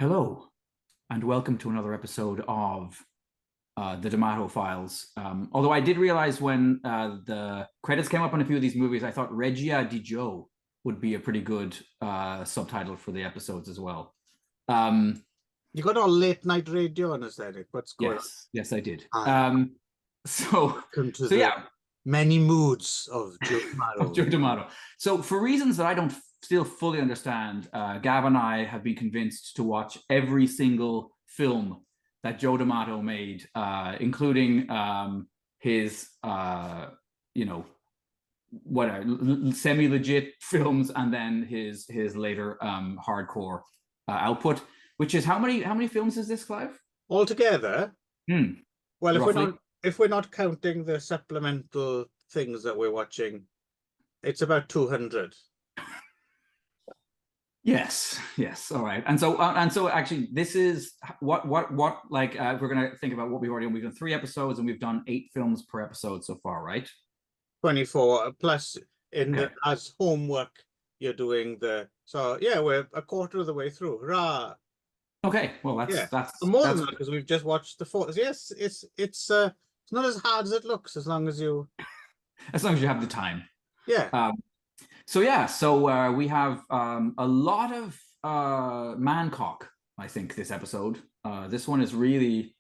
Hello, and welcome to another episode of the D'Amato Files. Although I did realize when the credits came up on a few of these movies, I thought Regia di Joe would be a pretty good subtitle for the episodes as well. You got all late night radio on us, Eric. What's going on? Yes, I did. So yeah, many moods of Joe D'Amato. Joe D'Amato. So for reasons that I don't still fully understand, Gav and I have been convinced to watch every single film that Joe D'Amato made, including his, semi-legit films, and then his later hardcore output. Which is how many films is this, Clive? Altogether? Well, roughly? if we're not counting the supplemental things that we're watching, it's about 200. Yes. All right. And so actually, this is what like we're gonna think about what we've already done. We've done 3 episodes and we've done 8 films per episode so far, right? 24 plus as homework. You're doing so yeah, we're a quarter of the way through. Hurrah! Okay, well that's more than that because we've just watched the 4. Yes, it's not as hard as it looks as long as you have the time. Yeah. So we have a lot of mancock, I think, this episode. This one is really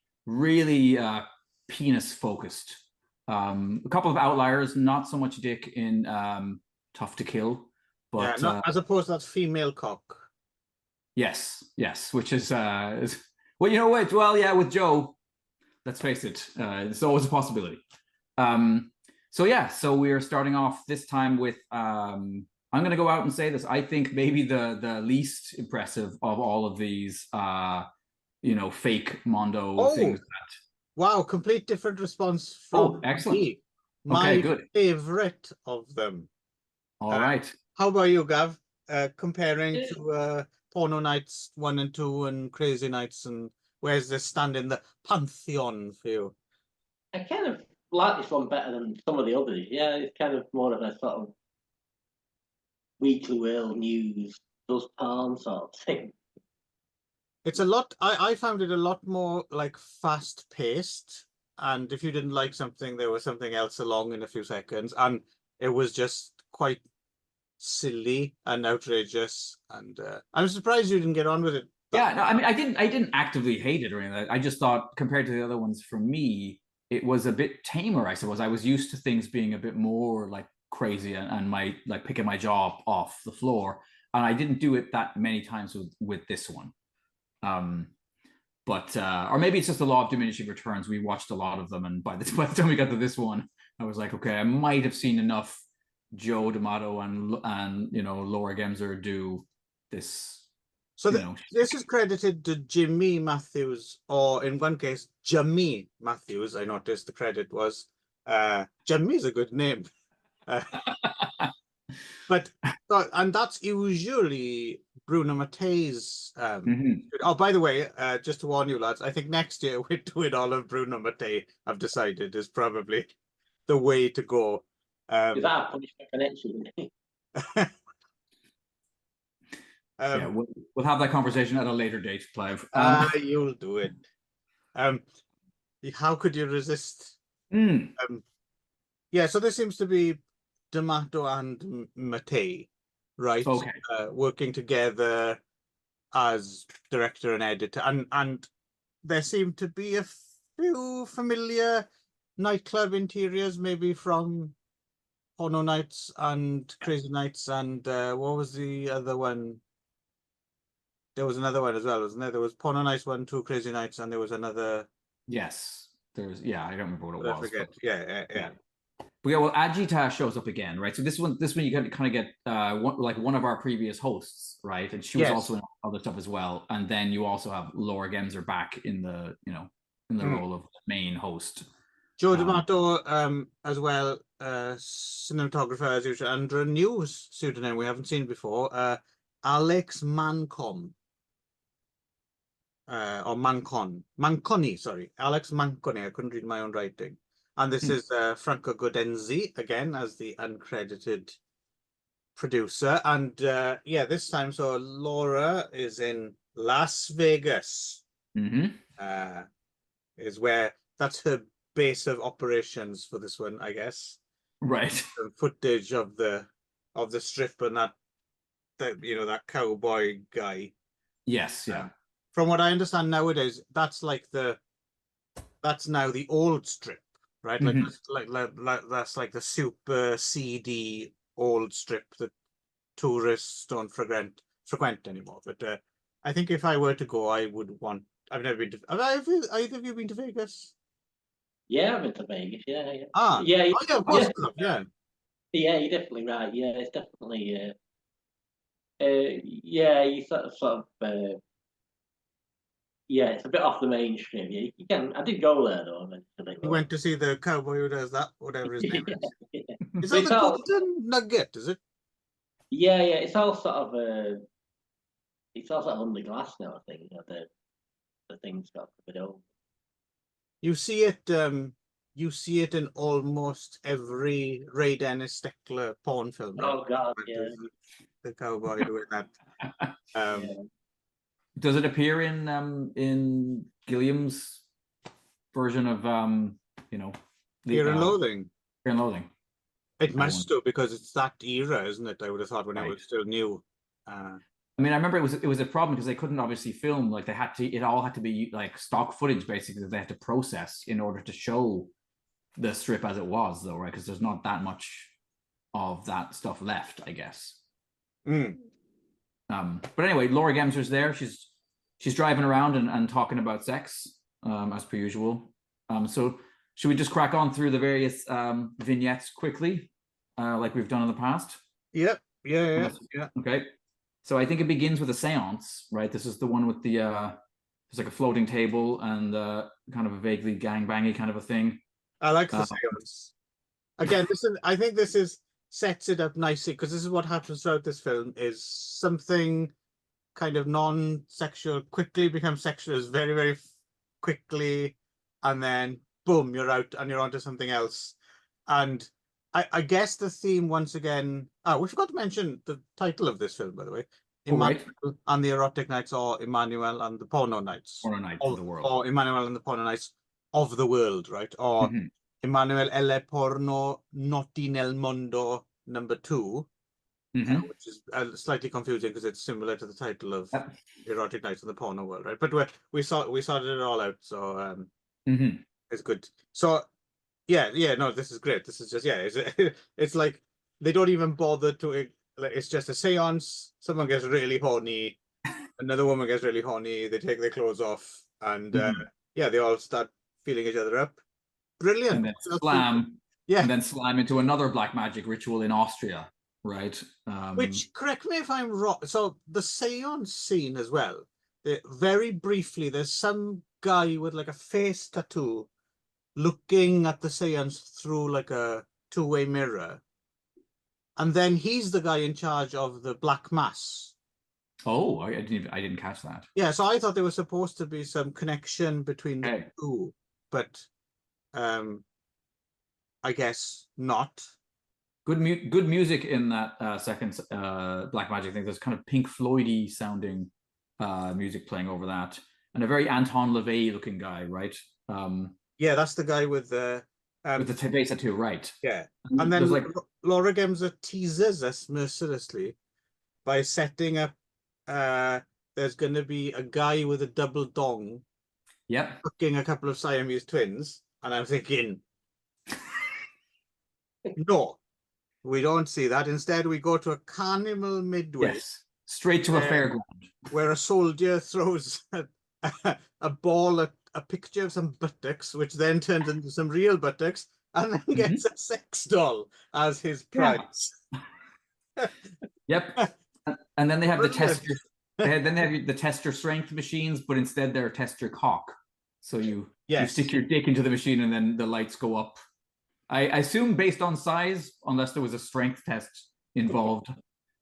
penis focused. A couple of outliers, not so much dick in Tough to Kill, but as opposed to that female cock. Yes, which is well, you know what? Well, yeah, with Joe, let's face it, it's always a possibility. So we are starting off this time with I'm going to go out and say this. I think maybe the least impressive of all of these, fake Mondo things. Wow, complete different response from excellent. My good. favorite of them. All right. How about you, Gav? Comparing to Porno Nights 1 and 2 and Crazy Nights, and where's this stand in the pantheon for you? I kind of like this one better than some of the others. Yeah, it's kind of more of a sort of weekly world news, does porn sort of thing. It's a lot. I found it a lot more like fast paced, and if you didn't like something, there was something else along in a few seconds, and it was just quite silly and outrageous, and I'm surprised you didn't get on with it. Yeah, no, I mean, I didn't actively hate it or anything. I just thought compared to the other ones, for me, it was a bit tamer, I suppose. I was used to things being a bit more like crazy and my like picking my jaw off the floor, and I didn't do it that many times with this one. Or maybe it's just the law of diminishing returns. We watched a lot of them, and by the time we got to this one, I was like, okay, I might have seen enough Joe D'Amato and Laura Gemser do this. So this is credited to Jimmy Matthews, or in one case, Jimmy Matthews. I noticed the credit was Jimmy's a good name. But and that's usually Bruno Mattei's. Oh, by the way, just to warn you lads, I think next year we're doing all of Bruno Mattei. I've decided is probably the way to go. Is that a punishment for next year? Yeah, we'll have that conversation at a later date, Clive. You'll do it. How could you resist? Yeah, so this seems to be D'Amato and Mattei, right? Okay. Working together as director and editor, and there seem to be a few familiar nightclub interiors, maybe from Porno Nights and Crazy Nights, and what was the other one? There was another one as well, wasn't there? There was Porno Nights 1, 2, Crazy Nights, and there was another. Yes, there was. Yeah, I don't remember what it was. I forget. But... Yeah. But yeah, well, Ajita shows up again, right? So this one you kind of get one of our previous hosts, right? And she was also in other stuff as well. And then you also have Laura Gemser back in the role of main host. Joe D'Amato as well, cinematographer as usual, under a new pseudonym we haven't seen before, Alex Mancom. Or Manconi, sorry. Alex Manconi. I couldn't read my own writing. And this is Franco Godenzi, again, as the uncredited producer. And yeah, this time, so Laura is in Las Vegas Hmm. is where that's her base of operations for this one, I guess. Right. The footage of the strip and that that cowboy guy. Yes. Yeah. From what I understand nowadays, that's now the old strip, right? Like, Mhm. that's like the super seedy old strip that tourists don't frequent anymore. But I think if I were to go, I would want. I've never been to. Either of you been to Vegas? Yeah, I've been to Vegas. Yeah, yeah, Ah, yeah, oh yeah, of course, yeah. yeah. You're definitely right. Yeah, it's definitely. Yeah, you sort of. Yeah, it's a bit off the mainstream. Yeah, you can. I did go there though eventually. You went to see the cowboy who does that, whatever his name Yeah, is. yeah. Is But that it's the all. Golden Nugget? Is it? Yeah, yeah. It's all sort of. It's all sort of under glass now. I think the thing's got a bit old. You see it. You see it in almost every Ray Dennis Steckler porn film. Right? Oh God, yeah, The cowboy doing that. yeah. Does it appear in Gilliam's version of Fear and Loathing. Fear and Loathing? It I must do because it's that era, isn't it? I would have thought when it Right. was still new. I mean, I remember it was a problem because they couldn't obviously film, like it all had to be like stock footage basically that they had to process in order to show the strip as it was, though, right? Because there's not that much of that stuff left, I guess. Mm. But anyway, Laura Gemser's there. She's driving around and talking about sex, as per usual. So should we just crack on through the various vignettes quickly, like we've done in the past? Yep. Yeah. Okay. So I think it begins with a seance, right? This is the one with the there's like a floating table and kind of a vaguely gangbangy kind of a thing. I like the seance. Again, I think this sets it up nicely because this is what happens throughout this film is something kind of non-sexual quickly becomes sexual very, very quickly, and then boom, you're out and you're onto something else. And I guess the theme once again. We forgot to mention the title of this film, by the way. Right. Emmanuel and the Erotic Nights, or Emmanuel and the Porno Nights. Porno Nights of the world. Or Emmanuel and the Porno Nights of the world, right? Or EMANUELLE Porno Noti nel Mondo #2, which is slightly confusing because it's similar to the title of Erotic Nights in the Porno World, right? But we sorted it all out, so it's good. So yeah, no, this is great. This is just it's like they don't even bother to. It's just a seance. Someone gets really horny, another woman gets really horny. They take their clothes off, and they all start feeling each other up. Brilliant. And then slam. Yeah. And then slam into another black magic ritual in Austria, right? Which, correct me if I'm wrong. So the seance scene as well. Very briefly, there's some guy with like a face tattoo looking at the seance through like a two-way mirror. And then he's the guy in charge of the Black Mass. Oh, I didn't catch that. Yeah, so I thought there was supposed to be some connection between the two, but I guess not. Good music in that second Black Magic thing. There's kind of Pink Floyd-y sounding music playing over that, and a very Anton LaVey looking guy, right? Yeah, that's the guy with the bass tattoo, right? Yeah, and then like Laura Gemser teases us mercilessly by setting up. There's going to be a guy with a double dong. Yep. Fucking a couple of Siamese twins, and I'm thinking, no, we don't see that. Instead, we go to a carnival midway. Yes, straight to a fairground where a soldier throws a ball at a picture of some buttocks, which then turns into some real buttocks, and then gets a sex doll as his prize. Yep. And then they have the test your, then they have the test your strength machines, but instead they're test your cock. So you stick your dick into the machine and then the lights go up. I assume based on size, unless there was a strength test involved.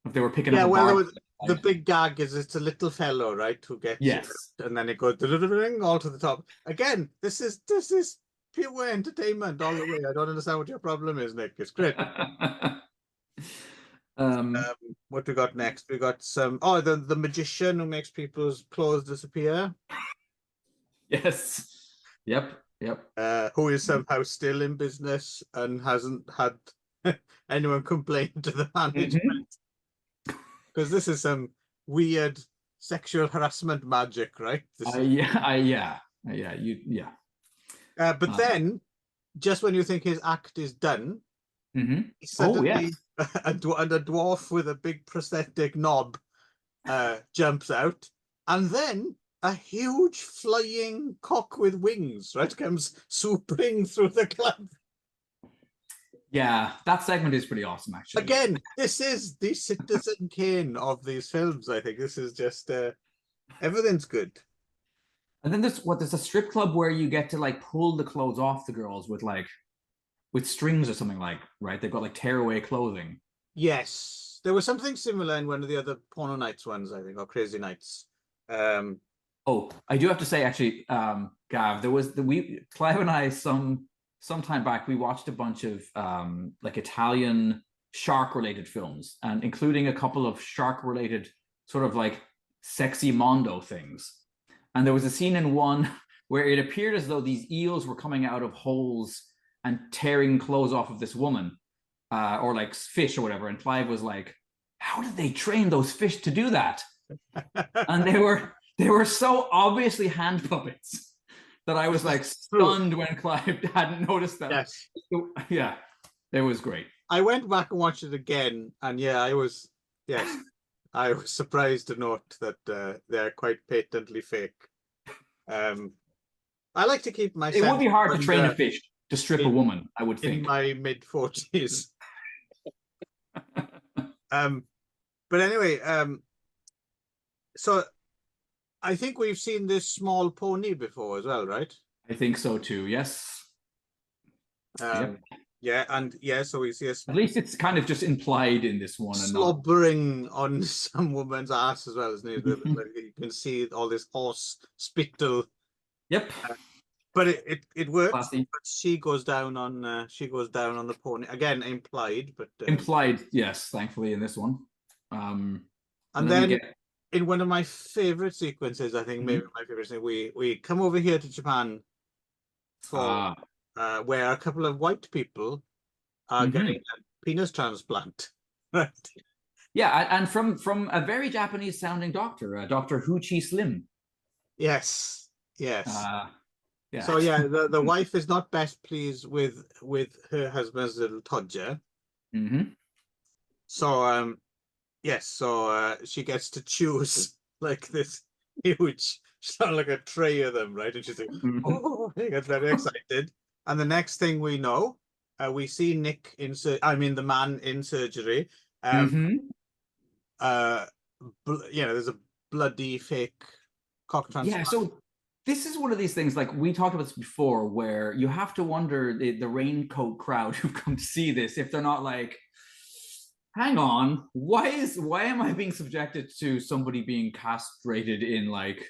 If they were picking up a bar. The big gag is it's a little fellow, right, who gets it, and then it goes all to the top. Again, this is pure entertainment all the way. I don't understand what your problem is, Nick. It's great. What we got next? We got some. Oh, the magician who makes people's clothes disappear. Yes. Yep. Yep. Who is somehow still in business and hasn't had anyone complain to the management. Because this is some weird sexual harassment magic, right? Yeah. But then, just when you think his act is done, suddenly a dwarf with a big prosthetic knob jumps out, and then a huge flying cock with wings, right, comes swooping through the club. Yeah, that segment is pretty awesome, actually. Again, this is the Citizen Kane of these films. I think this is just everything's good. And then there's a strip club where you get to like pull the clothes off the girls with strings or something, like, right? They've got like tearaway clothing. Yes, there was something similar in one of the other Porno Nights ones, I think, or Crazy Nights. Oh, I do have to say, actually, Gav, there was Clive and I some time back, we watched a bunch of like Italian shark related films, and including a couple of shark related sort of like sexy mondo things. And there was a scene in one where it appeared as though these eels were coming out of holes and tearing clothes off of this woman, or like fish or whatever. And Clive was like, how did they train those fish to do that? And they were so obviously hand puppets that I was like stunned when Clive hadn't noticed that. Yes. Yeah, it was great. I went back and watched it again, and yeah, I was surprised to note that they're quite patently fake. I like to keep my. It would be hard to train a fish to strip a woman, I would think. In my mid-40s. But anyway, so I think we've seen this small pony before as well, right? I think so too, yes. Yep. Yeah, and yeah, so we see at least it's kind of just implied in this one. Slobbering on some woman's ass as well, isn't it? Like, you can see all this horse spittle. Yep. But it works. Classy. But she goes down on the pony again, implied, but implied, yes. Thankfully, in this one, and then in one of my favorite sequences, I think maybe my favorite thing, we come over here to Japan for where a couple of white people are getting a penis transplant, right? Yeah, and from a very Japanese sounding doctor, Dr. Hoochie Slim. Yes. Yeah. So yeah, the wife is not best pleased with her husband's little todger. So yes, so she gets to choose like this huge, sound like a tray of them, right? And she's like, oh, she gets very excited. And the next thing we know, we see Nick the man in surgery. There's a bloody fake cock transplant. Yeah, so this is one of these things, like we talked about this before, where you have to wonder the raincoat crowd who've come to see this, if they're not like, hang on, why am I being subjected to somebody being castrated in like,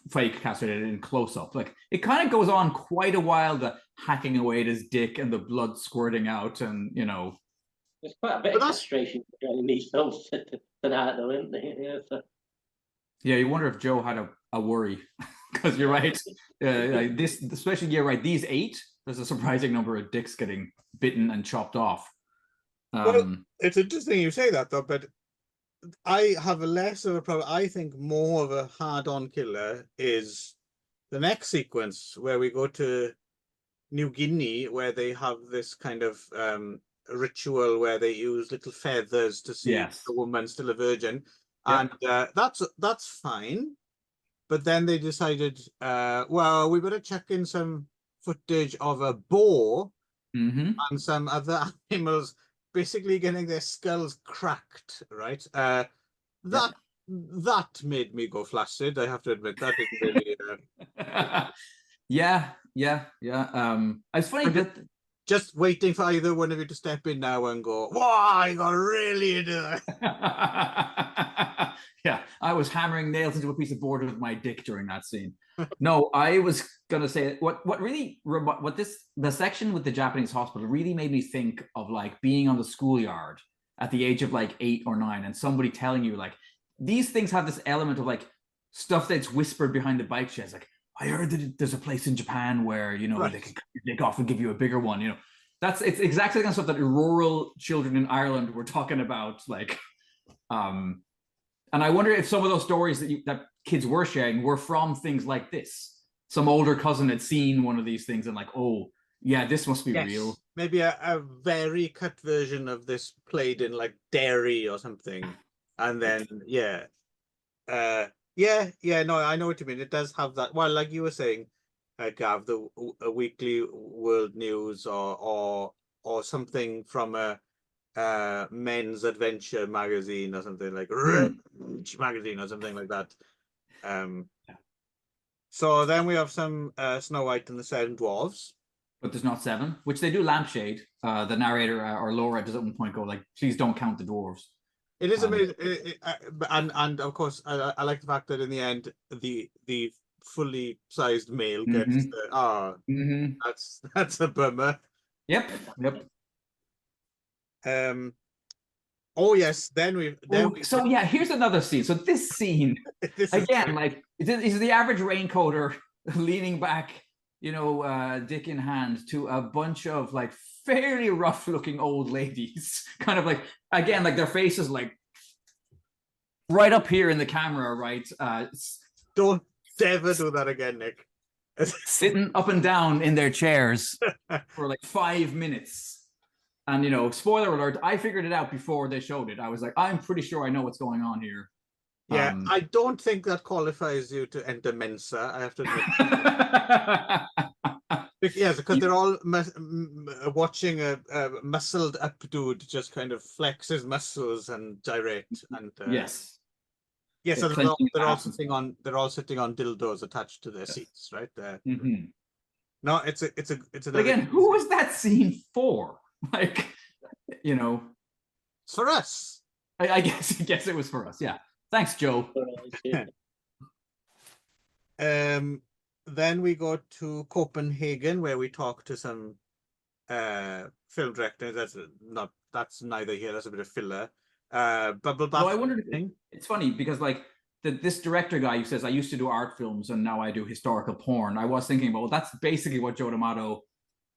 fake castrated in close-up? Like, it kind of goes on quite a while, the hacking away at his dick and the blood squirting out, and there's quite a bit of castration in these films tonight, though, isn't there? Yeah, you wonder if Joe had a worry, because you're right. Like this, especially, you're right. These 8, there's a surprising number of dicks getting bitten and chopped off. Well, it's interesting you say that, though, but I have a less of a problem. I think more of a hard-on killer is the next sequence where we go to New Guinea, where they have this kind of ritual where they use little feathers to see if the woman's still a virgin. And that's fine. But then they decided, well, we better check in some footage of a boar and some other animals basically getting their skulls cracked, right? That made me go flaccid, I have to admit. That didn't really... Yeah. It's funny that... Just waiting for either one of you to step in now and go, wow, you got really into it. Yeah, I was hammering nails into a piece of board with my dick during that scene. No, I was gonna say the section with the Japanese hospital really made me think of like being on the schoolyard at the age of like 8 or 9, and somebody telling you like these things have this element of like stuff that's whispered behind the bike sheds, like I heard that there's a place in Japan where, you know, they can cut your dick off and give you a bigger one, you know. It's exactly the kind of stuff that rural children in Ireland were talking about, like, and I wonder if some of those stories that kids were sharing were from things like this. Some older cousin had seen one of these things and like, oh yeah, this must be real. Maybe a very cut version of this played in like Derry or something, and then no, I know what you mean. It does have that. Well, like you were saying, Gav, a weekly world news or something from a men's adventure magazine or something like Rich magazine or something like that. So then we have some Snow White and the Seven Dwarfs. But there's not 7, which they do lampshade. The narrator or Laura does at one point go like, please don't count the dwarves. It is amazing, and of course, I like the fact that in the end, the fully sized male gets that's a bummer. Yep. Oh yes, so yeah, here's another scene. So this scene again, like is the average raincoater leaning back, you know, dick in hand to a bunch of like fairly rough looking old ladies, kind of like, again, like their faces like right up here in the camera, right? Don't ever do that again, Nick. Sitting up and down in their chairs for like 5 minutes. And, you know, spoiler alert, I figured it out before they showed it. I was like, I'm pretty sure I know what's going on here. Yeah, I don't think that qualifies you to enter Mensa, I have to admit. Yeah, because they're all watching a muscled up dude just kind of flex his muscles and gyrate. And yes. Yeah, so they're all sitting on dildos attached to their seats, right there. No, it's another. Again, who was that scene for? Like, you know, it's for us. I guess it was for us. Yeah. Thanks, Joe. Then we go to Copenhagen, where we talk to some film directors. That's neither here. That's a bit of filler. Bubble bath. No, I wondered. It's funny because like this director guy who says I used to do art films and now I do historical porn. I was thinking about, well, that's basically what Joe D'Amato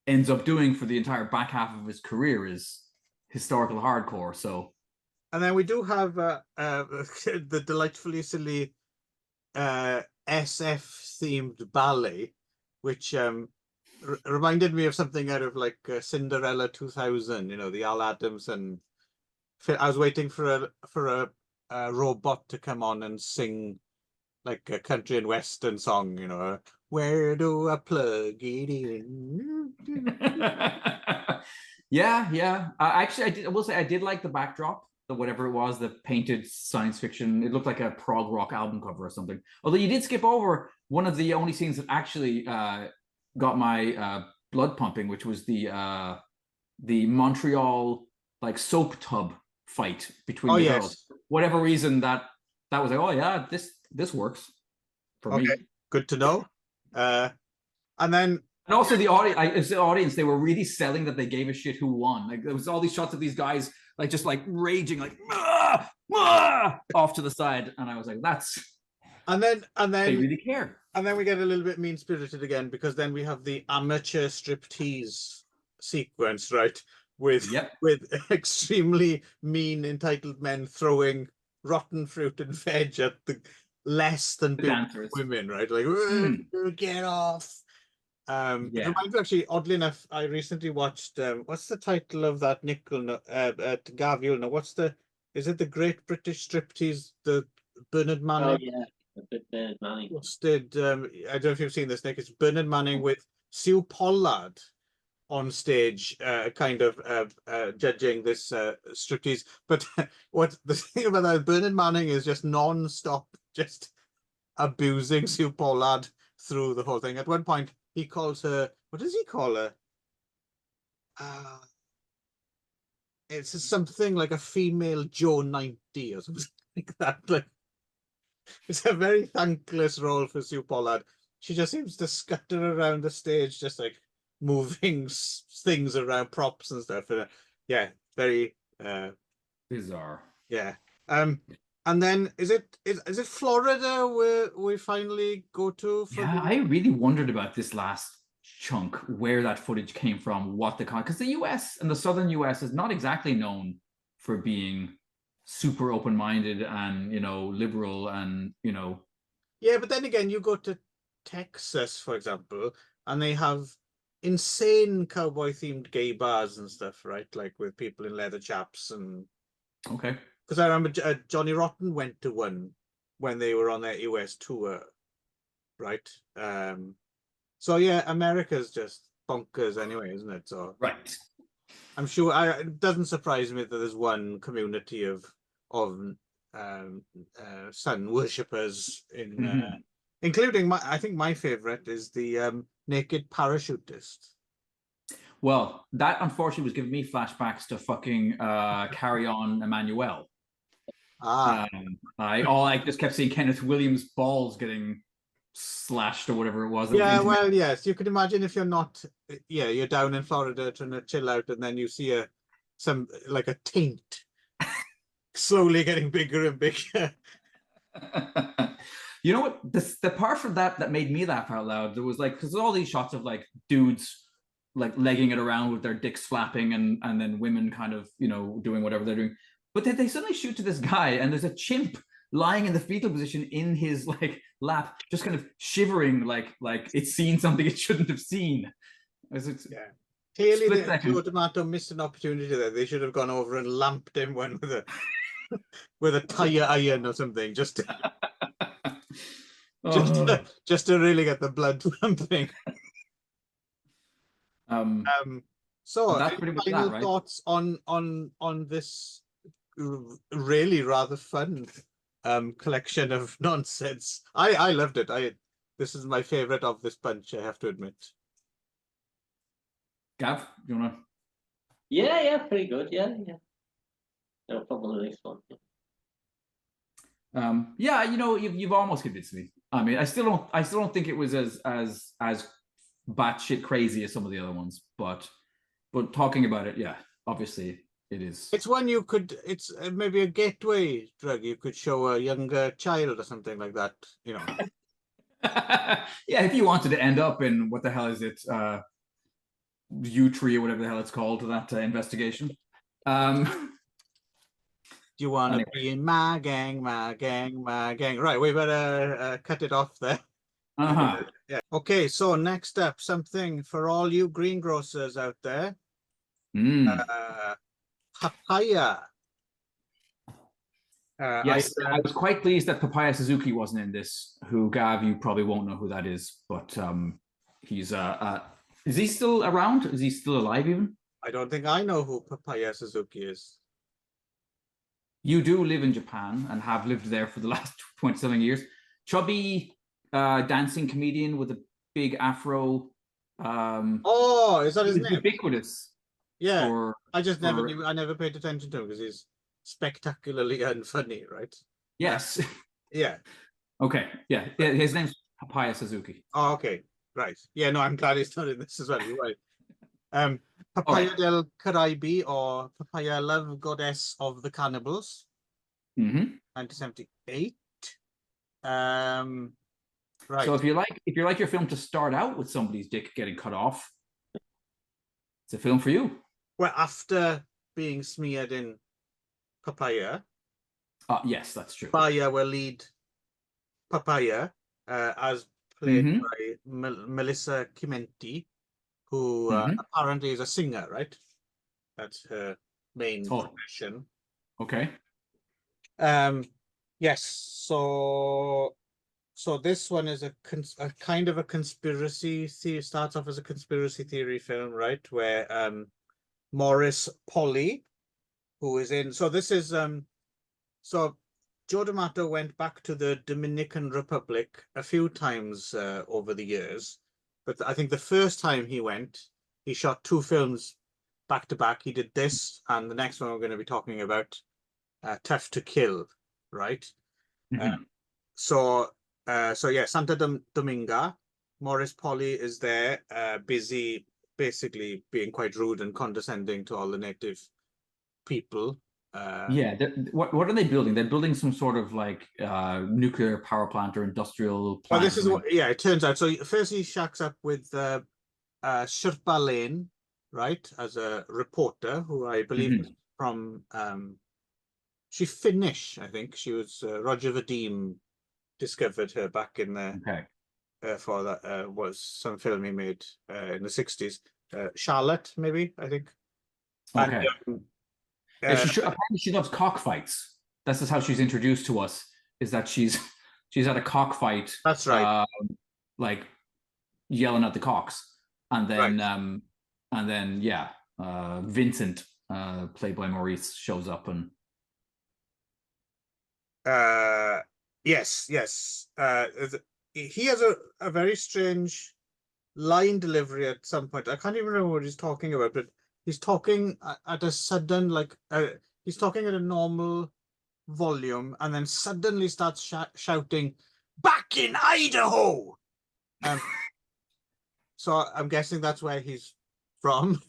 ends up doing for the entire back half of his career is historical hardcore. So, and then we do have the delightfully silly SF themed ballet, which reminded me of something out of like Cinderella 2000. You know, the Al Adams and I was waiting for a robot to come on and sing like a country and western song. You know, where do I plug it in? Yeah. Actually, I will say I did like the backdrop, the whatever it was, the painted science fiction. It looked like a prog rock album cover or something. Although you did skip over one of the only scenes that actually got my blood pumping, which was the Montreal like soap tub fight between the girls. Whatever reason that was like, oh yeah, this works for me. Good to know. And also the audience, they were really selling that they gave a shit who won. Like there was all these shots of these guys like just like raging, like off to the side, and I was like, that's. And then they really care. And then we get a little bit mean spirited again, because then we have the amateur striptease sequence, right? With extremely mean entitled men throwing rotten fruit and veg at the less than beautiful women, right? Like, get off. It reminds me, actually, oddly enough, I recently watched what's the title of that Gav, you'll know, is it the Great British Striptease, the Bernard Manning? Oh yeah, Bernard Manning. I don't know if you've seen this, Nick. It's Bernard Manning with Sue Pollard on stage, kind of judging this striptease. But what the thing about that, Bernard Manning is just non-stop, just abusing Sue Pollard through the whole thing. At one point, he calls her, what does he call her? It's something like a female Joe 90 or something like that. Like, it's a very thankless role for Sue Pollard. She just seems to scutter around the stage, just like moving things around, props and stuff. Yeah, very Bizarre. Yeah. And then is it Florida where we finally go to for Yeah, I really wondered about this last chunk, where that footage came from, what the because the US and the southern US is not exactly known for being super open-minded and, liberal and, Yeah, but then again, you go to Texas, for example, and they have insane cowboy-themed gay bars and stuff, right? Like with people in leather chaps and. okay. Because I remember Johnny Rotten went to one when they were on their US tour, right? So yeah, America's just bonkers anyway, isn't it? So Right. I'm sure it doesn't surprise me that there's one community of sun worshippers in, including I think my favorite is the naked parachutist. Well, that unfortunately was giving me flashbacks to fucking Carry On EMANUELLE. Ah, I just kept seeing Kenneth Williams' balls getting slashed or whatever it was. yeah, well, yes, you could imagine if you're not, yeah, you're down in Florida trying to chill out, and then you see some like a taint slowly getting bigger and bigger. You know what? The part from that made me laugh out loud. There was like, because all these shots of like dudes like legging it around with their dicks flapping, and then women kind of doing whatever they're doing. But then they suddenly shoot to this guy, and there's a chimp lying in the fetal position in his like lap, just kind of shivering, like it's seen something it shouldn't have seen. Yeah. Clearly, Joe D'Amato missed an opportunity there. They should have gone over and lamped him one with a with a tire iron or something, just to really get the blood pumping. So that's pretty much final that, right? thoughts on this really rather fun collection of nonsense. I loved it. This is my favorite of this bunch, I have to admit. Gav, you wanna? Yeah, pretty good. Yeah. No problem with this one. Yeah, you've almost convinced me. I mean, I still don't think it was as batshit crazy as some of the other ones, but talking about it, yeah, obviously it is. It's one you could. It's maybe a gateway drug you could show a younger child or something like that. Yeah, if you wanted to end up in what the hell is it, U-Tree or whatever the hell it's called, that investigation. Do you want to be in my gang, my gang, my gang? Right, we better cut it off there. Yeah. Okay, so next up, something for all you greengrocers out there. Papaya. Yes, I was quite pleased that Papaya Suzuki wasn't in this. Who, Gav, you probably won't know who that is, but he's is he still around? Is he still alive even? I don't think I know who Papaya Suzuki is. You do live in Japan and have lived there for the last 20-something years. Chubby dancing comedian with a big afro. Oh, is that his name? Ubiquitous. Yeah, I just never knew. I never paid attention to him because he's spectacularly unfunny, right? Yes. Yeah. Okay. Yeah. His name's Papaya Suzuki. Oh, okay. Right. Yeah. No, I'm glad he's not in this as well. You're right. Papaya del Caribe, or Papaya Love Goddess of the Cannibals. 1978. Right. So if you like your film to start out with somebody's dick getting cut off, it's a film for you. Well, after being smeared in papaya. Yes, that's true. Papaya will lead Papaya, as played by Melissa Chimenti, who apparently is a singer, right? That's her main profession. Okay. Yes. So this one is a kind of a conspiracy theory. Starts off as a conspiracy theory film, right? Where Maurice Polly, who is in. So this is so Joe D'Amato went back to the Dominican Republic a few times over the years, but I think the first time he went, he shot 2 films back to back. He did this, and the next one we're going to be talking about, Tough to Kill, right? So yeah, Santa Dominga. Maurice Polly is there, busy, basically being quite rude and condescending to all the native people. Yeah, what are they building? They're building some sort of like nuclear power plant or industrial Well, plant. this is what, yeah, it turns out. So first he shacks up with Shirpa Lane, right, as a reporter who I believe is from she's Finnish, I think. She was Roger Vadim discovered her back in the for that was some film he made in the 60s. Charlotte, maybe, I think. Okay. And, yeah, apparently she loves cockfights. That's just how she's introduced to us. Is that she's at a cockfight. That's right. Like yelling at the cocks, and then right. yeah, Vincent, played by Maurice, shows up and. Yes. He has a very strange line delivery at some point. I can't even remember what he's talking about, but he's talking at a sudden, like, he's talking at a normal volume and then suddenly starts shouting, "Back in Idaho!" So I'm guessing that's where he's from.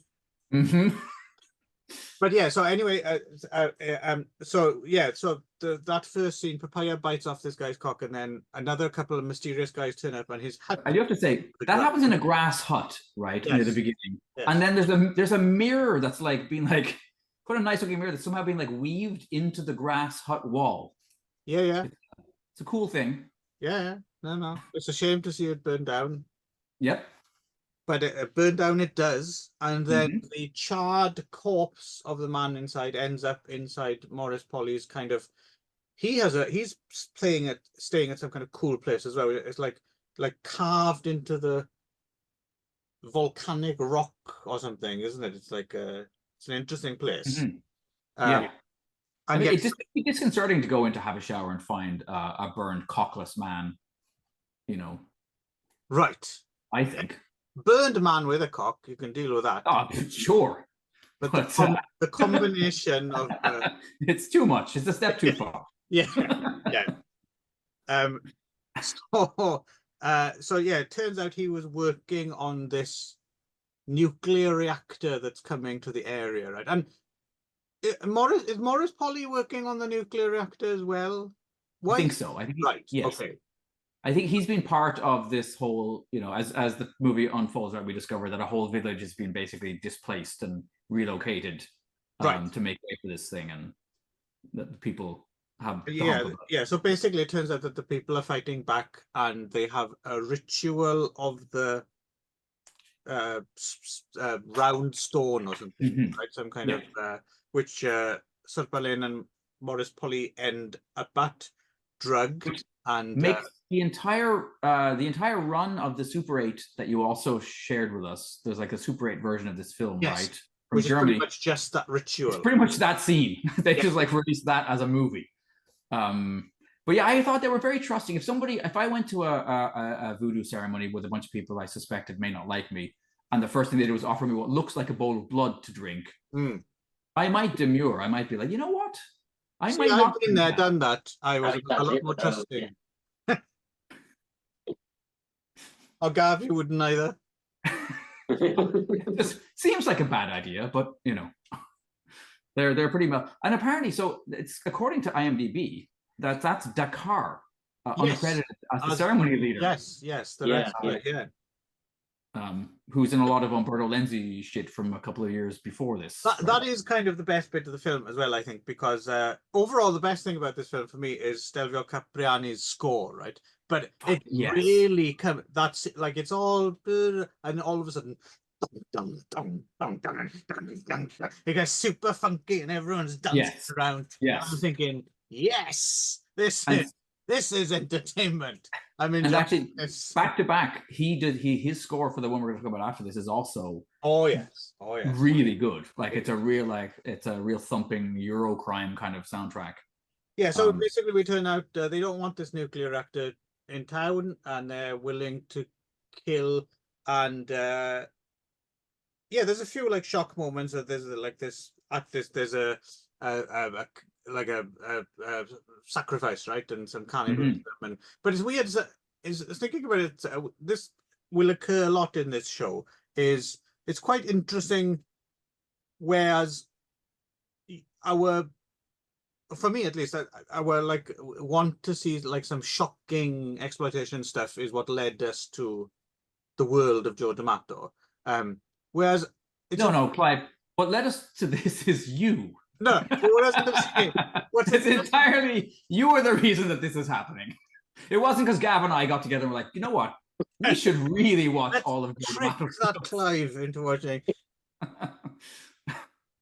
But yeah, so anyway, so yeah, so that first scene, Papaya bites off this guy's cock, and then another couple of mysterious guys turn up, and his hut. I do have to say that happens in a grass hut, right, near the beginning, and then there's a mirror that's like being like quite a nice looking mirror that's somehow being like weaved into the grass hut wall. Yeah. It's a cool thing. Yeah. No, it's a shame to see it burn down. Yep. But it burned down, it does, and then the charred corpse of the man inside ends up inside Maurice Polly's kind of. He's staying at some kind of cool place as well. It's like carved into the volcanic rock or something, isn't it? It's like it's an interesting place. Yeah. I mean, it's disconcerting to go in to have a shower and find a burned cockless man. You know. Right. I think. Burned man with a cock, you can deal with that. Oh, sure. But the combination of it's too much. It's a step too far. Yeah. So yeah, it turns out he was working on this nuclear reactor that's coming to the area, right? And is Maurice Polly working on the nuclear reactor as well? I think so. I think right. Yes. Okay. I think he's been part of this whole, as the movie unfolds, right, we discover that a whole village has been basically displaced and relocated to make way for this thing, and that the people have. Yeah. So basically, it turns out that the people are fighting back, and they have a ritual of the round stone or something, right? Some kind of which Sirpalin and Maurice Polly end up at, drugged, and makes the entire run of the Super 8 that you also shared with us. There's like a Super 8 version of this film, right? From which Germany. Is pretty much just that ritual. It's pretty much that scene. They just like released that as a movie. But yeah, I thought they were very trusting. If I went to a voodoo ceremony with a bunch of people I suspected may not like me, and the first thing they did was offer me what looks like a bowl of blood to drink, I might demur. I might be like, you know what? I've been there, done that. I was a lot more trusting. Or Gav, you wouldn't either. This seems like a bad idea, but they're pretty well. And apparently, so it's according to IMDb that's Dakar, uncredited as the ceremony leader. Yes, the rest of it, who's in a lot of Umberto Lenzi shit from a couple of years before this. That is kind of the best bit of the film as well, I think, because overall the best thing about this film for me is Stelvio Capriani's score, right? But it really that's like it's all and all of a sudden it gets super funky and everyone's dancing around. I'm thinking, yes, this is entertainment. I mean, and actually, back to back, his score for the one we're going to talk about after this is also really good. Like it's a real thumping Eurocrime kind of soundtrack. Yeah. So basically, we turn out they don't want this nuclear reactor in town, and they're willing to kill. And there's a few like shock moments. That there's there's a sacrifice, right, and some cannibalism. But it's weird. Is thinking about it. This will occur a lot in this show. It's quite interesting. Whereas our for me at least, I will like want to see like some shocking exploitation stuff is what led us to the world of Joe D'Amato. Whereas it's no, Clive. What led us to this is you. no, what I was going to say, it's entirely you are the reason that this is happening. It wasn't because Gav and I got together and were like, you know what, we should really watch all of Joe trick D'Amato that Clive into watching.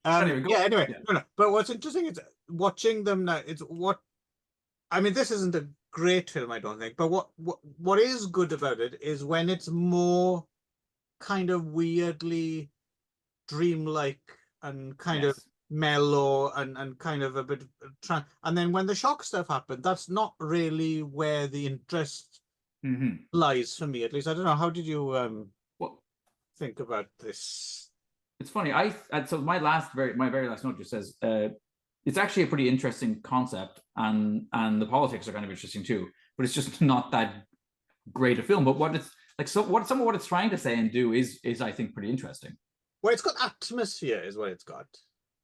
Anyway, anyway, no. But what's interesting is watching them now. It's what I mean. This isn't a great film, I don't think. But what is good about it is when it's more kind of weirdly dreamlike and kind of mellow and kind of a bit and then when the shock stuff happened, that's not really where the interest lies for me, at least. I don't know. How did you think about this? It's funny. So my very last note just says it's actually a pretty interesting concept, and the politics are kind of interesting too. But it's just not that great a film. But what it's like, some of what it's trying to say and do is I think pretty interesting. Well, it's got atmosphere, is what it's got.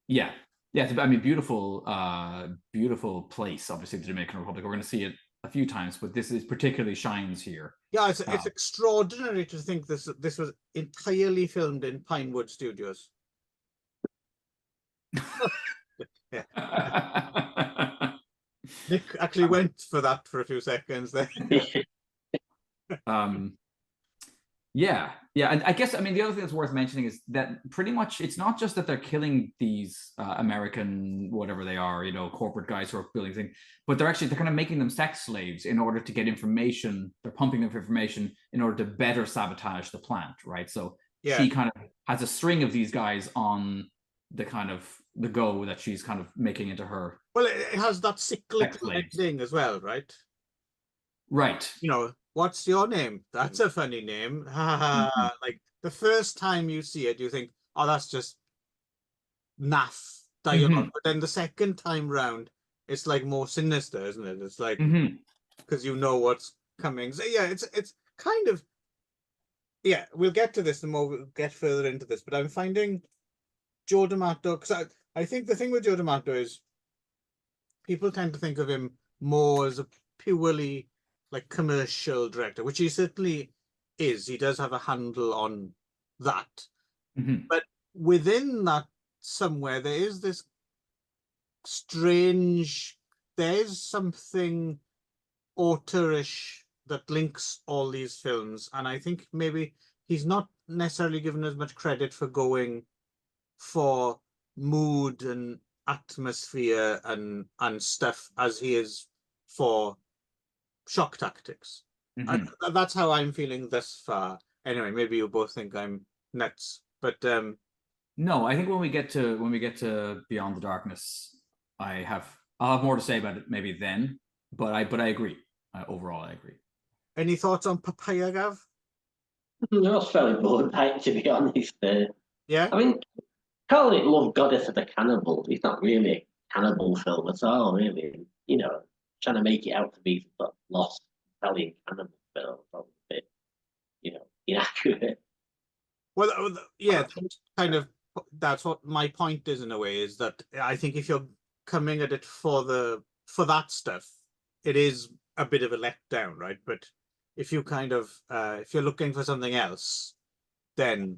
Yeah. I mean, beautiful place. Obviously, the Dominican Republic. We're going to see it a few times, but this is particularly shines here. Yeah, it's extraordinary to think this was entirely filmed in Pinewood Studios. Nick actually went for that for a few seconds there. Yeah, and I guess, I mean, the other thing that's worth mentioning is that pretty much it's not just that they're killing these American, whatever they are, you know, corporate guys who are building things, but they're kind of making them sex slaves in order to get information. They're pumping them for information in order to better sabotage the plant, right? So she kind of has a string of these guys on the kind of the go that she's kind of making into her. Well, it has that cyclical ending as well, right? Right. You know, what's your name? That's a funny name. Like the first time you see it, you think, oh, that's just naff dialogue. But then the second time round, it's like more sinister, isn't it? It's like, because you know what's coming. So yeah, it's kind of, yeah, we'll get to this the more we'll get further into this, but I'm finding Joe D'Amato, because I think the thing with Joe D'Amato is people tend to think of him more as a purely like commercial director, which he certainly is. He does have a handle on that. But within that somewhere, there is this strange, there's something authorish that links all these films. And I think maybe he's not necessarily given as much credit for going for mood and atmosphere and stuff as he is for shock tactics. And that's how I'm feeling thus far. Anyway, maybe you both think I'm nuts, but no, I think when we get to Beyond the Darkness, I'll have more to say about it maybe then. But I agree. Overall, I agree. Any thoughts on Papaya, Gav? I was fairly bored by it, to be honest. Yeah. I mean, calling it Love Goddess of the Cannibal, it's not really a cannibal film at all, really. You know, trying to make it out to be some lost Italian cannibal film, a bit, you know, inaccurate. Well, yeah, kind of. That's what my point is in a way, is that I think if you're coming at it for that stuff, it is a bit of a letdown, right? But if you kind of if you're looking for something else, then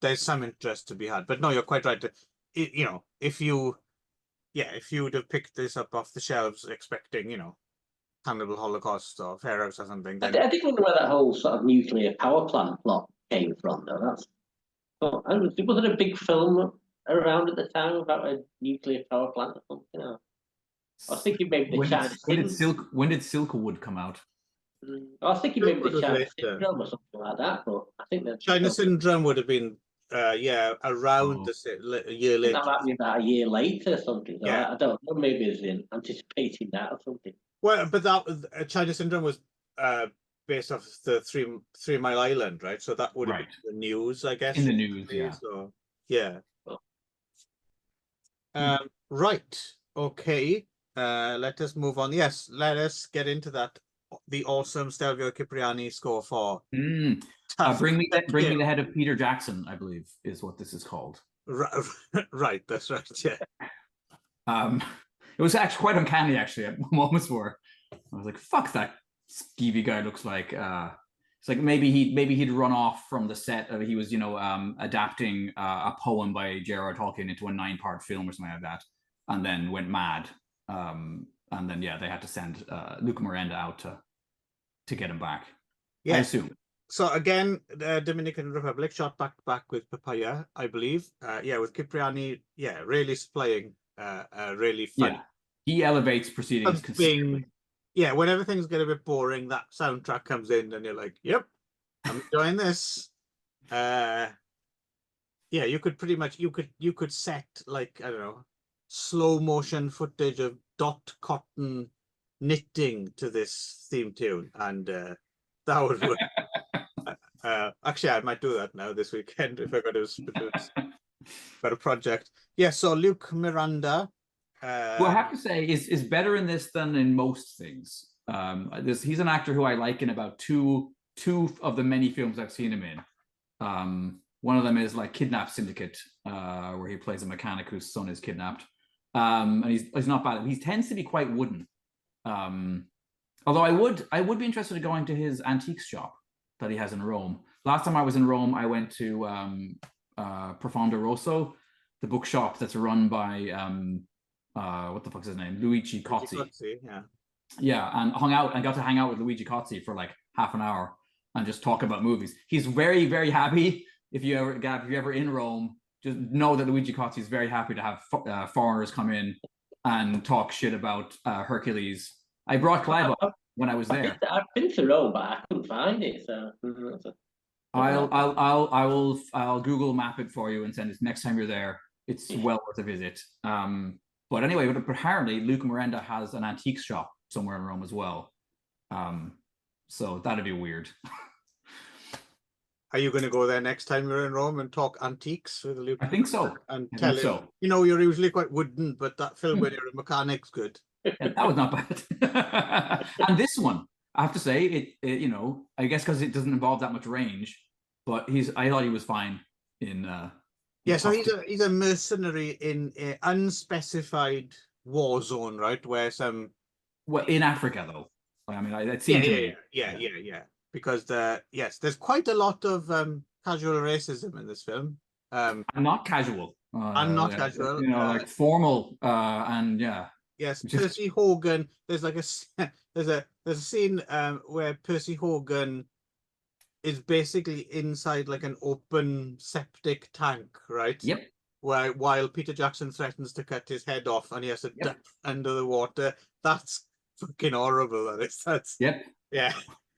there's some interest to be had. But no, you're quite right. You know, if you would have picked this up off the shelves expecting, you know, Cannibal Holocaust or Pharaohs or something, then I did wonder where that whole sort of nuclear power plant plot came from, though. Wasn't a big film around at the time about a nuclear power plant or something? You know? I was thinking maybe the China when did Silkwood come out? I was thinking maybe the China Syndrome or something like that, but I think that China Syndrome would have been around a year later. That might be about a year later or something. So I don't know, maybe it's in anticipating that or something. Well, but that China Syndrome was based off the Three Mile Island, right? So that would have been the news, I guess. In the news, yeah. So, yeah. Right. Okay. Let us move on. Yes, let us get into that. The awesome Stelvio Cipriani score for Bring Me the Head of Peter Jackson, I believe, is what this is called. Right, that's right. Yeah. It was actually quite uncanny, actually, at moments where I was like, "Fuck, that skeevy guy looks like." It's like maybe he'd run off from the set. He was, adapting a poem by J.R.R. Tolkien into a 9-part film or something like that, and then went mad. And then they had to send Luca Miranda out to get him back. Yeah. I assume. So again, the Dominican Republic shot back with Papaya, I believe. With Cipriani, really playing really fun. Yeah, he elevates proceedings considerably. Yeah, when everything's get a bit boring, that soundtrack comes in, and you're like, "Yep, I'm enjoying this." You could pretty much you could set, like, I don't know, slow motion footage of Dot Cotton knitting to this theme tune, and that would work. Actually, I might do that now this weekend if I got a project. Yeah, so Luke Miranda, who I have to say is better in this than in most things. He's an actor who I like in about two of the many films I've seen him in. One of them is like Kidnap Syndicate, where he plays a mechanic whose son is kidnapped. And he's not bad. He tends to be quite wooden. Although I would be interested in going to his antiques shop that he has in Rome. Last time I was in Rome, I went to Profondo Rosso, the bookshop that's run by what the fuck's his name? Luigi Cozzi. Yeah, and got to hang out with Luigi Cozzi for like half an hour and just talk about movies. He's very, very happy. If you're ever in Rome, just know that Luigi Cozzi is very happy to have foreigners come in and talk shit about Hercules. I brought Clive up when I was there. I've been to Rome, but I couldn't find it. So I'll Google map it for you and send it next time you're there. It's well worth a visit. But anyway, but apparently Luca Miranda has an antique shop somewhere in Rome as well. So that'd be weird. Are you going to go there next time you're in Rome and talk antiques with Luke? I think so. And tell him, you're usually quite wooden, but that film where you're a mechanic's good. Yeah, that was not bad. And this one, I have to say, it I guess because it doesn't involve that much range, but I thought he was fine in. So he's a mercenary in an unspecified war zone, right? Where in Africa though. I mean, it seemed to me. Yeah. Because there's quite a lot of casual racism in this film. And not casual. Casual. Like formal and yeah. Yes, Percy Hogan. There's like there's a scene where Percy Hogan is basically inside like an open septic tank, right? Yep. While Peter Jackson threatens to cut his head off, and he has to duck under the water. That's fucking horrible. That is. That's. Yep. Yeah.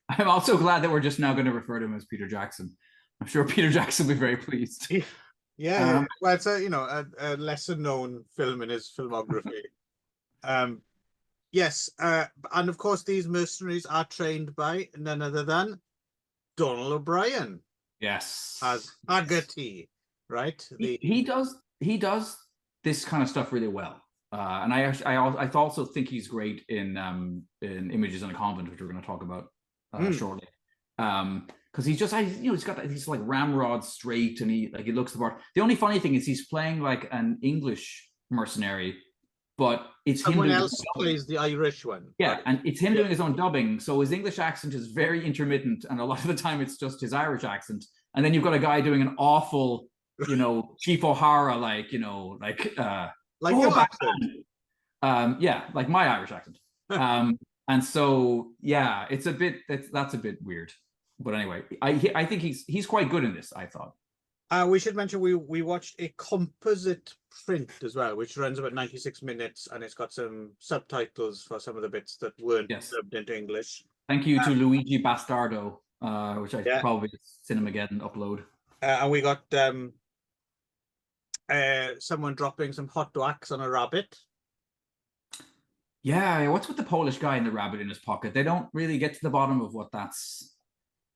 I'm also glad that we're just now going to refer to him as Peter Jackson. I'm sure Peter Jackson will be very pleased. Yeah. Well, it's a lesser known film in his filmography. Yes, and of course these mercenaries are trained by none other than Donald O'Brien. Yes, as Haggerty, right? He does this kind of stuff really well, and I also think he's great in Images in a Convent, which we're going to talk about shortly. Because he's just he's got he's like ramrod straight, and he looks the part. The only funny thing is he's playing like an English mercenary. But it's someone else plays the Irish one. Yeah, and it's him doing his own dubbing. So his English accent is very intermittent, and a lot of the time it's just his Irish accent. And then you've got a guy doing an awful, Chief O'Hara, like your accent. Like my Irish accent. And so it's a bit that's a bit weird. But anyway, I think he's quite good in this, I thought. We should mention we watched a composite print as well, which runs about 96 minutes, and it's got some subtitles for some of the bits that weren't dubbed into English. Thank you to Luigi Bastardo, which I probably Cinemageddon upload. And we got someone dropping some hot wax on a rabbit. Yeah, what's with the Polish guy and the rabbit in his pocket? They don't really get to the bottom of what that's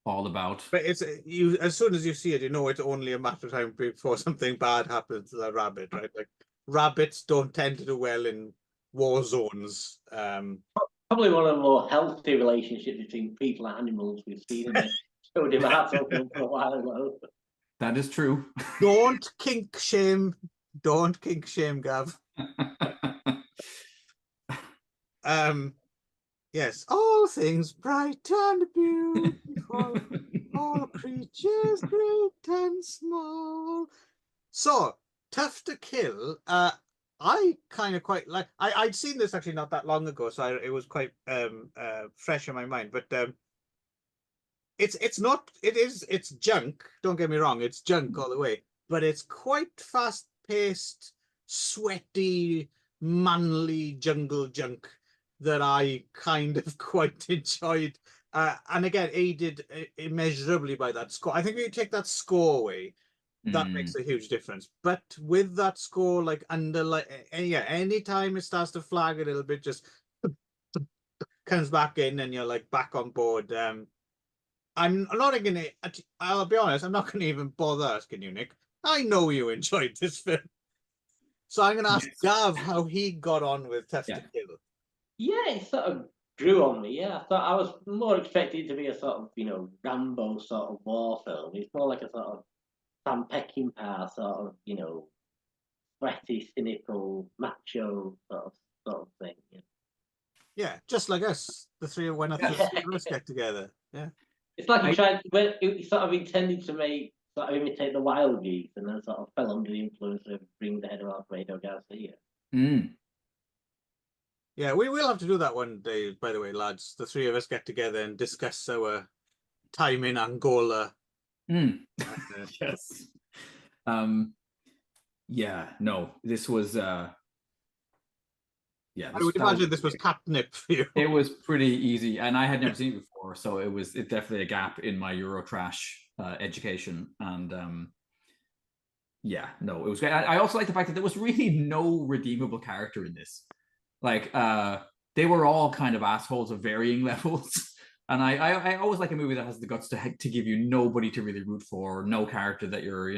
all about. But it's as soon as you see it, it's only a matter of time before something bad happens to that rabbit, right? Like rabbits don't tend to do well in war zones. Probably one of the more healthy relationships between people and animals we've seen in the show for a while ago. That is true. Don't kink shame, Gav. Yes, all things bright and beautiful, all creatures great and small. So, Tough to Kill, I kind of quite like. I'd seen this actually not that long ago, so it was quite fresh in my mind. But it's junk. Don't get me wrong, it's junk all the way. But it's quite fast paced, sweaty, manly jungle junk that I kind of quite enjoyed. And again, aided immeasurably by that score. I think if you take that score away, that makes a huge difference. But with that score, like yeah, anytime it starts to flag a little bit, just comes back in and you're like back on board. I'm not gonna, I'll be honest, I'm not gonna even bother asking you, Nick. I know you enjoyed this film. So I'm gonna ask Gav how he got on with Tough to Kill. Yeah, it sort of grew on me. Yeah, I thought I was more expecting it to be a sort of, Rambo sort of war film. It's more like a sort of Sam Peckinpah sort of, sweaty, cynical, macho sort of thing. Yeah, just like us, the three of us get together. Yeah, it's like he sort of intended to sort of imitate the Wild Geese, and then sort of fell under the influence of Bring the Head of Alfredo Garcia. Yeah, we will have to do that one day, by the way, lads. The three of us get together and discuss our time in Angola. Yes. Yeah, no, this was I would imagine this was catnip for you. It was pretty easy, and I had never seen it before, so it's definitely a gap in my Eurotrash education. And yeah, no, it was great. I also like the fact that there was really no redeemable character in this. Like they were all kind of assholes of varying levels. And I always like a movie that has the guts to give you nobody to really root for, no character that you're,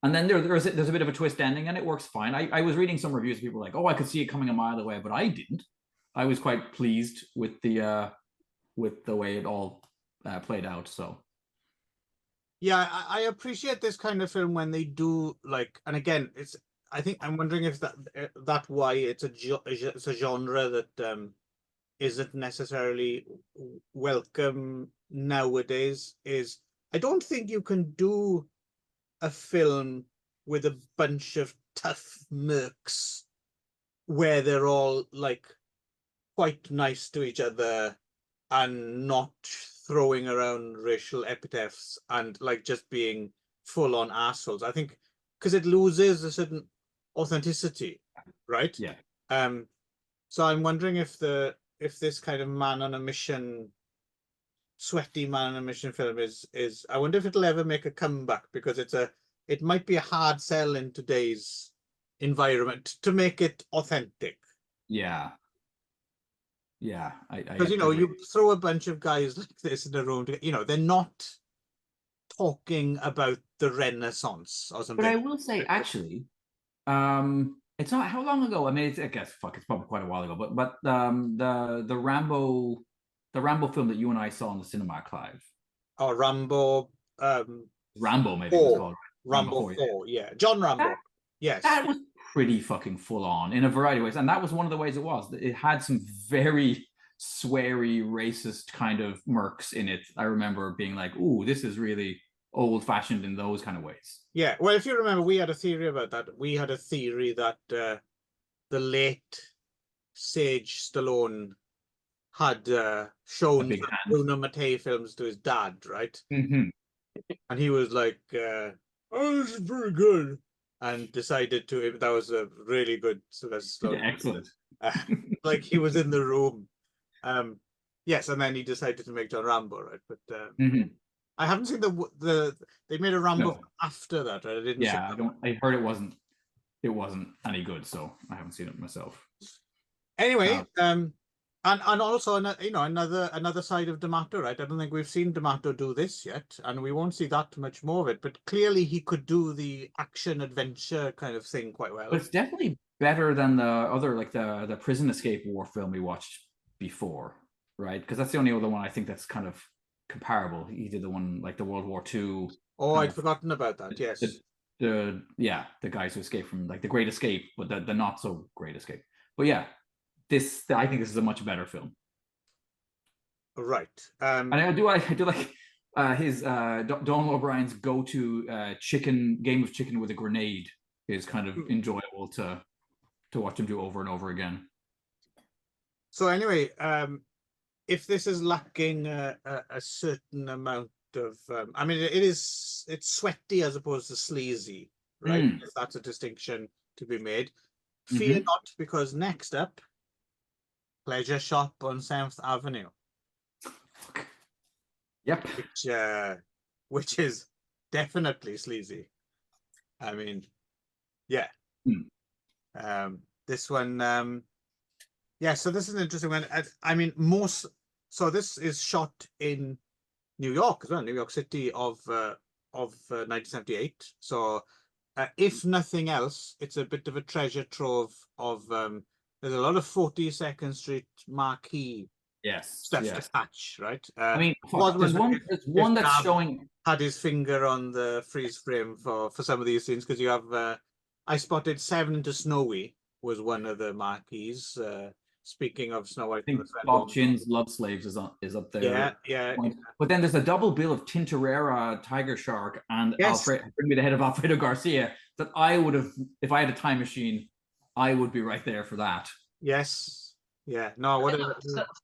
and then there's a bit of a twist ending, and it works fine. I was reading some reviews, people were like, oh, I could see it coming a mile away, but I didn't. I was quite pleased with the way it all played out. So yeah, I appreciate this kind of film when they do like, and again, I think I'm wondering if that's why it's a genre that isn't necessarily welcome nowadays. Is I don't think you can do a film with a bunch of tough mercs where they're all like quite nice to each other and not throwing around racial epithets and like just being full on assholes. I think because it loses a certain authenticity, right? yeah. So I'm wondering if this kind of man on a mission, sweaty man on a mission film is I wonder if it'll ever make a comeback, because it might be a hard sell in today's environment to make it authentic. Yeah. Because you throw a bunch of guys like this in a room, they're not talking about the Renaissance or something. But I will say, actually, it's not how long ago. I mean, I guess it's probably quite a while ago. But the Rambo film that you and I saw in the cinema, Clive. Oh, Rambo. Rambo, maybe it was called. Rambo 4, yeah. John Rambo. Yes. That was pretty fucking full on in a variety of ways. And that was one of the ways it was. It had some very sweary, racist kind of mercs in it. I remember being like, ooh, this is really old fashioned in those kind of ways. Yeah. Well, if you remember, we had a theory about that. We had a theory that the late Sage Stallone had shown Bruno Mattei films to his dad, right? Mm-hmm. And he was like, oh, this is pretty good. And decided that was a really good Sylvester Stallone. Yeah, excellent. Like he was in the room. Yes, and then he decided to make John Rambo, right? But I haven't seen they made a Rambo after that, right? I didn't. Yeah, I heard it wasn't any good, so I haven't seen it myself. Anyway, and also another side of D'Amato, right? I don't think we've seen D'Amato do this yet, and we won't see that much more of it. But clearly, he could do the action adventure kind of thing quite well. But it's definitely better than the other, like the prison escape war film we watched before, right? Because that's the only other one I think that's kind of comparable. He did the one like the World War II. Oh, I'd forgotten about that. Yes. The guys who escaped from like the Great Escape, but the not so great escape. But yeah, I think this is a much better film. Right. And I do like his Donald O'Brien's go-to game of chicken with a grenade is kind of enjoyable to watch him do over and over again. So anyway, if this is lacking a certain amount of, I mean, it's sweaty as opposed to sleazy, right? If that's a distinction to be made. Fear not, because next up, Pleasure Shop on 7th Avenue. Yep. Which is definitely sleazy. I mean, yeah. This one, yeah, so this is an interesting one. I mean, so this is shot in New York as well, New York City of 1978. So if nothing else, it's a bit of a treasure trove of there's a lot of 42nd Street marquee stuff to catch, right? I mean, there's one that's showing had his finger on the freeze frame for some of these scenes, because you have I spotted 7 to Snowy was one of the marquees. Speaking of Snow White, I think Bob Chin's Love Slaves is up there. Yeah. But then there's a double bill of Tintorera, Tiger Shark, and Bring Me the Head of Alfredo Garcia that I would have, if I had a time machine, I would be right there for that. Yes. Yeah. No. What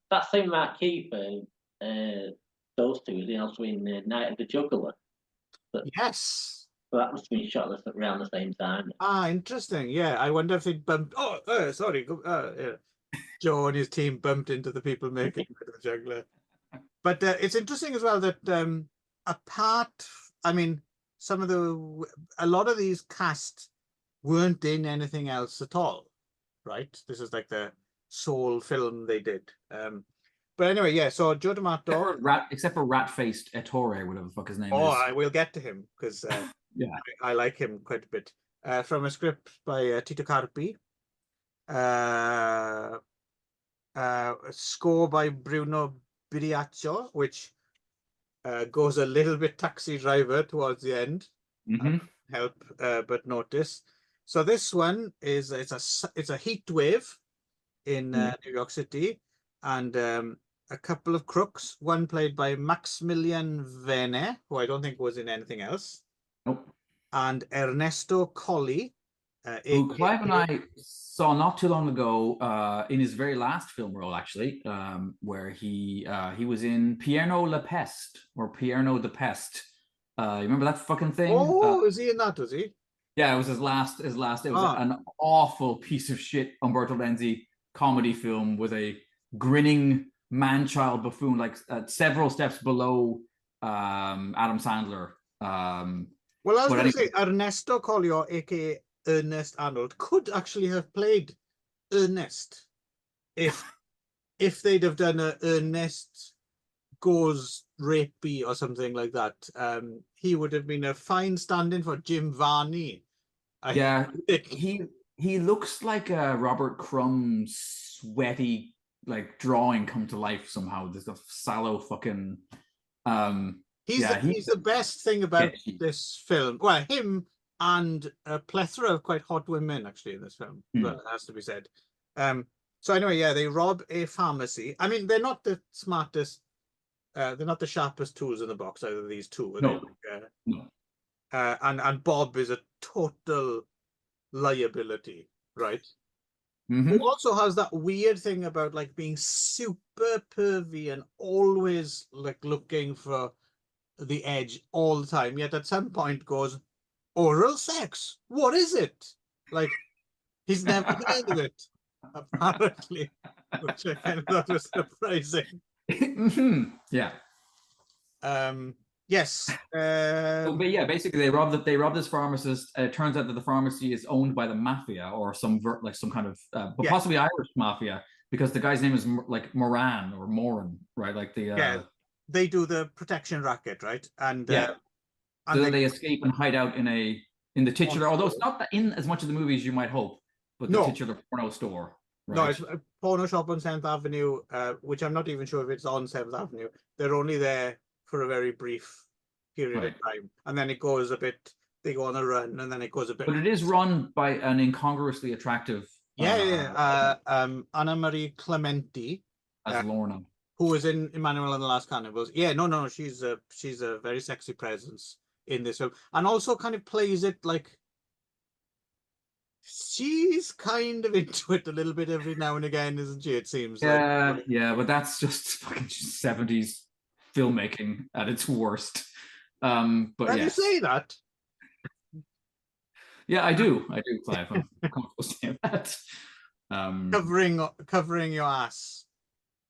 that same marquee for those two is also in Night of the Juggler. Yes. So that must have been shot around the same time. Ah, interesting. Yeah, I wonder if they bumped. Oh, sorry. Yeah. Joe and his team bumped into the people making the Juggler. But it's interesting as well that I mean, a lot of these cast weren't in anything else at all, right? This is like the sole film they did. But anyway, yeah. So Joe D'Amato, except for rat-faced Ettore, whatever the fuck his name is. I will get to him because yeah, I like him quite a bit. From a script by Tito Carpi. Score by Bruno Biriaccio, which goes a little bit Taxi Driver towards the end. Help but notice. So this one is it's a heat wave in New York City, and a couple of crooks. One played by Maximilian Vene, who I don't think was in anything else. Nope. And Ernesto Colli, who Clive and I saw not too long ago in his very last film role, actually, where he was in Pierno La Peste or Pierno the Pest. You remember that fucking thing? Oh, is he in that? Was he? Yeah, it was his last. It was an awful piece of shit Umberto Lenzi comedy film with a grinning man-child buffoon, like several steps below Adam Sandler. Well, I was going to say Ernesto Colli, aka Ernest Arnold, could actually have played Ernest if they'd have done a Ernest Goes Rapey or something like that. He would have been a fine stand-in for Jim Varney. He looks like a Robert Crumb sweaty like drawing come to life somehow. There's a sallow fucking he's the best thing about this film. Well, him and a plethora of quite hot women actually in this film. Well, it has to be said. So anyway, yeah, they rob a pharmacy. I mean, they're not the smartest, they're not the sharpest tools in the box, either of these two. No. No. And Bob is a total liability, right? Who also has that weird thing about like being super pervy and always like looking for the edge all the time, yet at some point goes, oral sex, what is it? Like, he's never heard of it, apparently, which I kind of thought was surprising. Yeah. Yes. But yeah, basically they robbed this pharmacist. It turns out that the pharmacy is owned by the mafia or some kind of but possibly Irish mafia, because the guy's name is like Moran or Moran, right? Like the they do the protection racket, right? And so they escape and hide out in the titular, although it's not in as much of the movie as you might hope, but the titular porno store. Right? No, it's a porno shop on 7th Avenue, which I'm not even sure if it's on 7th Avenue. They're only there for a very brief period of time, and then it goes a bit. They go on a run, and then it goes a bit. But it is run by an incongruously attractive Anna Marie Clementi, as Lorna. who was in Emmanuel and the Last Cannibals. Yeah, no, she's a very sexy presence in this film, and also kind of plays it like she's kind of into it a little bit every now and again, isn't she? It seems like. Yeah, but that's just fucking 70s filmmaking at its worst. But Can you say that? Yeah, I do, Clive. I'm comfortable saying that. Covering your ass.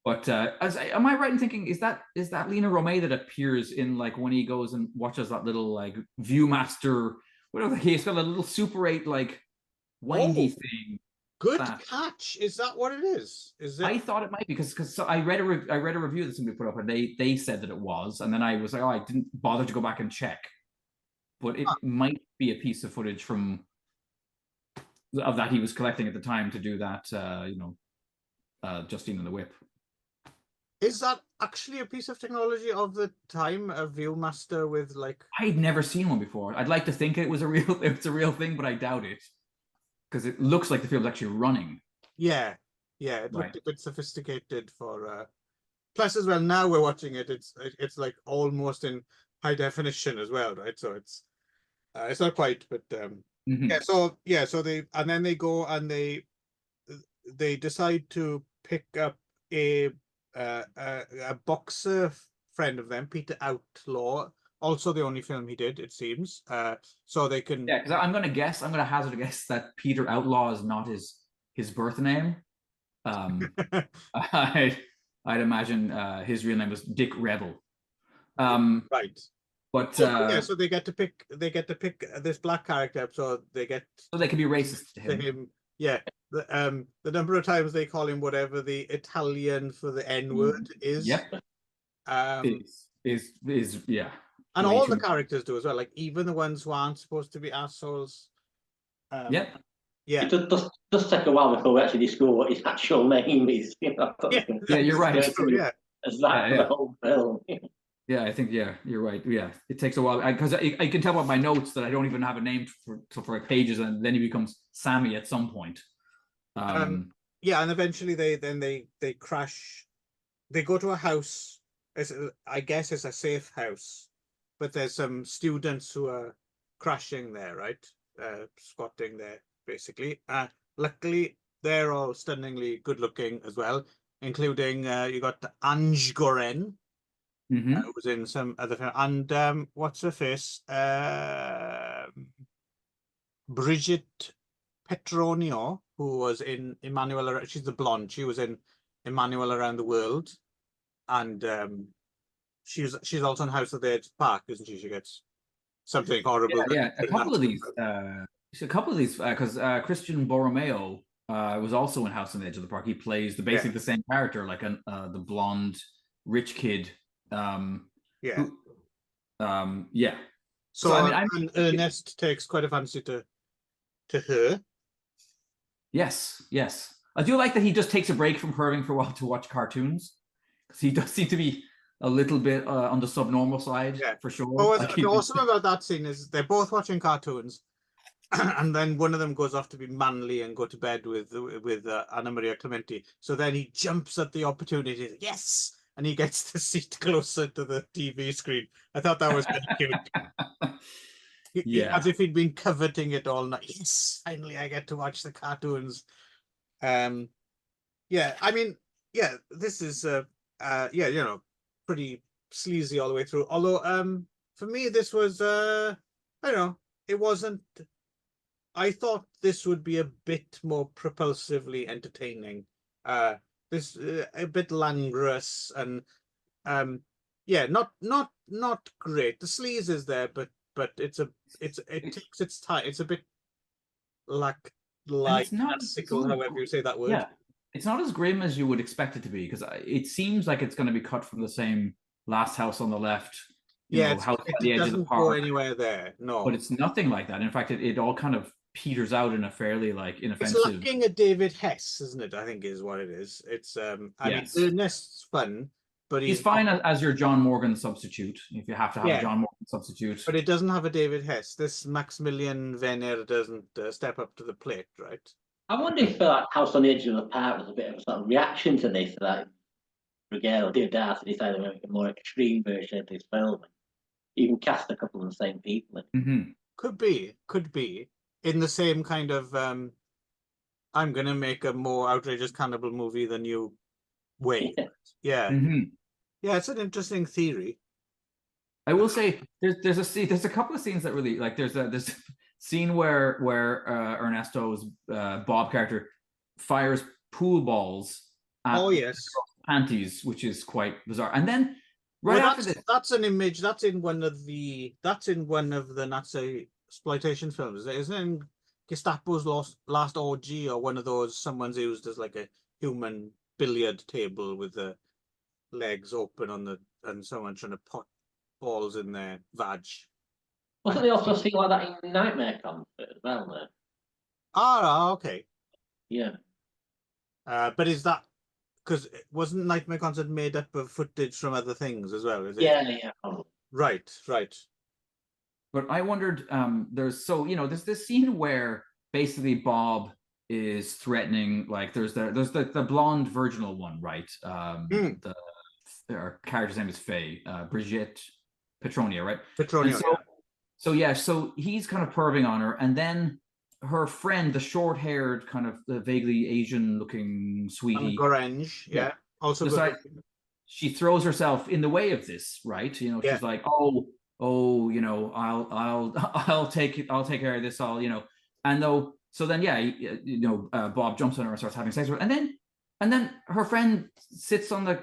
But am I right in thinking is that Lena Romay that appears in like when he goes and watches that little like Viewmaster, whatever, he's got a little Super 8 like windy thing. Good catch. Is that what it is? Is it? I thought it might be because I read a review that somebody put up and they said that it was, and then I was like, oh, I didn't bother to go back and check, but it might be a piece of footage of that he was collecting at the time to do that. Justine and the Whip. Is that actually a piece of technology of the time, a Viewmaster with like? I'd never seen one before. I'd like to think it's a real thing, but I doubt it. Because it looks like the film's actually running. Yeah, it looked a bit sophisticated for. Plus, as well, now we're watching it. It's like almost in high definition as well, right? So it's not quite, but So they go and they decide to pick up a boxer friend of them, Peter Outlaw. Also, the only film he did, it seems. So they can. Yeah, because I'm going to hazard a guess that Peter Outlaw is not his birth name. I'd imagine his real name was Dick Rebel. Right. But so they get to pick this black character, so they can be racist to him. Yeah. The number of times they call him whatever the Italian for the N-word is. Yep. Is yeah. And all the characters do as well, like even the ones who aren't supposed to be assholes. Yeah. It does take a while before we actually discover what his actual name is. Yeah, you're right. As that for the whole film. Yeah, I think you're right. Yeah, it takes a while because I can tell by my notes that I don't even have a name for pages, and then he becomes Sammy at some point. And eventually they crash. They go to a house. I guess it's a safe house, but there's some students who are crashing there, right? Squatting there, basically. Luckily, they're all stunningly good looking as well, including you got Ange Goren. Who was in some other film, and what's her face? Bridget Petronio, who was in Emmanuelle. She's the blonde. She was in Emmanuelle Around the World, and she's also in House of the Edge Park, isn't she? She gets something horrible. Yeah, a couple of these, because Christian Borromeo was also in House on the Edge of the Park. He plays basically the same character, like the blonde rich kid. So and Ernest takes quite a fancy to her. Yes. I do like that he just takes a break from Irving for a while to watch cartoons, because he does seem to be a little bit on the subnormal side, for sure. What's awesome about that scene is they're both watching cartoons, and then one of them goes off to be manly and go to bed with Anna Maria Clementi. So then he jumps at the opportunity. Yes. And he gets the seat closer to the TV screen. I thought that was very cute. As if he'd been coveting it all night. Yes, finally I get to watch the cartoons. This is pretty sleazy all the way through. Although for me this was it wasn't. I thought this would be a bit more propulsively entertaining. This a bit languorous and not great. The sleaze is there, but it takes its time. It's a bit like classical, however you say that word. Yeah, it's not as grim as you would expect it to be, because it seems like it's going to be cut from the same Last House on the Left. House at the edge of the park. Go anywhere there. No, but it's nothing like that. In fact, it all kind of peters out in a fairly inoffensive. It's lacking a David Hess, isn't it? I think is what it is. It's mean, Ernest's fun, but he's fine as your John Morgan substitute if you have to have a John Morgan substitute. But it doesn't have a David Hess. This Maximilian Venner doesn't step up to the plate, right? I wonder if House on the Edge of the Park was a bit of a sort of reaction to this, that Brigade or Dave Darcy decided to make a more extreme version of this film. Even cast a couple of the same people in. Mm-hmm. Could be in the same kind of I'm gonna make a more outrageous cannibal movie than you way. Yeah. Mm-hmm. Yeah, it's an interesting theory. I will say there's a couple of scenes that really like there's scene where Ernesto's Bob character fires pool balls at Oh yes. panties, which is quite bizarre. And then Well, after this, that's an image that's in one of the Nazi exploitation films, isn't it? In Gestapo's last orgy, or one of those, someone's used as like a human billiard table with the legs open and someone trying to put balls in their vag. Wasn't they also seen like that in Nightmare Concert as well? Though? Ah, okay. Yeah. But is that because wasn't Nightmare Concert made up of footage from other things as well? Is it? Yeah. Oh. Right. but I wondered, there's this scene where basically Bob is threatening, like there's the blonde virginal one, right? Our character's name is Faye, Brigitte Petronia, right? Petronia. So he's kind of perving on her, and then her friend, the short-haired, kind of the vaguely Asian-looking sweetie, Orange, yeah. Also, she throws herself in the way of this, right? She's like, oh, I'll take care of this, so then Bob jumps on her and starts having sex with her, and then her friend sits on the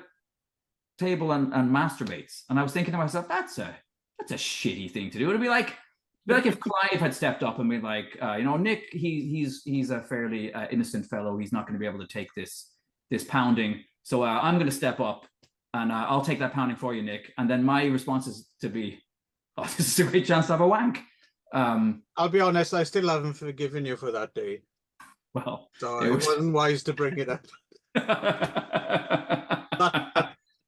table and masturbates, and I was thinking to myself, that's a shitty thing to do. It'd be like if Clive had stepped up and been like, Nick, he's a fairly innocent fellow. He's not going to be able to take this pounding. So I'm going to step up and I'll take that pounding for you, Nick. And then my response is to be, oh, this is a great chance to have a wank. I'll be honest, I still haven't forgiven you for that day. Well, so it wasn't wise to bring it up.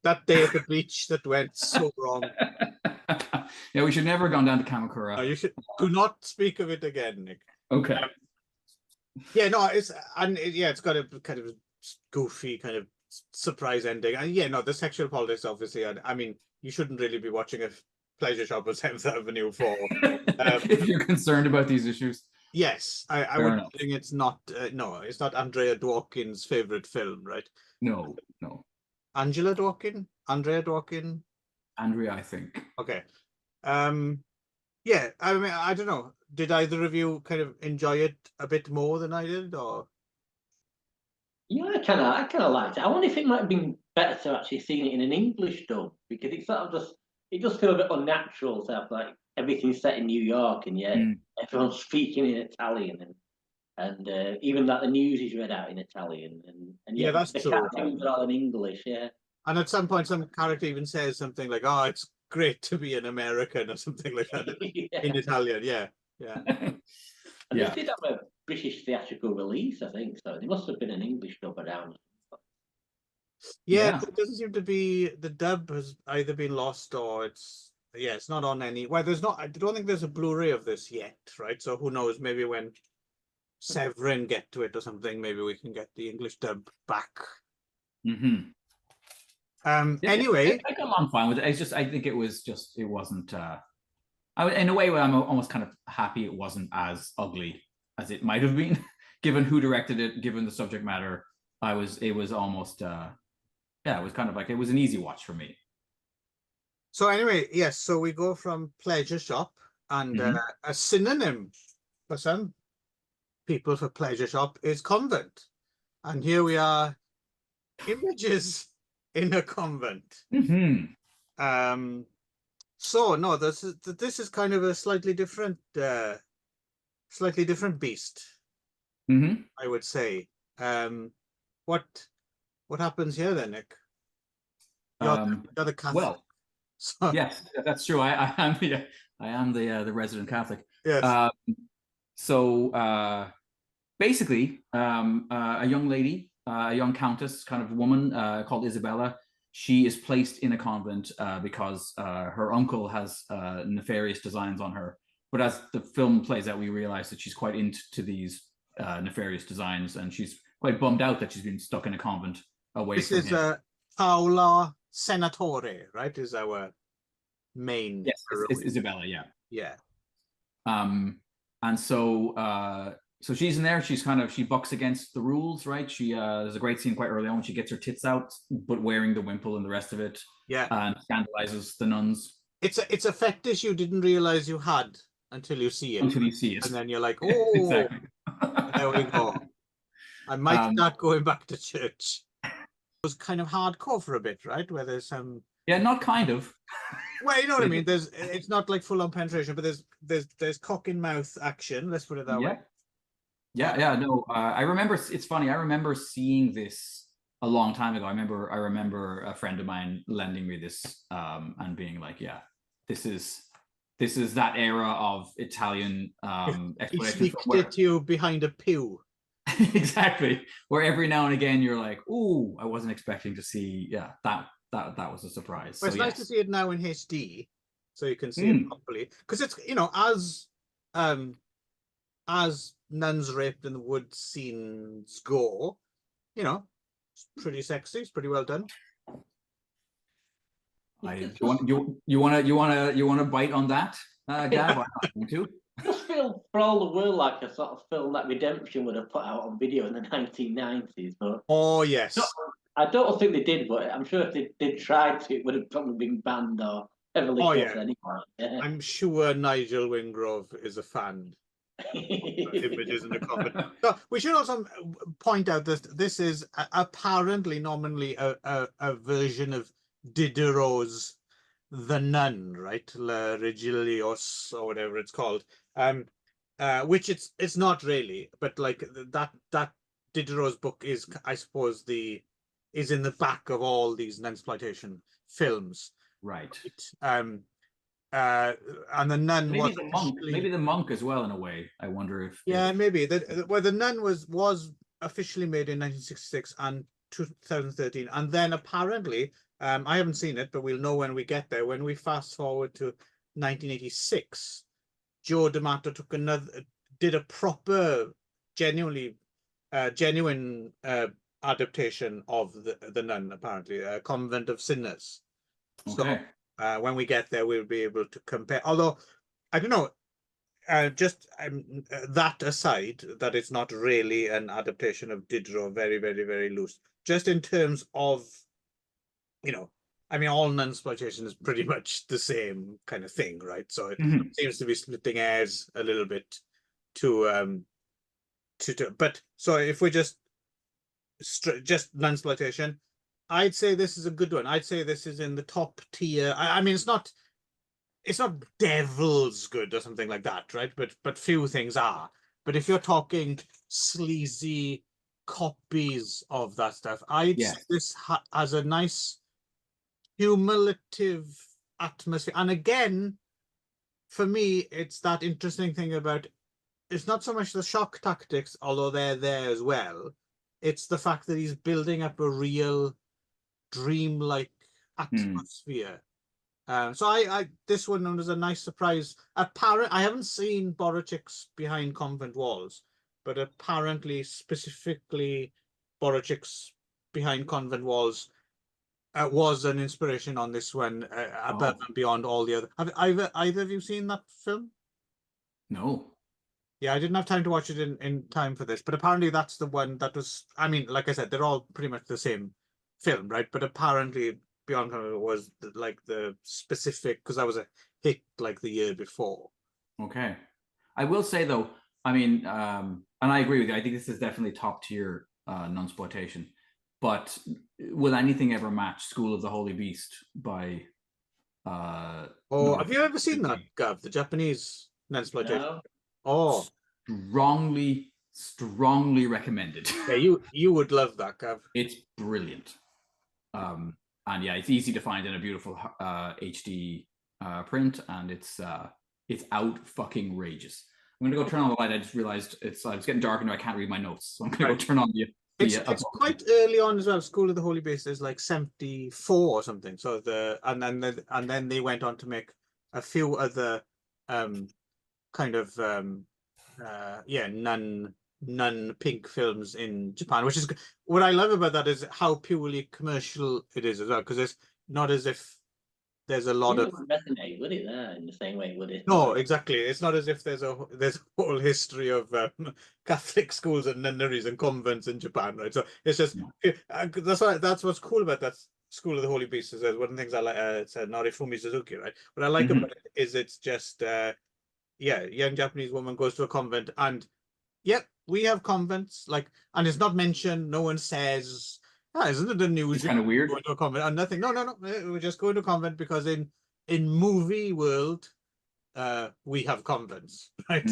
that day at the beach that went so wrong. Yeah, we should never have gone down to Kamakura. No, you should do not speak of it again, Nick. Okay. It's got a kind of goofy kind of surprise ending, and the sexual politics, obviously. I mean, you shouldn't really be watching a pleasure shop at 7th Avenue for. If you're concerned about these issues. Yes, I would think it's not. It's not Andrea Dworkin's favorite film, right? No. Angela Dworkin, Andrea Dworkin, Andrea, I think. Okay. I mean, I don't know. Did either of you kind of enjoy it a bit more than I did, or? Yeah, I kind of liked it. I wonder if it might have been better to actually see it in an English dub, because it sort of just feels a bit unnatural to have like everything set in New York and everyone's speaking in Italian and even that the news is read out in Italian and that's the true. cartoons are all in English, And at some point, some character even says something like, "Oh, it's great to be an American," or something like that in Italian. Yeah. And they did have a British theatrical release, I think. So there must have been an English dub around. Yeah, it doesn't seem to be. The dub has either been lost or it's not on any. Well, there's not. I don't think there's a Blu-ray of this yet, right? So who knows? Maybe when Severin get to it or something, maybe we can get the English dub back. Mm-hmm. Anyway, I'm fine with it. It's just I think it wasn't. In a way, I'm almost kind of happy it wasn't as ugly as it might have been, given who directed it, given the subject matter. It was almost. It was kind of like it was an easy watch for me. So anyway, yes. So we go from pleasure shop, and a synonym for some people for pleasure shop is convent, and here we are, images in a convent. So no, this is kind of a slightly different beast. I would say. What happens here then, Nick? You're the Catholic. Well, yes, that's true. I am the resident Catholic. Yes. Basically, a young lady, a young countess, kind of woman called Isabella. She is placed in a convent because her uncle has nefarious designs on her. But as the film plays out, we realize that she's quite into these nefarious designs, and she's quite bummed out that she's been stuck in a convent away This from is him. Paola Senatore, right? Is our main Yes, it's heroine. Isabella, yeah. Yeah. And so she's in there. She bucks against the rules, right? There's a great scene quite early on when she gets her tits out, but wearing the wimple and the rest of it. Yeah. And scandalizes the nuns. It's a fetish you didn't realize you had until you see it. Until you see it. And then you're like, oh, exactly. There we go. I might start going back to church. It was kind of hardcore for a bit, right? Where there's some... Yeah, not kind of. Well, you know what I mean. It's not like full on penetration, but there's cock in mouth action. Let's put it that way. Yeah. No, I remember. It's funny. I remember seeing this a long time ago. I remember a friend of mine lending me this, and being like, "Yeah, this is that era of Italian He sneaked it to you behind a pew. Exactly. Where every now and again you're like, "Ooh, I wasn't expecting to see." Yeah, that was a surprise. Well, it's nice to see it now in HD, so you can see it properly. Because it's, you know, as nuns raped in the wood scenes go, you know, it's pretty sexy. It's pretty well done. You want to bite on that, Gav? I want to. Just feel for all the world like a sort of film that Redemption would have put out on video in the 1990s, but oh yes, I don't think they did. But I'm sure if they did try to, it would have probably been banned or heavily cut anyway. Yeah. I'm sure Nigel Wingrove is a fan. Images in the comment. So we should also point out that this is apparently nominally a version of Diderot's The Nun, right? La Regilios or whatever it's called. Which it's not really, but like that Diderot's book is, I suppose, is in the back of all these nunsploitation films, right? And the Nun maybe the monk as well, in a way. I wonder if maybe the Nun was officially made in 1966 and 2013, and then apparently I haven't seen it, but we'll know when we get there. When we fast forward to 1986, Joe D'Amato did a proper, genuine adaptation of the Nun, apparently, Convent of Sinners. Okay. So when we get there, we'll be able to compare. Although I don't know, just that aside, that it's not really an adaptation of Diderot, very, very, very loose. Just in terms of, you know, I mean, all nunsploitation is pretty much the same kind of thing, right? So it seems to be splitting hairs a little bit but so if we just nunsploitation, I'd say this is a good one. I'd say this is in the top tier. I mean, it's not devil's good or something like that, right? But few things are. But if you're talking sleazy copies of that stuff, I'd say this has a nice cumulative atmosphere. And again, for me, it's that interesting thing about, it's not so much the shock tactics, although they're there as well. It's the fact that he's building up a real dreamlike atmosphere. So I this one was a nice surprise. I haven't seen Borachic's Behind Convent Walls, but apparently specifically Borachic's Behind Convent Walls was an inspiration on this one, above and beyond all the other. Have either of you seen that film? No. Yeah, I didn't have time to watch it in time for this, but apparently that's the one that was, I mean, like I said, they're all pretty much the same film, right? But apparently Beyond Convent was like the specific, because that was a hit like the year before. Okay. I will say though, I mean, and I agree with you, I think this is definitely top tier nunsploitation. But will anything ever match School of the Holy Beast by have you ever seen that, Gav, the Japanese nunsploitation? No. Oh, strongly recommended. Yeah, you would love that, Gav. It's brilliant. And yeah, it's easy to find in a beautiful HD print, and it's out fucking rageous. I'm gonna go turn on the light. I just realized it's getting dark now. I can't read my notes, so I'm gonna go turn on the. It's quite early on as well. School of the Holy Beast is like 74 or something. So and then they went on to make a few other kind of nun non-pink films in Japan, which is what I love about that is how purely commercial it is as well, because it's not as if there's a lot It of wouldn't resonate, would it? There in the same way, would it? no, exactly. It's not as if there's a whole history of Catholic schools and nunneries and convents in Japan, right? So it's just that's what's cool about that School of the Holy Beast. Is one of the things I like. It's Narifumi Suzuki, right? What I like about it is it's just yeah, young Japanese woman goes to a convent, and yep, we have convents, like, and it's not mentioned. No one says, "Ah, isn't it the news?" It's kind of weird. Going to a convent and nothing. No. We're just going to a convent because in movie world, we have convents, right?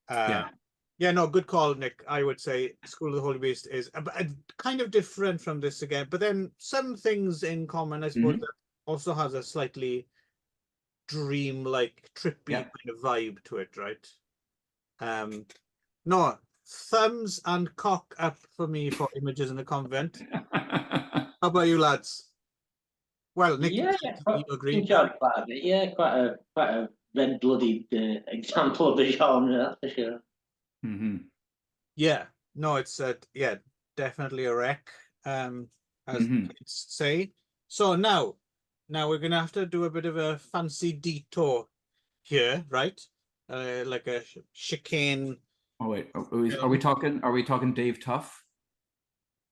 Yeah. Yeah, no, good call, Nick. I would say School of the Holy Beast is a kind of different from this again, but then some things in common, I suppose, that also has a slightly dream-like, trippy kind of vibe to it, right? No, thumbs and cock up for me for Images in the Convent. How about you, lads? Well, Nick, Yeah, you agree? enjoyed quite a bit. Yeah, quite a red-blooded example of the genre, that's for sure. Yeah, no, it's yeah, definitely a wreck, as the kids say. So now we're gonna have to do a bit of a fancy detour here, right? Like a chicane. Oh wait, are we talking Dave Tough?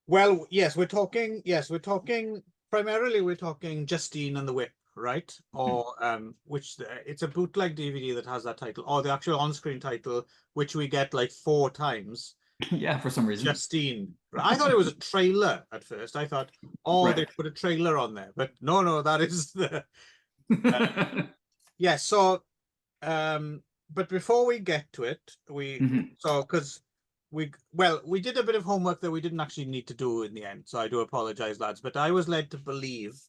Well, yes, we're talking primarily we're talking Justine and the Whip, right? Or which it's a bootleg DVD that has that title, or the actual on-screen title, which we get like 4 times. Yeah, for some reason. Justine. I thought it was a trailer at first. I thought, oh, Right. they put a trailer on there, but no, that is the yeah. So, but before we get to it, because we did a bit of homework that we didn't actually need to do in the end. So I do apologize, lads, but I was led to believe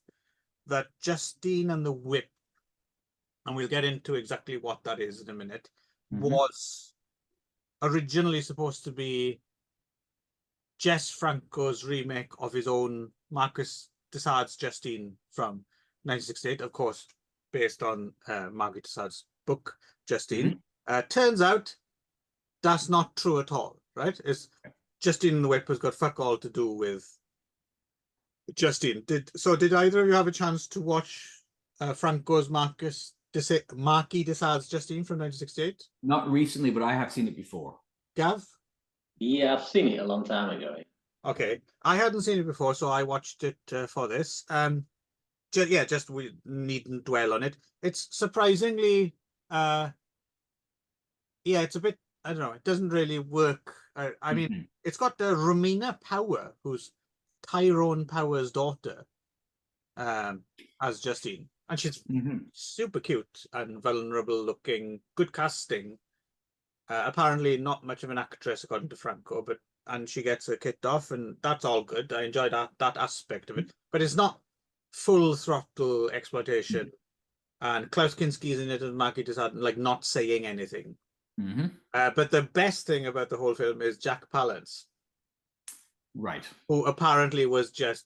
that Justine and the Whip, and we'll get into exactly what that is in a minute, was originally supposed to be Jess Franco's remake of his own Marcus de Sade's Justine from 1968, of course, based on Marquis de Sade's book, Justine. Turns out that's not true at all, right? It's Justine and the Whip has got fuck all to do with Justine. Did either of you have a chance to watch Franco's Marquis de Sade's Justine from 1968? Not recently, but I have seen it before. Gav? Yeah, I've seen it a long time ago. Okay, I hadn't seen it before, so I watched it for this. Just we needn't dwell on it. It's surprisingly, yeah, it's a bit, I don't know, it doesn't really work. I mean, it's got Romina Power, who's Tyrone Power's daughter, as Justine, and she's super cute and vulnerable looking, good casting. Apparently not much of an actress according to Franco, and she gets her kicked off, and that's all good. I enjoy that aspect of it, but it's not full throttle exploitation. And Klaus Kinski's in it, and Marquis de Sade like not saying anything. But the best thing about the whole film is Jack Palance, right? Who apparently was just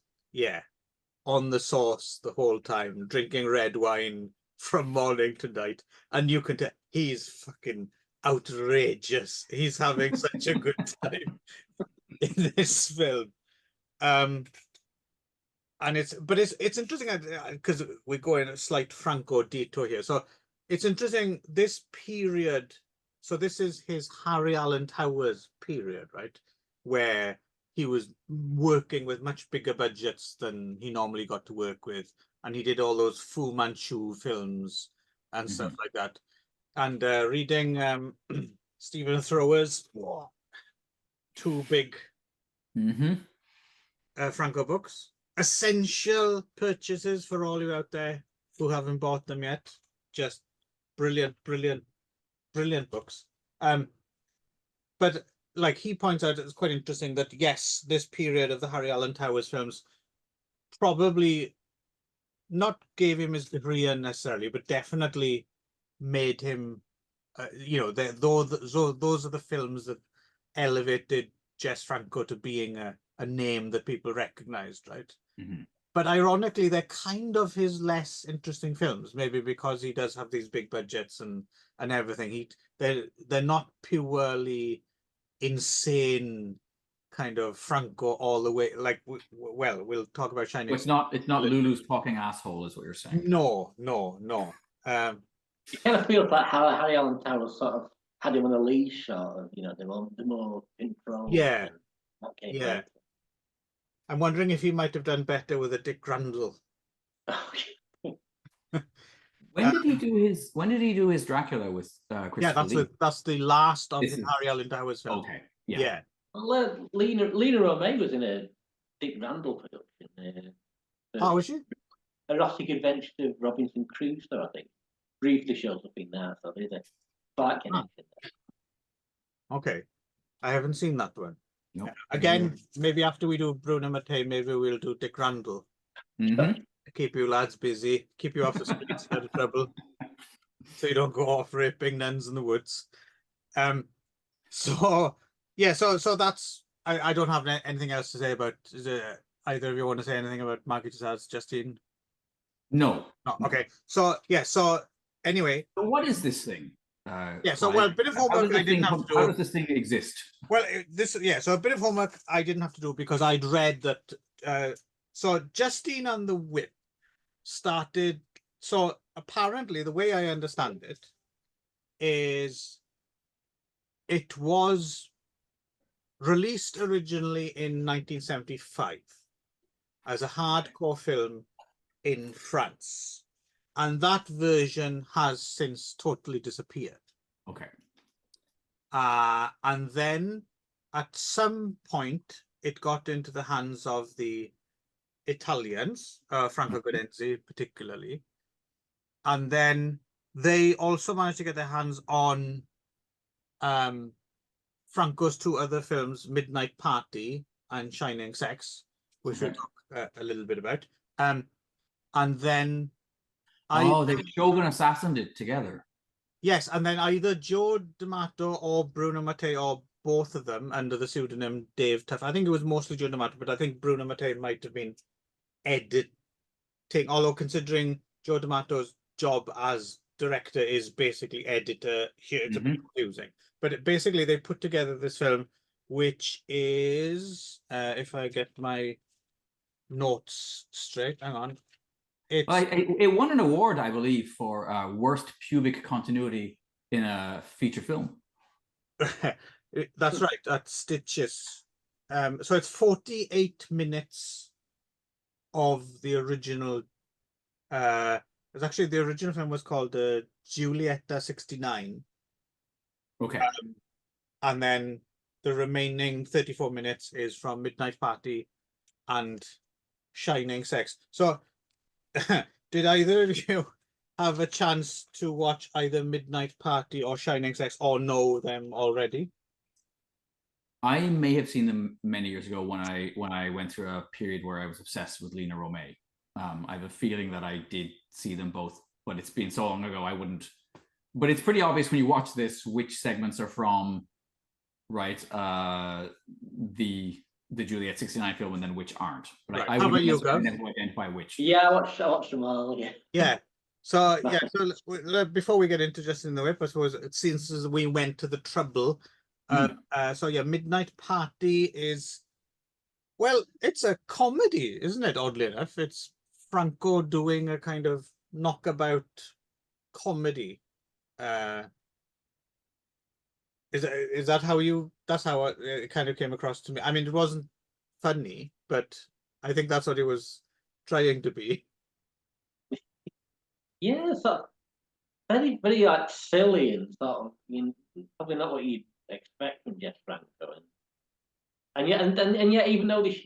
on the sauce the whole time, drinking red wine from morning to night, and you can tell he's fucking outrageous. He's having such a good time in this film. And it's interesting because we're going a slight Franco detour here. So it's interesting, this period. So this is his Harry Alan Towers period, right? Where he was working with much bigger budgets than he normally got to work with. And he did all those Fu Manchu films and stuff like that. And reading Stephen Thrower's 2 big Franco books. Essential purchases for all you out there who haven't bought them yet. Just brilliant books. But like he points out, it's quite interesting that yes, this period of the Harry Alan Towers films probably not gave him his career necessarily, but definitely made him, those are the films that elevated Jess Franco to being a name that people recognized, right? But ironically, they're kind of his less interesting films, maybe because he does have these big budgets and everything. They're not purely insane kind of Franco all the way. Like, well, we'll talk about Shining. It's not Lulu's talking asshole, is what you're saying. No. It kind of feels like how Harry Allen Towers sort of had him on a leash, sort of, you know, the more control. Yeah. Okay. Yeah. I'm wondering if he might have done better with a Dick Grandel. When did he do his Dracula with Christopher Lee? That's the last of This the is- Harry Allen Towers film. Okay. Yeah. Well, Lena Romay was in a Dick Randall production. Oh, was she? Erotic Adventure of Robinson Crusoe, I think. Briefly shows up in there, so there's a slight connection there. Okay. I haven't seen that one. Nope. Again, maybe after we do Bruno Mattei, maybe we'll do Dick Randall. Mhm. Keep you lads busy, keep you off the streets out of trouble, so you don't go off raping nuns in the woods. So yeah, so that's I don't have anything else to say about. Either of you want to say anything about Margie Tussauds, Justine? No. No. Okay. So yeah. So anyway. So what is this thing? So well, a bit of homework I didn't have to do. How does this thing exist? Well, so a bit of homework I didn't have to do because I'd read that. So Justine and the Whip started. So apparently, the way I understand it is, it was released originally in 1975 as a hardcore film in France, and that version has since totally disappeared. Okay. And then at some point it got into the hands of the Italians, Franco Guardenzi particularly, and then they also managed to get their hands on Franco's two other films, Midnight Party and Shining Sex, which we'll talk a little bit about. And then they Shogun Assassined it together. Yes, and then either Joe D'Amato or Bruno Mattei, or both of them, under the pseudonym Dave Tuff. I think it was mostly Joe D'Amato, but I think Bruno Mattei might have been editing, although considering Joe D'Amato's job as director is basically editor, here it's a bit confusing. But basically they put together this film, which is, if I get my notes straight, hang on. It won an award, I believe, for worst pubic continuity in a feature film. That's right, at Stitches. So it's 48 minutes of the original. It's actually, the original film was called Giulietta 69. Okay. And then the remaining 34 minutes is from Midnight Party and Shining Sex. So did either of you have a chance to watch either Midnight Party or Shining Sex, or know them already? I may have seen them many years ago when I went through a period where I was obsessed with Lena Romay. I have a feeling that I did see them both, but it's been so long ago I wouldn't. But it's pretty obvious when you watch this which segments are from, right, the Juliet 69 film, and then which aren't. But Right. I How about you, wouldn't Gav? identify which. Yeah, I watched them all. Yeah. Yeah. So yeah. So before we get into Justin the Whip, I suppose since we went to the trouble. So yeah, Midnight Party is, well, it's a comedy, isn't it? Oddly enough, it's Franco doing a kind of knockabout comedy. Is that how you? That's how it kind of came across to me. I mean, it wasn't funny, but I think that's what it was trying to be. Yeah, so very, very like silly and sort of, probably not what you'd expect from Jeff Franco, and yet, even though this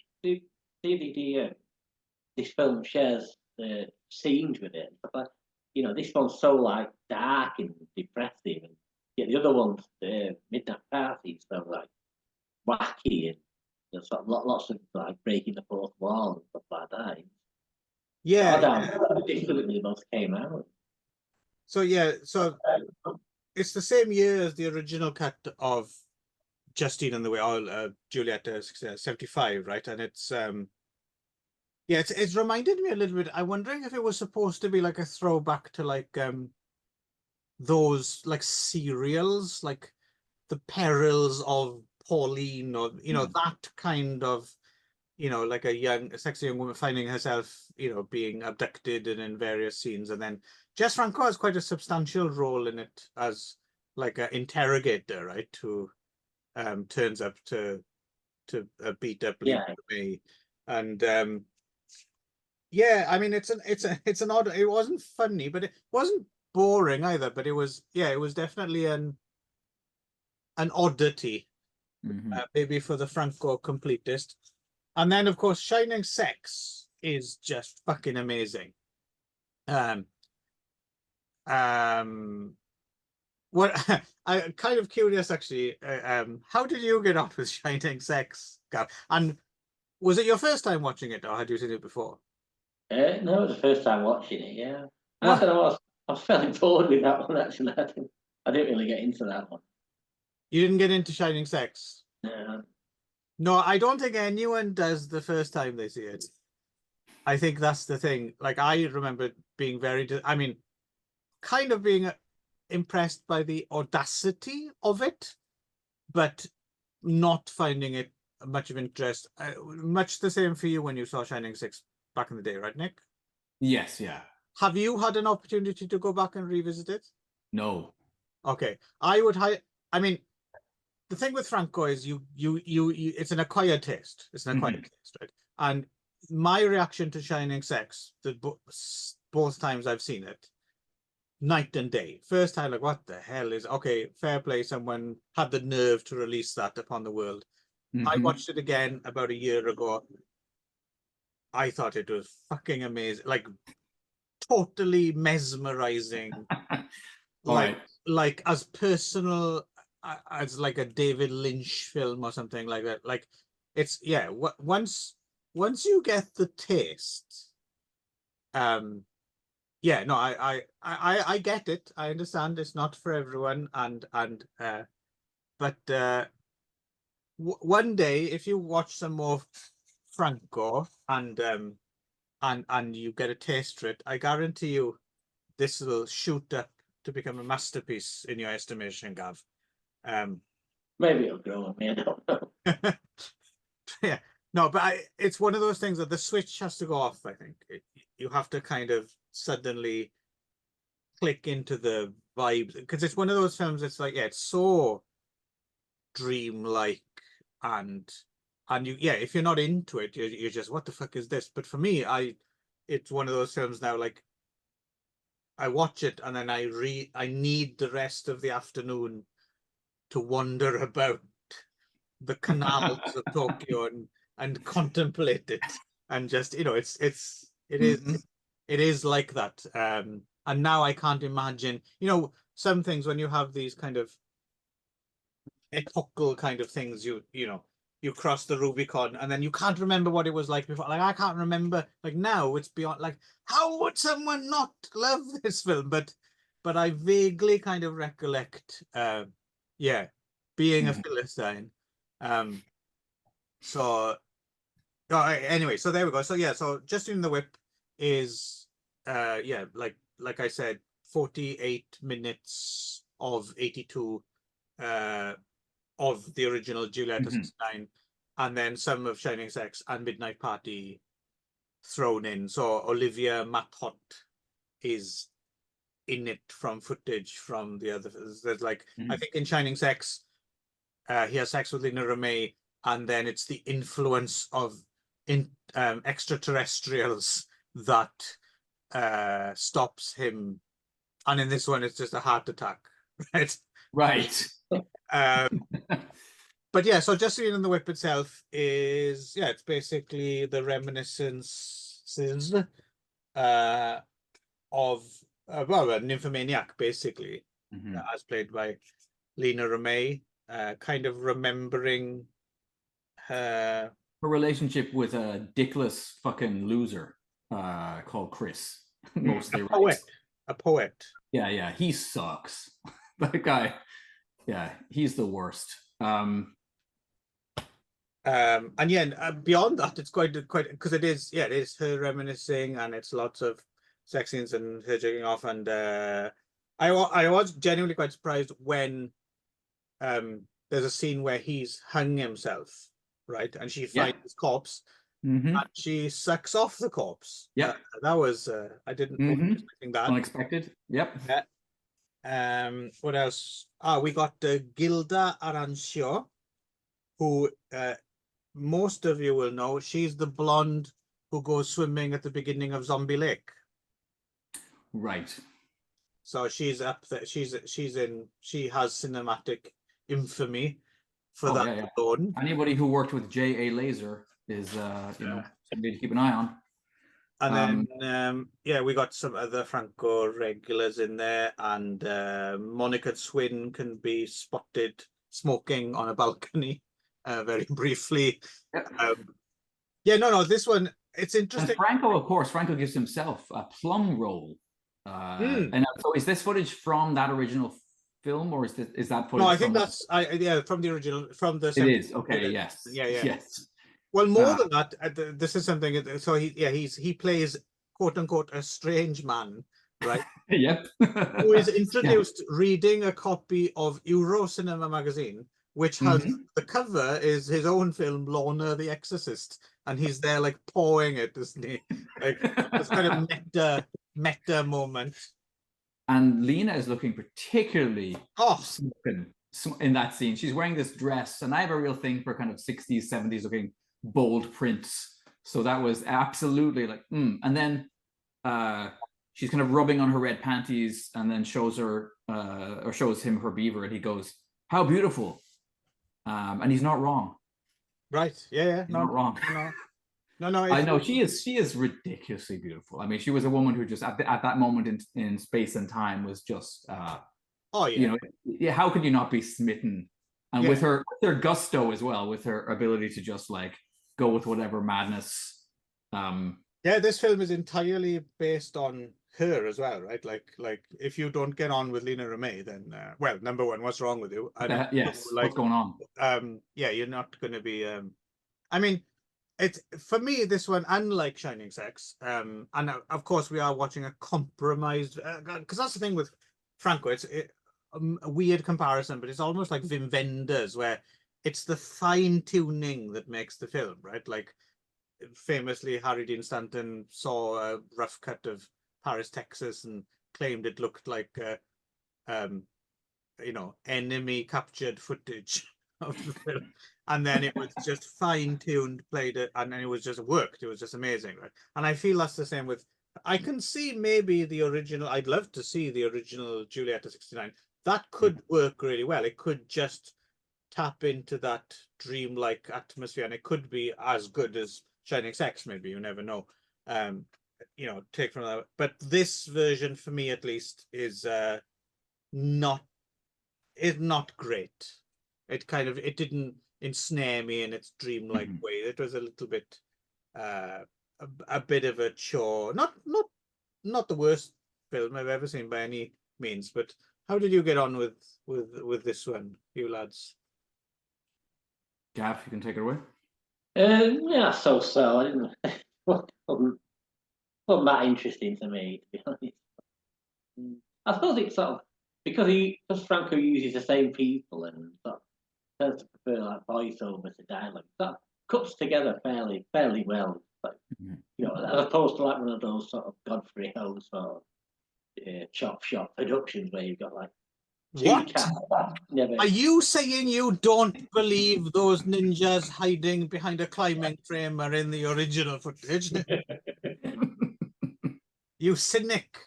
film shares the scenes with it, but this one's so like dark and depressive, and yet the other one's the Midnight Party, so like wacky and sort of lots of like breaking the fourth wall and stuff like that. Yeah. Ridiculously, they both came out. So yeah, so it's the same year as the original cut of Justine and the Way, or Julieta 75, right? And it's it's reminded me a little bit. I'm wondering if it was supposed to be like a throwback to like those like serials, like The Perils of Pauline, or that kind of, like a sexy young woman finding herself, being abducted and in various scenes. And then Jess Franco has quite a substantial role in it as like an interrogator, right? Who turns up to beat up Lena May. And yeah, I mean, it's an odd. It wasn't funny, but it wasn't boring either. But it was definitely an oddity, maybe for the Franco completist. And then, of course, Shining Sex is just fucking amazing. What I'm kind of curious, actually. How did you get on with Shining Sex, Gav? And was it your first time watching it, or had you seen it before? No, it was the first time watching it. Yeah, I don't know. I was fairly bored with that one, actually. I didn't really get into that one. You didn't get into Shining Sex? No. No, I don't think anyone does the first time they see it. I think that's the thing. Like, I remember being kind of being impressed by the audacity of it, but not finding it much of interest. Much the same for you when you saw Shining Six back in the day, right, Nick? Yes, yeah. Have you had an opportunity to go back and revisit it? No. Okay, I mean, the thing with Franco is you it's an acquired taste. It's an acquired taste, right? And my reaction to Shining Sex, both times I've seen it, night and day. First time, like, what the hell is, okay, fair play, someone had the nerve to release that upon the world. I watched it again about a year ago. I thought it was fucking amazing, like totally mesmerizing. Like as personal as like a David Lynch film or something like that. Like, it's, yeah, once you get the taste, yeah, no, I get it. I understand it's not for everyone, but one day if you watch some more Franco and you get a taste for it, I guarantee you this will shoot up to become a masterpiece in your estimation, Gav. Maybe it'll grow on me, I don't know. Yeah, no, but it's one of those things that the switch has to go off, I think. You have to kind of suddenly click into the vibes, because it's one of those films, it's like, yeah, it's so dreamlike, and you, yeah, if you're not into it, you're just, what the fuck is this? But for me, it's one of those films now, like, I watch it and then I need the rest of the afternoon to wander about the canals of Tokyo and contemplate it, and just, it is like that. And now I can't imagine, some things when you have these kind of epochal kind of things, you cross the Rubicon and then you can't remember what it was like before. Like, I can't remember, like, now it's beyond, like, how would someone not love this film? But I vaguely kind of recollect, yeah, being a Philistine. So anyway, so there we go. So yeah, so Justine and the Whip is yeah, like I said, 48 minutes of 82 of the original Juliet of 69, and then some of Shining Sex and Midnight Party thrown in. So Olivia Matot is in it from footage from the other. There's like, I think in Shining Sex, he has sex with Lena Remay, and then it's the influence of extraterrestrials that stops him. And in this one, it's just a heart attack, right? Right. But yeah, so Justine and the Whip itself is, yeah, it's basically the reminiscences of, well, a nymphomaniac, basically, as played by Lena Remay, kind of remembering her relationship with a dickless fucking loser called Chris. Mostly a poet. Yeah, he sucks. That guy, yeah, he's the worst. And yeah, beyond that, it's quite because it is her reminiscing, and it's lots of sex scenes and her jerking off, and I was genuinely quite surprised when there's a scene where he's hung himself, right? And she Yeah. finds his corpse Mm-hmm. and she sucks off the corpse. Yeah. That was I didn't wasn't expecting that. Unexpected. Yep. What else? We got Gilda Arancio, who most of you will know. She's the blonde who goes swimming at the beginning of Zombie Lake. Right. So she's up there. She has cinematic infamy for that alone. Anybody who worked with J.A. Laser is somebody to keep an eye on. And then we got some other Franco regulars in there, and Monica Twin can be spotted smoking on a balcony very briefly. This one, it's interesting. And Franco, of course, Franco gives himself a plum roll. And so is this footage from that original film, or is that footage? No, I think that's from the original, from the. It is, okay, yes. Yes. Well, more than that, this is something. So he plays quote unquote a strange man, right? Yep. Who is introduced reading a copy of Euro Cinema magazine, which has the cover is his own film Lorna the Exorcist, and he's there like pawing it, isn't he? Like this kind of meta moment. And Lena is looking particularly smoking in that scene. She's wearing this dress, and I have a real thing for kind of 60s, 70s looking bold prints. So that was absolutely like, And then she's kind of rubbing on her red panties, and then shows him her beaver, and he goes, "How beautiful!" And he's not wrong. Right? Yeah. He's not wrong. No. I know she is ridiculously beautiful. I mean, she was a woman who just at that moment in space and time was just. How could you not be smitten? And with her gusto as well, with her ability to just like go with whatever madness. This film is entirely based on her as well, right? Like if you don't get on with Lena Remay, then number one, what's wrong with you? And what's going on? You're not going to be. I mean, it's for me this one, unlike Shining Sex, and of course we are watching a compromised because that's the thing with Franco. It's a weird comparison, but it's almost like Wim Wenders, where it's the fine tuning that makes the film, right? Like famously, Harry Dean Stanton saw a rough cut of Paris, Texas, and claimed it looked like enemy captured footage of the film, and then it was just fine-tuned, played it, and then it was just worked. It was just amazing, right? And I feel that's the same with. I can see maybe the original. I'd love to see the original Julieta 69. That could work really well. It could just tap into that dreamlike atmosphere, and it could be as good as Shining Sex. Maybe, you never know. Take from that. But this version, for me at least, is not great. It didn't ensnare me in its dreamlike way. It was a little bit a bit of a chore. Not the worst film I've ever seen by any means, but how did you get on with this one, you lads? Gav, you can take it away. So I didn't. Wasn't that interesting to me, to be honest. I suppose it's sort of because Franco uses the same people and sort of tends to prefer like voiceover to dialogue. That cuts together fairly well, like as opposed to like one of those sort of Godfrey Ho sort of chop shop productions where you've got like. What? Are you saying you don't believe those ninjas hiding behind a climbing frame are in the original footage? You cynic.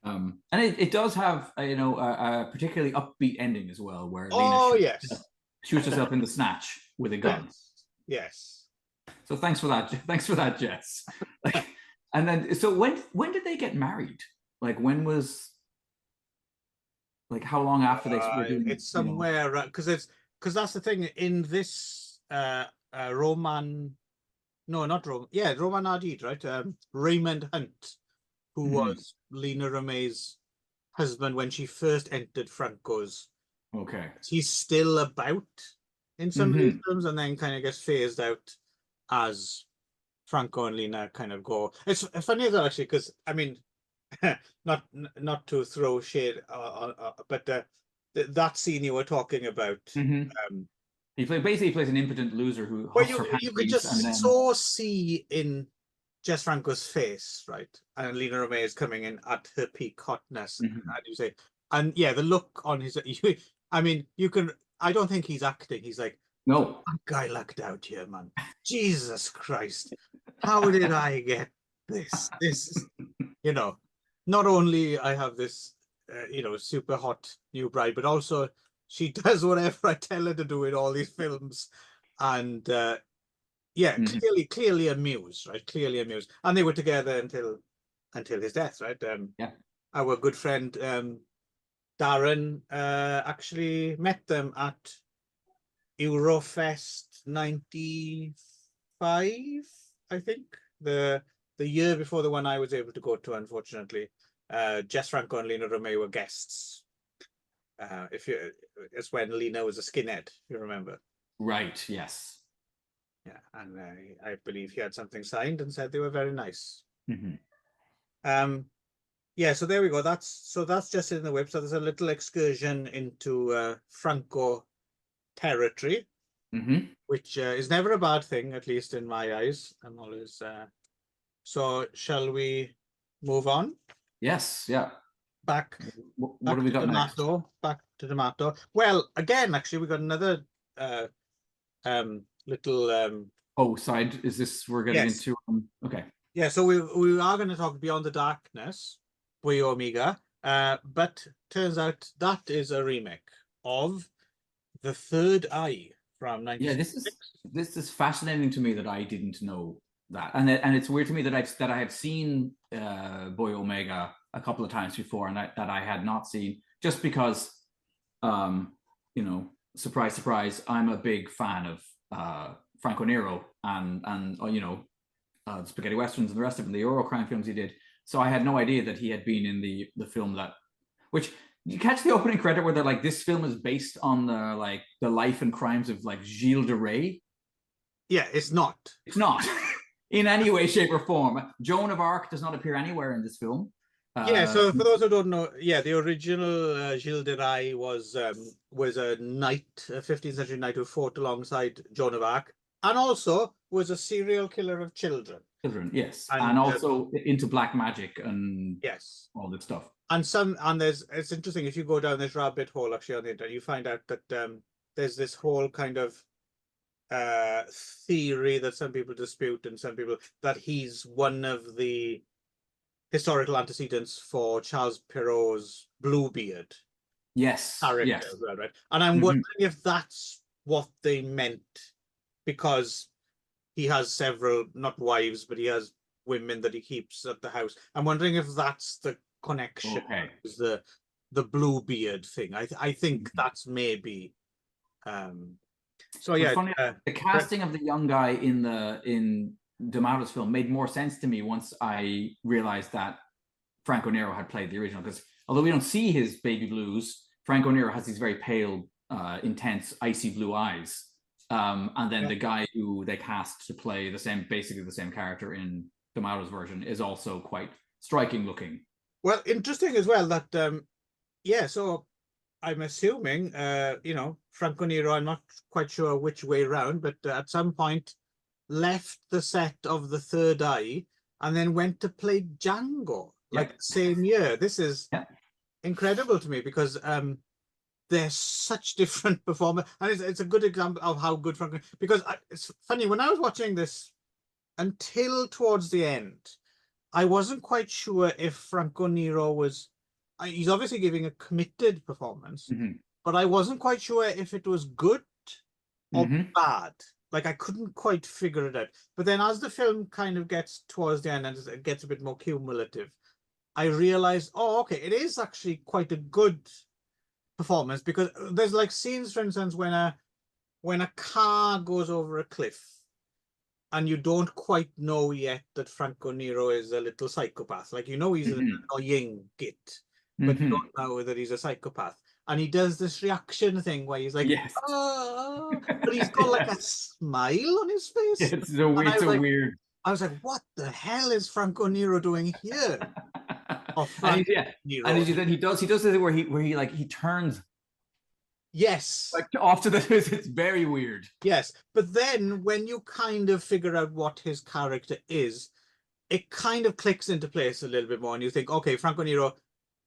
And it does have a particularly upbeat ending as well, where Lena shoots herself in the snatch with a gun. Yes. So thanks for that, Jess. And then, so when did they get married? Like, when was, like, how long after they were doing? It's somewhere because that's the thing in this Roman. No, not Roman. Yeah, Roman Ardid, right? Raymond Hunt, who was Lena Remay's husband when she first entered Franco's. Okay. He's still about in some of these films, and then kind of gets phased out as Franco and Lena kind of go. It's funny though, actually, because I mean, not to throw shade, but that scene you were talking about. Mhm. He basically plays an impotent loser who Well, huffs her you could panties, just and then so see in Jess Franco's face, right? And Lena Romay is coming in at her peak hotness, Mhm. and you say, and yeah, the look on his, I mean, you can, I don't think he's acting. He's like, no, that guy lucked out here, man. Jesus Christ. How did I get this? This is, you know, not only I have this, super hot new bride, but also she does whatever I tell her to do in all these films. And yeah, Mhm. clearly amused, right? Clearly amused. And they were together until his death, right? Yeah. Our good friend Darren actually met them at Eurofest 95, I think. The year before the one I was able to go to, unfortunately. Jess Franco and Lena Romay were guests. It's when Lena was a skinhead, if you remember. Right. Yes. Yeah, and I believe he had something signed and said they were very nice. Mhm. Yeah, so there we go. That's just in the whip. So there's a little excursion into Franco territory, Mhm. which is never a bad thing, at least in my eyes. I'm always. So shall we move on? Yes. Yeah. Back What do we got next? Back to D'Amato. Well, again, actually, we got another little Oh, side. Is this we're getting yes. into? Okay. Yeah, so we are going to talk Beyond the Darkness, Boy Omega, but turns out that is a remake of The Third Eye from Yeah, 1966. this is fascinating to me that I didn't know that, and it's weird to me that I have seen Boy Omega a couple of times before, and that I had not seen, just because, you know, surprise, surprise, I'm a big fan of Franco Nero and spaghetti westerns and the rest of them, the Eurocrime films he did. So I had no idea that he had been in the film that, which you catch the opening credit where they're like, this film is based on the life and crimes of like Gilles de Rais. Yeah, it's not. It's not in any way, shape, or form. Joan of Arc does not appear anywhere in this film. Yeah, so for those who don't know, yeah, the original Gilles de Rais was a knight, a 15th century knight who fought alongside Joan of Arc, and also was a serial killer of children. Children, yes, and also into black magic and yes, all this stuff. And it's interesting, if you go down this rabbit hole actually on the internet, you find out that there's this whole kind of theory that some people dispute and some people that he's one of the historical antecedents for Charles Perrault's Bluebeard. Yes, character yes. as well, right? And I'm wondering if that's what they meant, because he has several, not wives, but he has women that he keeps at the house. I'm wondering if that's the connection. Okay. Is the Bluebeard thing. I think that's maybe so yeah. Funny, the casting of the young guy in D'Amato's film made more sense to me once I realized that Franco Nero had played the original, because although we don't see his baby blues, Franco Nero has these very pale, intense, icy blue eyes. And then the guy who they cast to play basically the same character in D'Amato's version is also quite striking looking. Well, interesting as well that yeah, so I'm assuming Franco Nero, I'm not quite sure which way around, but at some point left the set of The Third Eye and then went to play Django like the same year. This is incredible to me, because they're such different performers, and it's a good example of how good Franco. Because it's funny, when I was watching this until towards the end, I wasn't quite sure if Franco Nero was. He's obviously giving a committed performance, but I wasn't quite sure if it was good or bad. Like, I couldn't quite figure it out. But then as the film kind of gets towards the end and it gets a bit more cumulative, I realized, oh, okay, it is actually quite a good performance, because there's like scenes, for instance, when a car goes over a cliff and you don't quite know yet that Franco Nero is a little psychopath. Like, he's an annoying git, but you don't know that he's a psychopath. And he does this reaction thing where he's like, oh, but he's got like a smile on his face. Yeah, it's so weird. I was like, what the hell is Franco Nero doing here? And he does this where he turns Yes. Like off to the it's very weird. Yes. But then when you kind of figure out what his character is, it kind of clicks into place a little bit more, and you think, okay, Franco Nero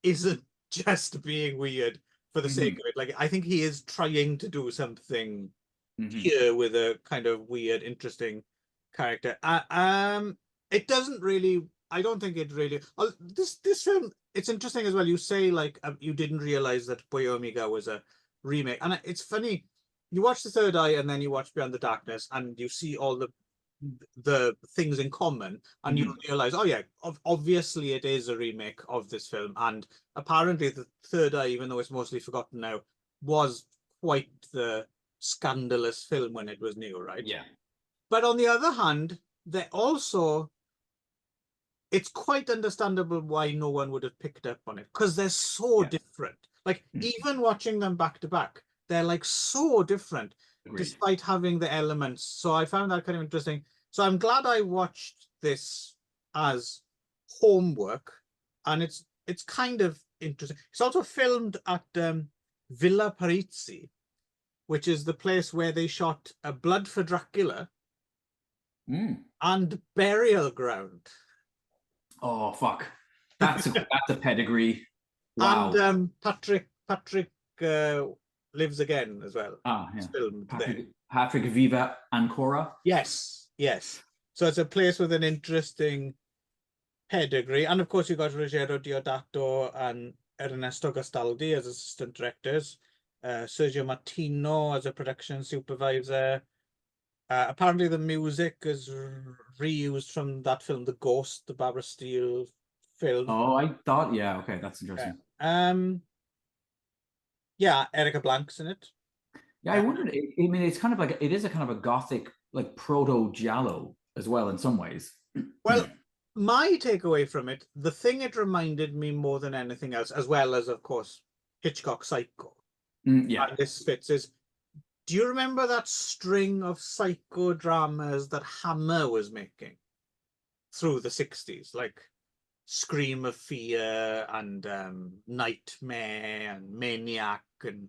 isn't just being weird for the sake of it. Like, I think he is trying to do something here with a kind of weird, interesting character. It doesn't really. I don't think it really. This film. It's interesting as well. You say like you didn't realize that Boyomiga was a remake, and it's funny. You watch The Third Eye, and then you watch Beyond the Darkness, and you see all the things in common, and you realize, oh yeah, obviously it is a remake of this film, and apparently The Third Eye, even though it's mostly forgotten now, was quite the scandalous film when it was new, right? Yeah. But on the other hand, it's quite understandable why no one would have picked up on it, because they're so different. Like, even watching them back to back, they're like so different. Agreed. Despite having the elements. So I found that kind of interesting. So I'm glad I watched this as homework, and it's kind of interesting. It's also filmed at Villa Parizzi, which is the place where they shot A Blood for Dracula and Burial Ground. Oh fuck, that's a pedigree. Wow. And Patrick Lives Again as well. Ah, yeah. It's filmed there. Patrick Viva Ancora. Yes, yes. So it's a place with an interesting pedigree, and of course you got Ruggero Diodato and Ernesto Gastaldi as assistant directors, Sergio Martino as a production supervisor. Apparently the music is reused from that film, The Ghost, the Barbara Steele film. Oh, I thought, yeah, okay, that's interesting. Yeah, Erica Blank's in it. Yeah, I wondered. I mean, it's kind of like it is a kind of a gothic, like proto giallo as well in some ways. Well, my takeaway from it, the thing it reminded me more than anything else, as well as of course Hitchcock Psycho. Yeah, and this fits is. Do you remember that string of psychodramas that Hammer was making through the 60s, like Scream of Fear and Nightmare and Maniac, and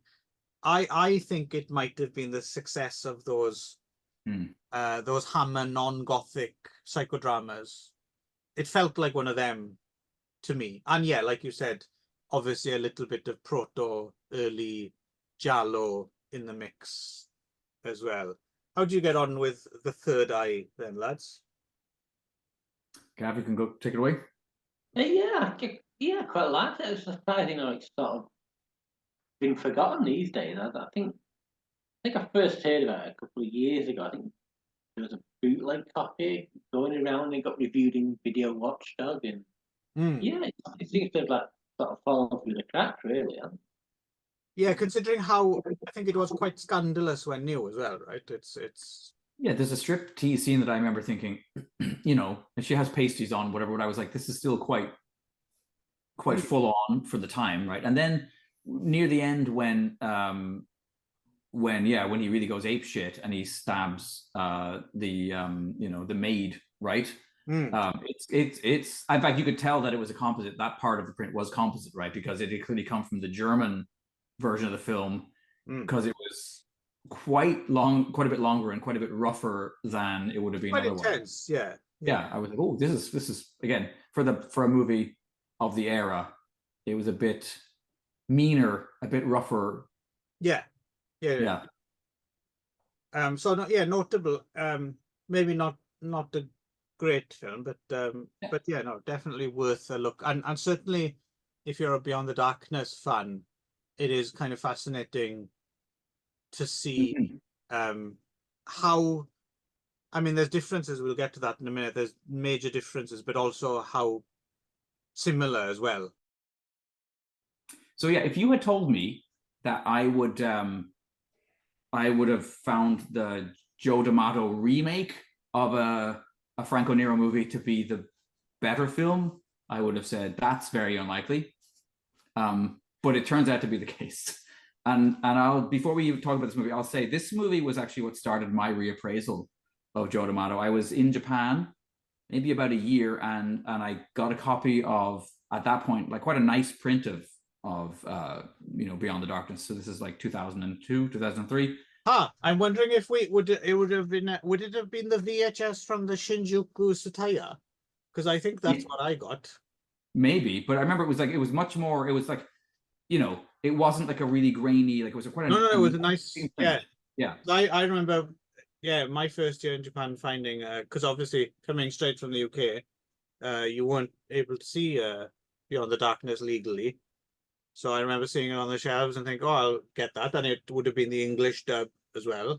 I think it might have been the success of those Hammer non-gothic psychodramas. It felt like one of them to me, and yeah, like you said, obviously a little bit of proto early giallo in the mix as well. How do you get on with The Third Eye then, lads? Gav, you can go take it away. Yeah, quite like it. It's surprising how it's sort of been forgotten these days. I think I first heard about it a couple of years ago. I think there was a bootleg copy going around and got reviewed in Video Watchdog, and yeah, it seems to have like sort of fallen through the cracks, really. Yeah, considering how I think it was quite scandalous when new as well, right? It's yeah, there's a strip tease scene that I remember thinking, you know, and she has pasties on, whatever, but I was like, this is still quite full on for the time, right? And then near the end when he really goes ape shit and he stabs the maid, right? It's in fact you could tell that it was a composite. That part of the print was composite, right? Because it had clearly come from the German version of the film, because it was quite a bit longer and quite a bit rougher than it would have been quite otherwise. intense. Yeah. I was like, oh, this is again for a movie of the era, it was a bit meaner, a bit rougher. Yeah. So notable. Maybe not a great film, but yeah, no, definitely worth a look, and certainly if you're a Beyond the Darkness fan, it is kind of fascinating to see how, I mean, there's differences, we'll get to that in a minute, there's major differences, but also how similar as well. So yeah, if you had told me that I would have found the Joe D'Amato remake of a Franco Nero movie to be the better film, I would have said that's very unlikely. But it turns out to be the case. And before we even talk about this movie, I'll say this movie was actually what started my reappraisal of Joe D'Amato. I was in Japan maybe about a year, and I got a copy of, at that point, like quite a nice print of Beyond the Darkness. So this is like 2002, 2003. I'm wondering if would it have been the VHS from the Shinjuku Sataya? Because I think that's what I got. Maybe, but I remember it was much more. It was like, it wasn't like a really grainy, like it was quite No, it was a nice, yeah. Yeah. I remember, my first year in Japan finding, because obviously coming straight from the UK, you weren't able to see Beyond the Darkness legally. So I remember seeing it on the shelves and think, oh, I'll get that. And it would have been the English dub as well.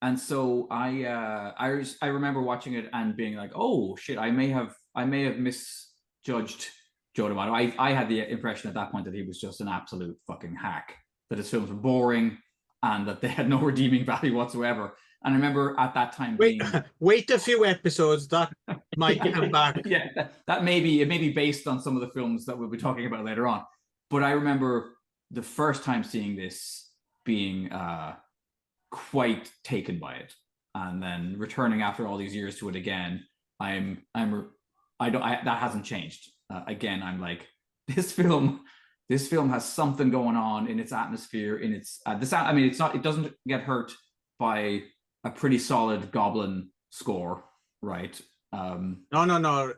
And so I remember watching it and being like, oh shit, I may have misjudged Joe D'Amato. I had the impression at that point that he was just an absolute fucking hack, that his films were boring and that they had no redeeming value whatsoever. And I remember at that time wait a few episodes, that might come back. Yeah, it may be based on some of the films that we'll be talking about later on. But I remember the first time seeing this being quite taken by it, and then returning after all these years to it again. That hasn't changed. Again, I'm like, this film has something going on in its atmosphere, in its it doesn't get hurt by a pretty solid Goblin score, right? No,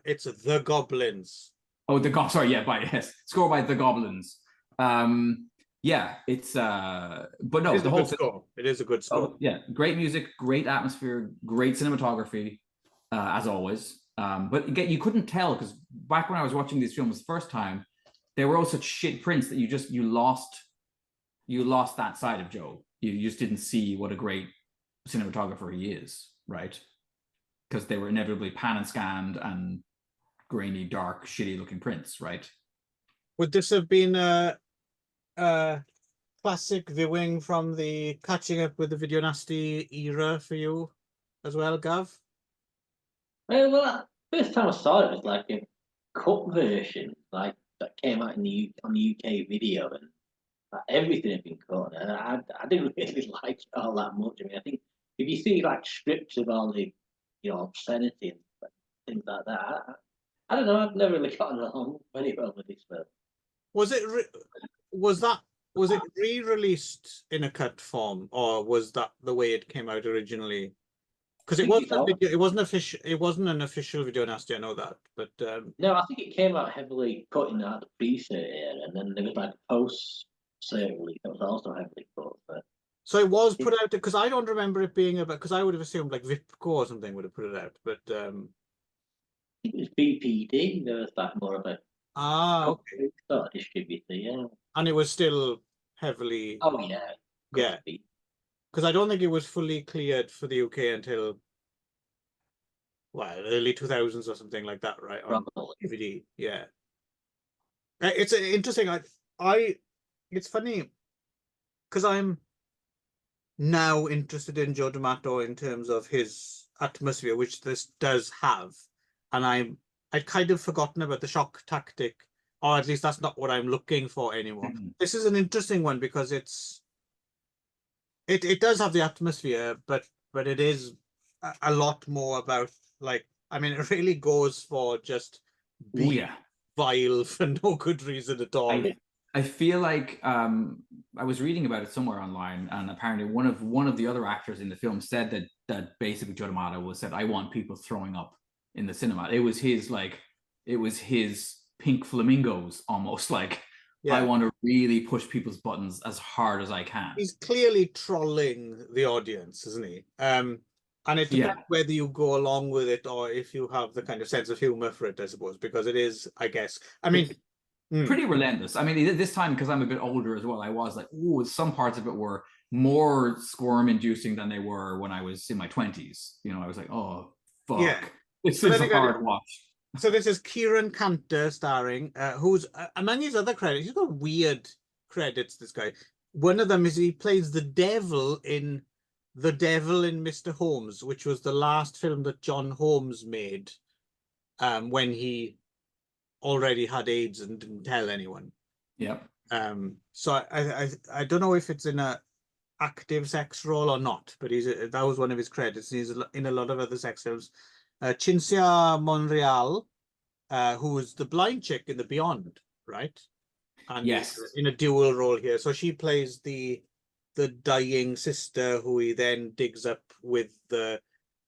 it's the Goblins. Oh, score by the Goblins. It's but no, the whole score. It is a good score. Oh, yeah, great music, great atmosphere, great cinematography, as always. But again, you couldn't tell, because back when I was watching these films the first time, they were all such shit prints that you lost that side of Joe. You just didn't see what a great cinematographer he is, right? Because they were inevitably pan and scanned and grainy, dark, shitty looking prints, right? Would this have been a classic viewing from the catching up with the Video Nasty era for you as well, Gav? Well, first time I saw it was like a cut version, like that came out on the UK video, and everything had been cut. And I didn't really like it all that much. I mean, I think if you see like strips of all the obscenity and things like that, I don't know. I've never really gotten along very well with this film. Was it re-released in a cut form, or was that the way it came out originally? Because it wasn't official. It wasn't an official Video Nasty. I know that, but no, I think it came out heavily cut in the pre-cert era, and then there was like a post-cert release that was also heavily cut. But so it was put out, because I don't remember it being about. Because I would have assumed like Vipco or something would have put it out, but it was BPD. There was like more of a okay, sort of distributor, yeah. And it was still heavily. Oh yeah, yeah. Because I don't think it was fully cleared for the UK until early 2000s or something like that, right? On DVD, yeah. It's interesting. It's funny because I'm now interested in Joe D'Amato in terms of his atmosphere, which this does have, and I'd kind of forgotten about the shock tactic, or at least that's not what I'm looking for anymore. This is an interesting one because it does have the atmosphere, but it is a lot more about, like, I mean, it really goes for just being vile for no good reason at all. I feel like I was reading about it somewhere online, and apparently one of the other actors in the film said that basically Joe D'Amato said, I want people throwing up in the cinema. It was his pink flamingos almost, like, I want to really push people's buttons as hard as I can. He's clearly trolling the audience, isn't he? And it depends whether you go along with it or if you have the kind of sense of humor for it, I suppose, because it is, I guess. I mean, pretty relentless. I mean, this time, because I'm a bit older as well, I was like, oh, some parts of it were more squirm-inducing than they were when I was in my 20s. I was like, oh, fuck. This is a hard watch. So this is Kieran Cantor starring, who's, among his other credits, he's got weird credits, this guy. One of them is he plays the devil in Mr. Holmes, which was the last film that John Holmes made when he already had AIDS and didn't tell anyone. Yep. So I don't know if it's in a active sex role or not, but that was one of his credits. He's in a lot of other sex films. Cinzia Monreal, who was the blind chick in The Beyond. right? And Yes. in a dual role here. So she plays the dying sister who he then digs up with the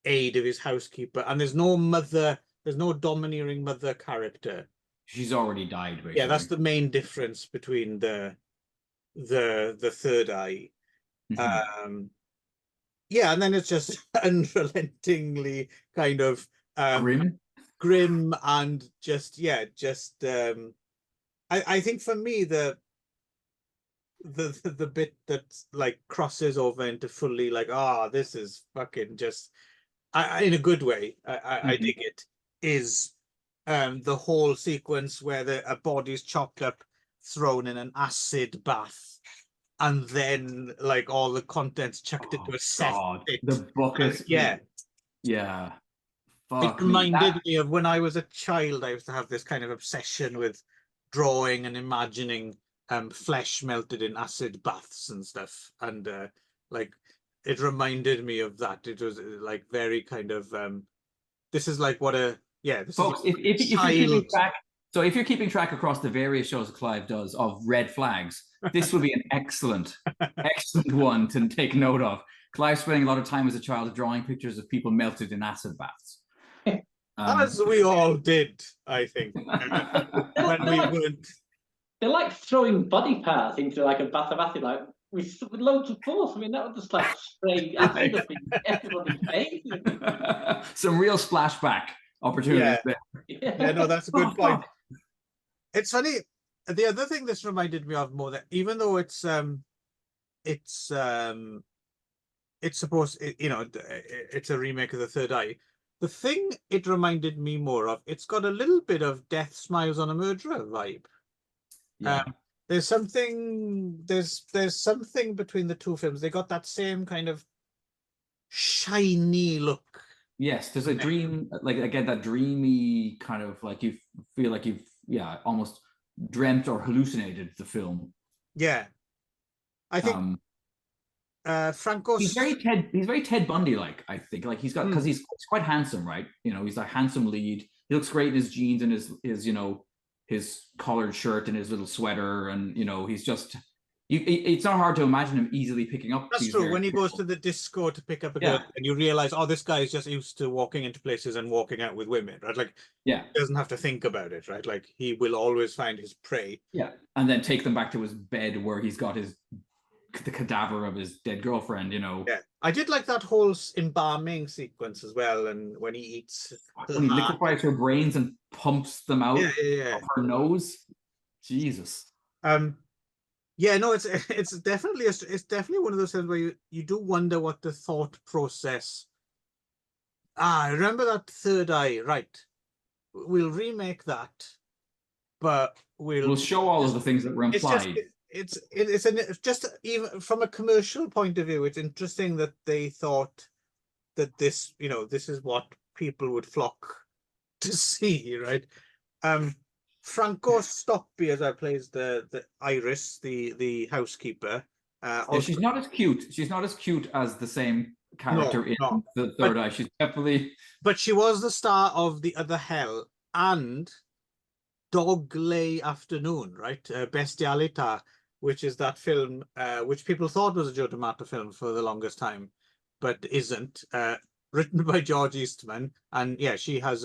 aid of his housekeeper. And there's no mother, there's no domineering mother character. She's already died, basically. Yeah, that's the main difference between the third eye. Mhm. Yeah, and then it's just unrelentingly kind of grim and just I think for me the bit that like crosses over into fully like, this is fucking just in a good way, I dig it, is the whole sequence where a body's chopped up, thrown in an acid bath, and then like all the contents chucked into a set pit. The bucket. Yeah. Fuck It reminded me of when I was a child. I used to have this kind of obsession with drawing and imagining flesh melted in acid baths and stuff, and like it reminded me of that. It was like very kind of this is like what a this folks, is if you're keeping track, so if you're keeping track across the various shows Clive does of red flags, this would be an excellent one to take note of. Clive spending a lot of time as a child drawing pictures of people melted in acid baths. As we all did, I think, when we weren't. They're like throwing body parts into like a bath of acid, like with loads of force. I mean, that would just like spray acid up in everybody's face. Some real splashback opportunities there. Yeah, no, that's a good point. It's funny. The other thing this reminded me of more, that even though it's supposed, it's a remake of The Third Eye. The thing it reminded me more of, it's got a little bit of Death Smiles on a Murderer vibe. Yeah. There's something between the two films. They got that same kind of shiny look. Yes, there's a dream, like again, that dreamy kind of like you feel like you've almost dreamt or hallucinated the film. Yeah, I think Franco. He's very Ted Bundy like. I think like he's got, because he's quite handsome, right? He's a handsome lead. He looks great in his jeans and his collared shirt and his little sweater, and he's just. It's not hard to imagine him easily picking up. That's true. When he goes to the disco to pick up a girl, and you realize, this guy is just used to walking into places and walking out with women, right? Like, he doesn't have to think about it, right? Like, he will always find his prey. Yeah, and then take them back to his bed where he's got the cadaver of his dead girlfriend. Yeah, I did like that whole embalming sequence as well, and when he eats, when he liquefies her brains and pumps them out of her nose. Jesus. Yeah, no, it's definitely one of those things where you do wonder what the thought process. I remember that Third Eye, right? We'll remake that, but we'll show all of the things that were implied. It's just even from a commercial point of view, it's interesting that they thought that this is what people would flock to see, right? Franco Stoppi, as I plays the Iris, the housekeeper. She's not as cute. She's not as cute as the same character in The Third Eye. She's definitely. But she was the star of The Other Hell and Dog Lay Afternoon, right? Bestialita, which is that film which people thought was a Joe D'Amato film for the longest time, but isn't. Written by George Eastman, and she has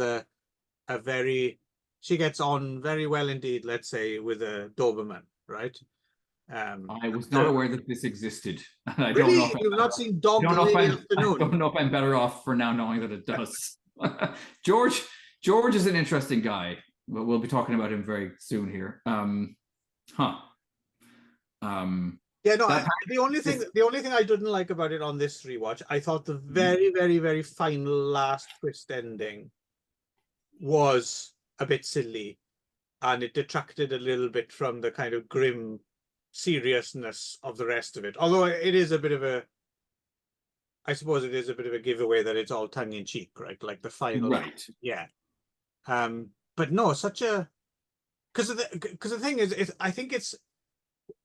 she gets on very well indeed, let's say, with a Doberman, right? I was not aware that this existed. I really? don't know. You've not seen Dog Lay Afternoon? I don't know if I'm better off for now knowing that it does. George is an interesting guy, but we'll be talking about him very soon here. Yeah, no. The only thing I didn't like about it on this rewatch, I thought the very, very, very final last twist ending was a bit silly, and it detracted a little bit from the kind of grim seriousness of the rest of it. Although it is a bit of a, I suppose it is a bit of a giveaway that it's all tongue in cheek, right? Like the final, right? Yeah. But no, such a, because the thing is, I think it's.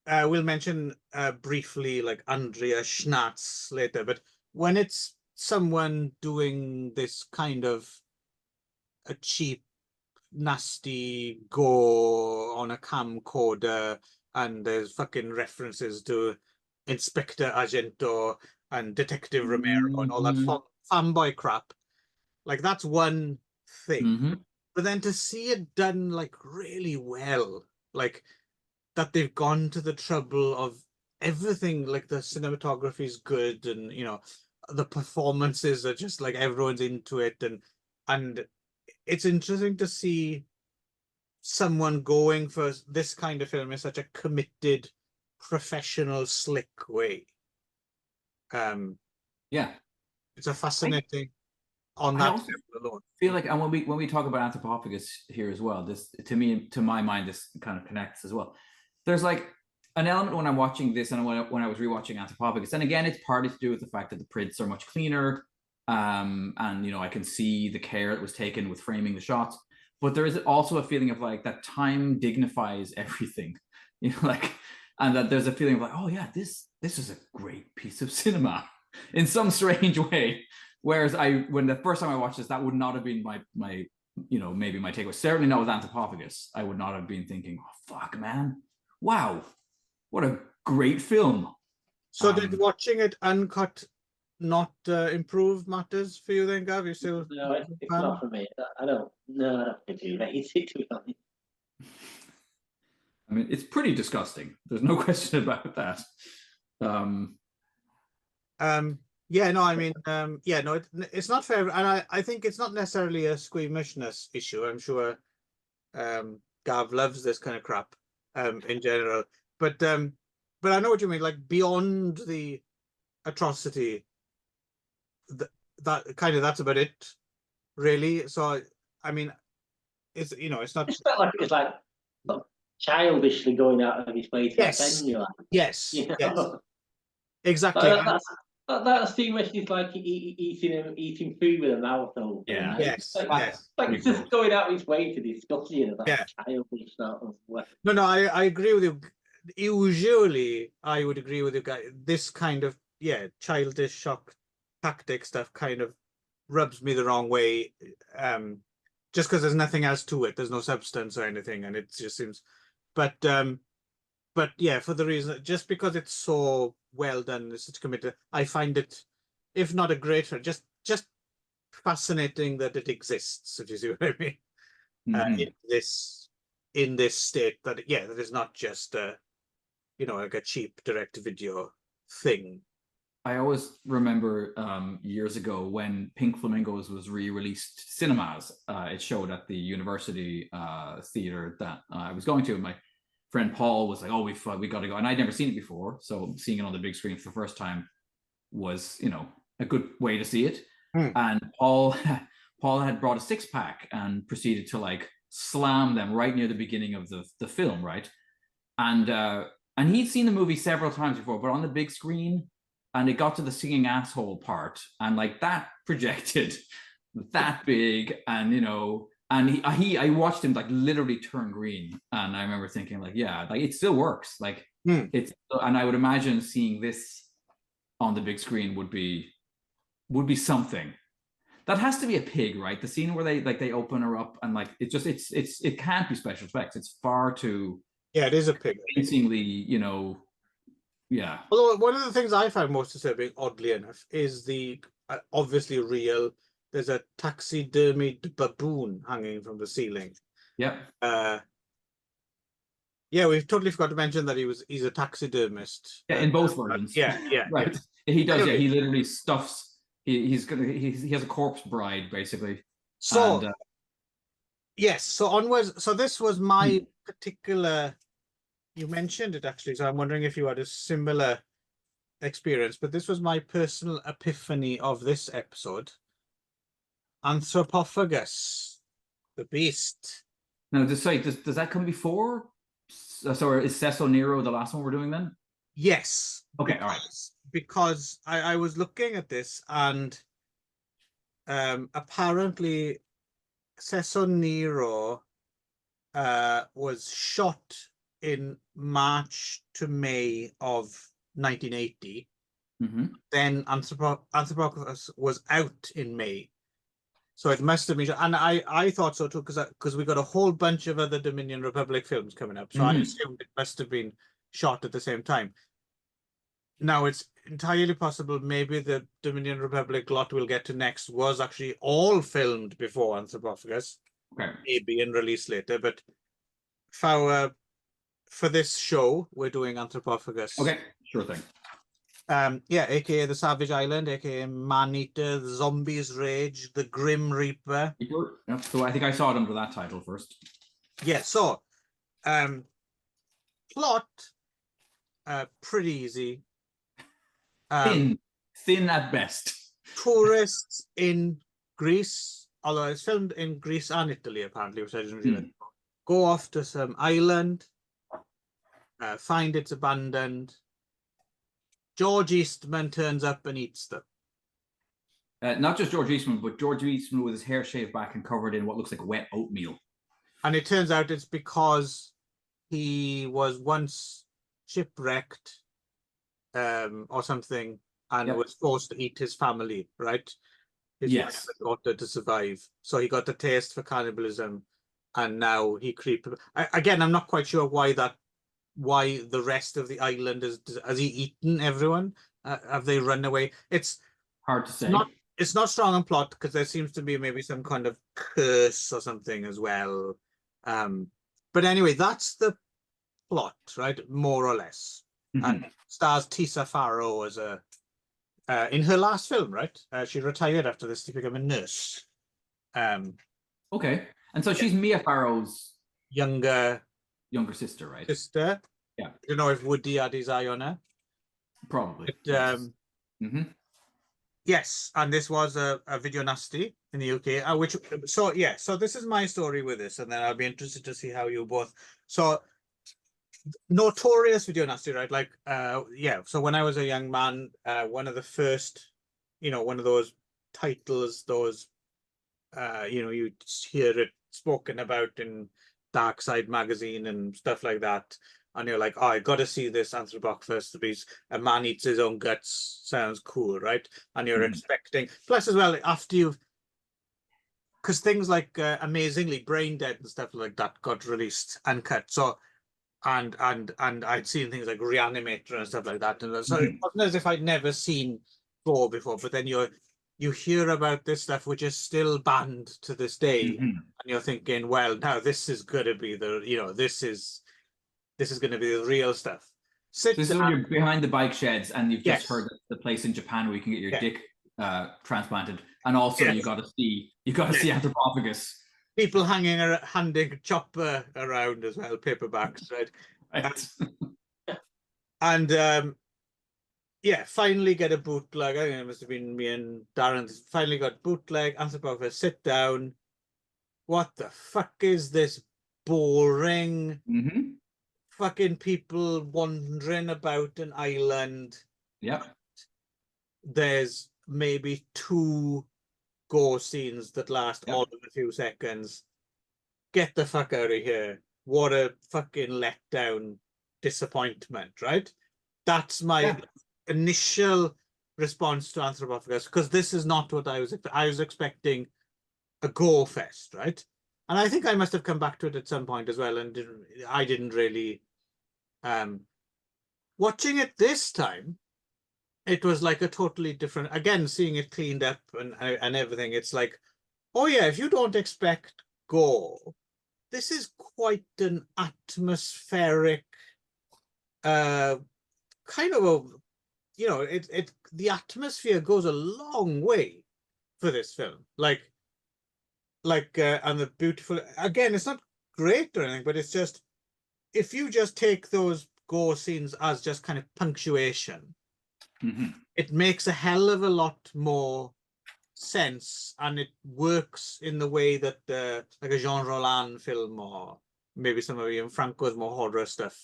We'll mention briefly like Andrea Schnatz later, but when it's someone doing this kind of a cheap nasty gore on a camcorder, and there's fucking references to Inspector Argento and Detective Romero and all that fanboy crap. Like, that's one thing. But then to see it done like really well, like that they've gone to the trouble of everything, like the cinematography is good, and you know, the performances are just like everyone's into it, and it's interesting to see someone going for this kind of film in such a committed, professional, slick way. Yeah, it's a fascinating on I that also level alone. feel like, and when we talk about Anthropophagus here as well, this to my mind, this kind of connects as well. There's like an element when I'm watching this, and when I was rewatching Anthropophagus, and again, it's partly to do with the fact that the prints are much cleaner, and you know, I can see the care that was taken with framing the shots. But there is also a feeling of like that time dignifies everything, you know, like, and that there's a feeling of like, oh yeah, this is a great piece of cinema in some strange way. Whereas when the first time I watched this, that would not have been my you know, maybe my takeaway. Certainly not with Anthropophagus. I would not have been thinking, oh fuck, man, wow, what a great film. So did watching it uncut not improve matters for you then, Gav? You still No, it's not for me. I don't particularly rate it, to be honest. I mean, it's pretty disgusting. There's no question about that. Yeah, no, I mean, yeah, no, it's not fair, and I think it's not necessarily a squeamishness issue. I'm sure Gav loves this kind of crap in general, but I know what you mean. Like, beyond the atrocity, that kind of, that's about it, really. So I mean, it's, you know, it's not. It's not like it's like childishly going out of his way to offend you. Like, yes, you know? yes, exactly. That scene where she's like eating food with her mouth open. Yeah. Like, Yes, yes. Like it's just going out of his way to discuss, you know, that Yeah. childish sort of way. No, I agree with you. Usually, I would agree with you guys. This kind of, yeah, childish shock tactic stuff kind of rubs me the wrong way. Just because there's nothing else to it. There's no substance or anything, and it just seems. But yeah, for the reason, just because it's so well done, it's such committed, I find it, if not a great film, just fascinating that it exists, if you see what I mean. In this state, that, yeah, that is not just a, you know, like a cheap direct-to-video thing. I always remember years ago when Pink Flamingos was re-released cinemas. It showed at the University Theatre that I was going to, and my friend Paul was like, "Oh, we got to go," and I'd never seen it before, so seeing it on the big screen for the first time was, you know, a good way to see it. And Paul had brought a 6-pack and proceeded to like slam them right near the beginning of the film, right? And he'd seen the movie several times before, but on the big screen, and it got to the singing asshole part, and like that projected that big, and you know, and I watched him like literally turn green, and I remember thinking like, yeah, like it still works, like it's, and I would imagine seeing this on the big screen would be something. That has to be a pig, right? The scene where they open her up, and like it can't be special effects. It's far too, yeah, it is a pig, convincingly, you know. Yeah. Although one of the things I find most disturbing, oddly enough, is the obviously real. There's a taxidermied baboon hanging from the ceiling. Yep. Yeah, we've totally forgot to mention that he's a taxidermist. Yeah, in both versions. Yeah, right. Yeah. He does. Anyway. Yeah, he literally stuffs. He has a corpse bride basically. So and, yes, so onwards. So this was my particular. You mentioned it actually, so I'm wondering if you had a similar experience. But this was my personal epiphany of this episode. Anthropophagus, the beast. Now, does that come before? So is Cecil Nero the last one we're doing then? Yes. Okay, all right. Because I was looking at this, and apparently Cecil Nero was shot in March to May of 1980. Then Anthropophagus was out in May. So it must have been, and I thought so too, because we got a whole bunch of other Dominion Republic films coming up. So I assumed it must have been shot at the same time. Now it's entirely possible maybe the Dominion Republic lot we'll get to next was actually all filmed before Anthropophagus, Okay. maybe and released later. But for this show, we're doing Anthropophagus. Okay, sure thing. Yeah, aka the Savage Island, aka Man-Eater, the Zombies Rage, the Grim Reaper. Yep. So I think I saw it under that title first. Yeah, so plot pretty easy. Thin at best. Tourists in Greece, although it's filmed in Greece and Italy apparently, which I didn't realize. Go off to some island, find it's abandoned. George Eastman turns up and eats them. Not just George Eastman, but George Eastman with his hair shaved back and covered in what looks like wet oatmeal. And it turns out it's because he was once shipwrecked or something and was forced to eat his family, right? His wife and daughter to survive. So he got the taste for cannibalism and now he again, I'm not quite sure why the rest of the island has he eaten everyone? Have they run away? It's hard to say. It's not strong on plot because there seems to be maybe some kind of curse or something as well. But anyway, that's the plot, right? More or less. And stars Tisa Farrow as in her last film, right? She retired after this to become a nurse. Okay. And so she's Mia Farrow's younger sister, right? Sister. Yeah. I don't know if Woody had his eye on her. Probably. But, yes, and this was a video nasty in the UK. So this is my story with this, and then I'll be interested to see how you both. So notorious video nasty, right? Like, so when I was a young man, one of the first, one of those titles, those, you hear it spoken about in Dark Side magazine and stuff like that. And you're like, oh, I got to see this Anthropophagus. A man eats his own guts. Sounds cool, right? And you're expecting. Plus, as well, after you've, because things like amazingly Brain Dead and stuff like that got released and cut. So, and I'd seen things like Reanimator and stuff like that. And so it wasn't as if I'd never seen gore before. But then you hear about this stuff which is still banned to this day, and you're thinking, well, now this is going to be this is going to be the real stuff. This is when you're behind the bike sheds and you've just heard the place in Japan where you can get your dick transplanted, and also you got to see Anthropophagus. People handing chopper around as well, paperbacks, right? And finally get a bootleg. I think it must have been me and Darren. Finally got bootleg Anthropophagus. Sit down. What the fuck is this boring? Fucking people wandering about an island. Yep. There's maybe 2 gore scenes that last all of a few seconds. Get the fuck out of here. What a fucking letdown, disappointment, right? That's my initial response to Anthropophagus, because this is not what I was expecting a gore fest, right? And I think I must have come back to it at some point as well, and I didn't really. Watching it this time, it was like a totally different. Again, seeing it cleaned up and everything, it's like, oh yeah, if you don't expect gore, this is quite an atmospheric, kind of a, the atmosphere goes a long way for this film. And the beautiful, again, it's not great or anything, but it's just, if you just take those gore scenes as just kind of punctuation, it makes a hell of a lot more sense, and it works in the way that like a Jean Roland film or maybe some of Ian Franco's more horror stuff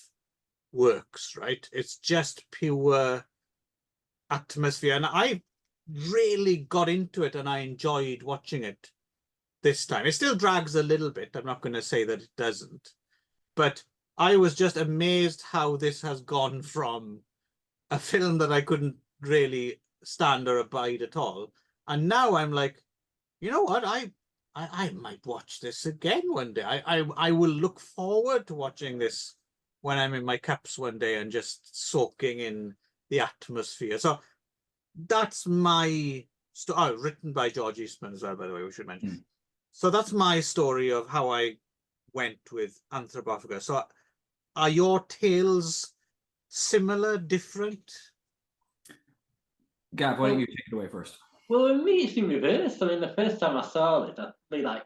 works, right? It's just pure atmosphere, and I really got into it and I enjoyed watching it this time. It still drags a little bit, I'm not going to say that it doesn't, but I was just amazed how this has gone from a film that I couldn't really stand or abide at all, and now I'm like, You know what? I might watch this again one day. I will look forward to watching this when I'm in my cups one day and just soaking in the atmosphere. So that's my story. Oh, written by George Eastman as well, by the way, we should mention. Mm. So that's my story of how I went with Anthropophagus. So are your tales similar, different? Gav, why don't you take it away first? Well, with me, it's in reverse. I mean, the first time I saw it, I really like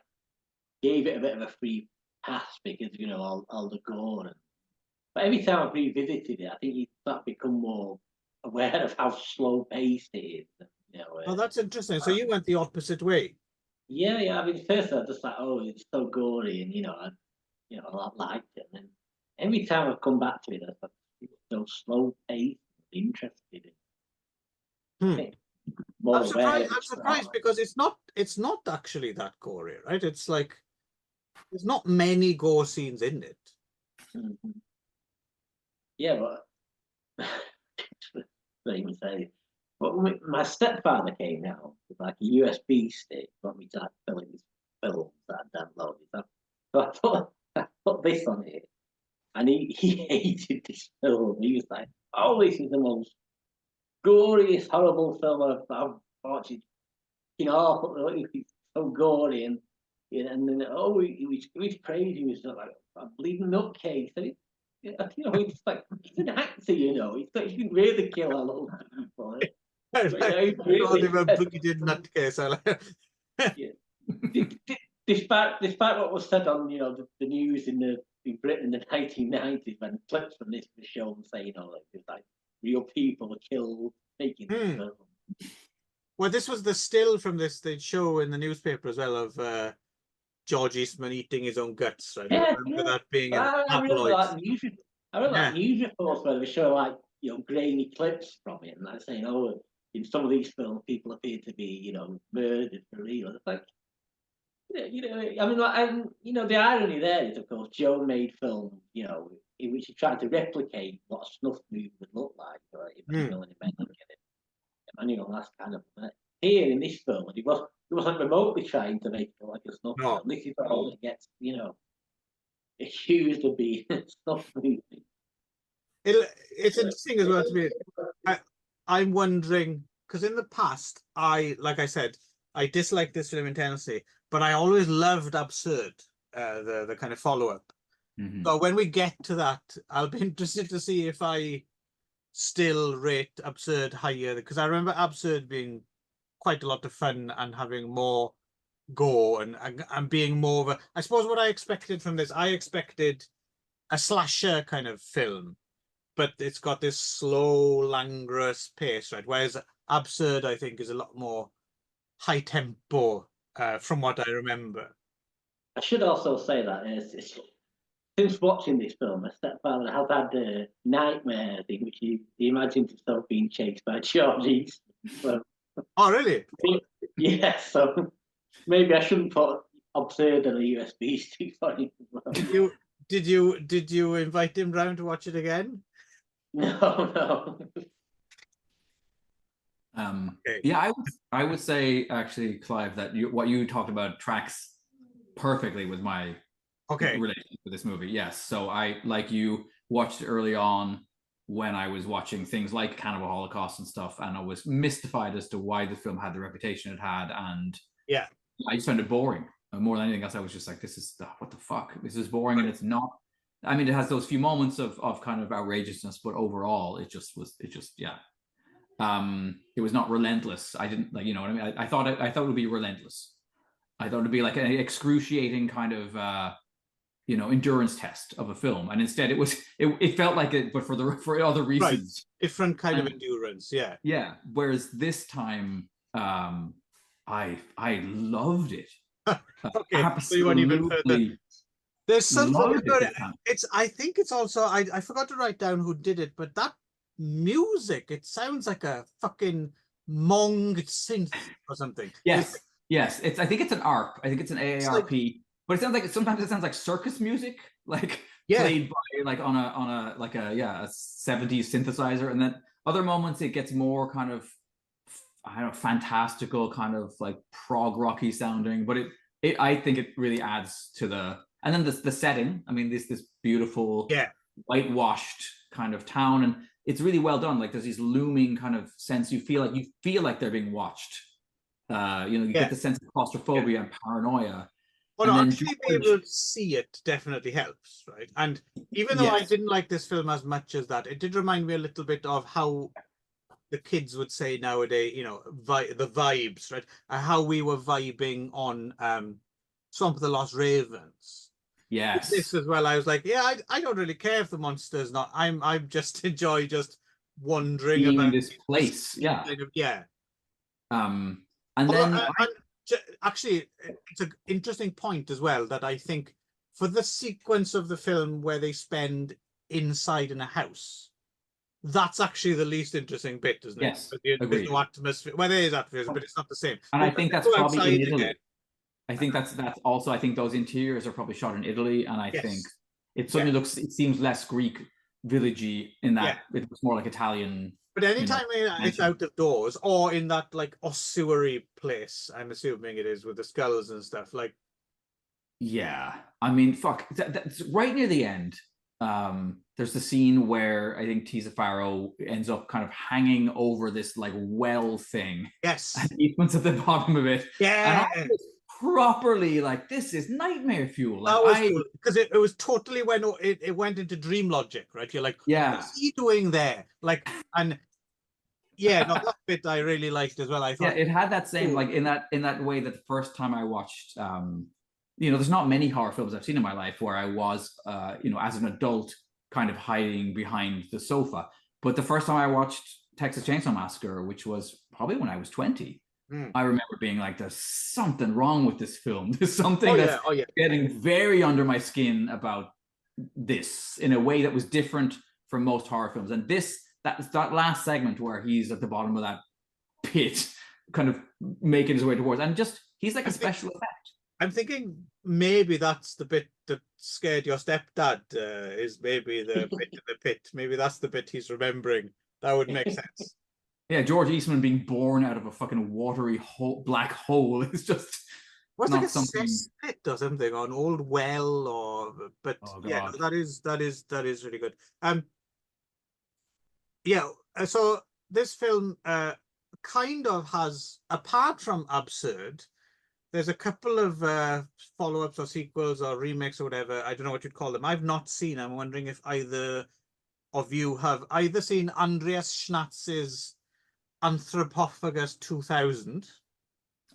gave it a bit of a free pass because all the gore. But every time I've revisited it, I think you start to become more aware of how slow paced it is. Oh, that's interesting. So you went the opposite way. Yeah. I mean, first I was just like, oh, it's so gory, and I liked it. And then every time I've come back to it, I thought it's so slow paced, interested in. Hmm. More I'm aware. surprised because it's not actually that gory, right? It's like there's not many gore scenes in it. Mhm. Yeah, but not even say. But my stepfather came now with like a USB stick, got me to like fill in his films that I downloaded. So I put this on it, and he hated this film. He was like, "Oh, this is the most goriest, horrible film I've watched. It was so gory and then he was crazy. He was like a bleeding nutcase. And it's like he's an actor. He's like he can really kill a lot of people. Called him a bleeding nutcase. Despite what was said on the news in Britain in the 1990s, when clips from this were shown saying it was like real people were killed making this film. Well, this was the still from this they'd show in the newspaper as well of George Eastman eating his own guts, right? Yeah, I remember that being in I really tabloids. like news reports where they show like grainy clips from it and like saying, oh, in some of these films people appear to be murdered for real. It's like I mean, like, and the irony there is, of course, Joe made film, in which he tried to replicate what a snuff movie would look like, or Emmanuel and Emmanuel, that's kind of here in this film, he wasn't remotely trying to make it like a snuff film. This is all it gets, accused of being a snuff movie. It's interesting as well to me. I'm wondring because in the past, like I said, I disliked this film intensely, but I always loved Absurd, the kind of follow-up. Mm-hmm. So when we get to that, I'll be interested to see if I still rate Absurd higher, because I remember Absurd being quite a lot of fun and having more gore and being more of a, I suppose what I expected from this, I expected a slasher kind of film, but it's got this slow, languorous pace, right? Whereas Absurd, I think, is a lot more high tempo, from what I remember. I should also say that since watching this film, my stepfather has had nightmares in which he imagined himself being chased by George Eastman. So, oh, really? Yeah, so maybe I shouldn't put Absurd on a USB stick for him. Did you invite him round to watch it again? No. Okay. Yeah, I would say actually, Clive, that what you talked about tracks perfectly with my relationship with this movie. Yes, so I, like you, watched it early on when I was watching things like Cannibal Holocaust and stuff, and I was mystified as to why the film had the reputation it had, and yeah, I just found it boring. More than anything else, I was just like, this is what the fuck? This is boring, and it's not. I mean, it has those few moments of kind of outrageousness, but overall, it just yeah. It was not relentless. I didn't like, you know what I mean? I thought it would be relentless. I thought it'd be like an excruciating kind of endurance test of a film, and instead it felt like it, but for other reasons. Right. Different kind of endurance, yeah. Yeah. Whereas this time, I loved it. Okay, so you went even further. There's something about it. I think it's also I forgot to write down who did it, but that music, it sounds like a fucking Mong synth or something. Yes. I think it's an ARP. I think it's an AARP. But it sounds like sometimes it sounds like circus music, like played by like on a 70s synthesizer, and then other moments it gets more kind of I don't know, fantastical, kind of like prog rocky sounding, but I think it really adds to and then the setting. I mean, this beautiful whitewashed kind of town, and it's really well done. Like there's this looming kind of sense. You feel like they're being watched. You get the sense of claustrophobia and paranoia. Well, and actually being able to see it definitely helps, right? And even though I didn't like this film as much as that, it did remind me a little bit of how the kids would say nowadays, the vibes, right? How we were vibing on Swamp of the Lost Ravens. Yes. This as well, I was like, I don't really care if the monster's not. I'm just enjoy just wandering being about in this place. kind of, and then actually, it's an interesting point as well that I think for the sequence of the film where they spend inside in a house, that's actually the least interesting bit, isn't it? Yes, there's no atmosphere. Well, there is atmosphere, but it's not the same. And I think that's probably in Italy. Again. I think that's also. I think those interiors are probably shot in Italy, and I think it suddenly it seems less Greek villagey in that it was more like Italian. But anytime it's out of doors or in that like ossuary place, I'm assuming it is with the skulls and stuff. Like, yeah, I mean, fuck. That's right near the end. There's the scene where I think Tisa Farrow ends up kind of hanging over this like well thing. Yes, and Ethan's at the bottom of it. Yeah, and I was properly like, this is nightmare fuel. Like, because it was totally when it went into dream logic, right? You're like, what's he doing there? Like, and that bit I really liked as well. I thought, it had that same like in that way that the first time I watched, there's not many horror films I've seen in my life where I was, as an adult, kind of hiding behind the sofa. But the first time I watched Texas Chainsaw Massacre, which was probably when I was 20. I remember being like, there's something wrong with this film. There's something that's getting very under my skin about this in a way that was different from most horror films. And that last segment where he's at the bottom of that pit, kind of making his way towards, and just he's like a special effect. I'm thinking maybe that's the bit that scared your stepdad, is maybe the bit in the pit. Maybe that's the bit he's remembering. That would make sense. Yeah, George Eastman being born out of a fucking watery black hole is just like a cesspit or something, or an old well, that is really good. So this film kind of has, apart from absurd, there's a couple of follow-ups or sequels or remakes or whatever. I don't know what you'd call them. I've not seen. I'm wondering if either of you have either seen Andreas Schnatz's Anthropophagus 2000.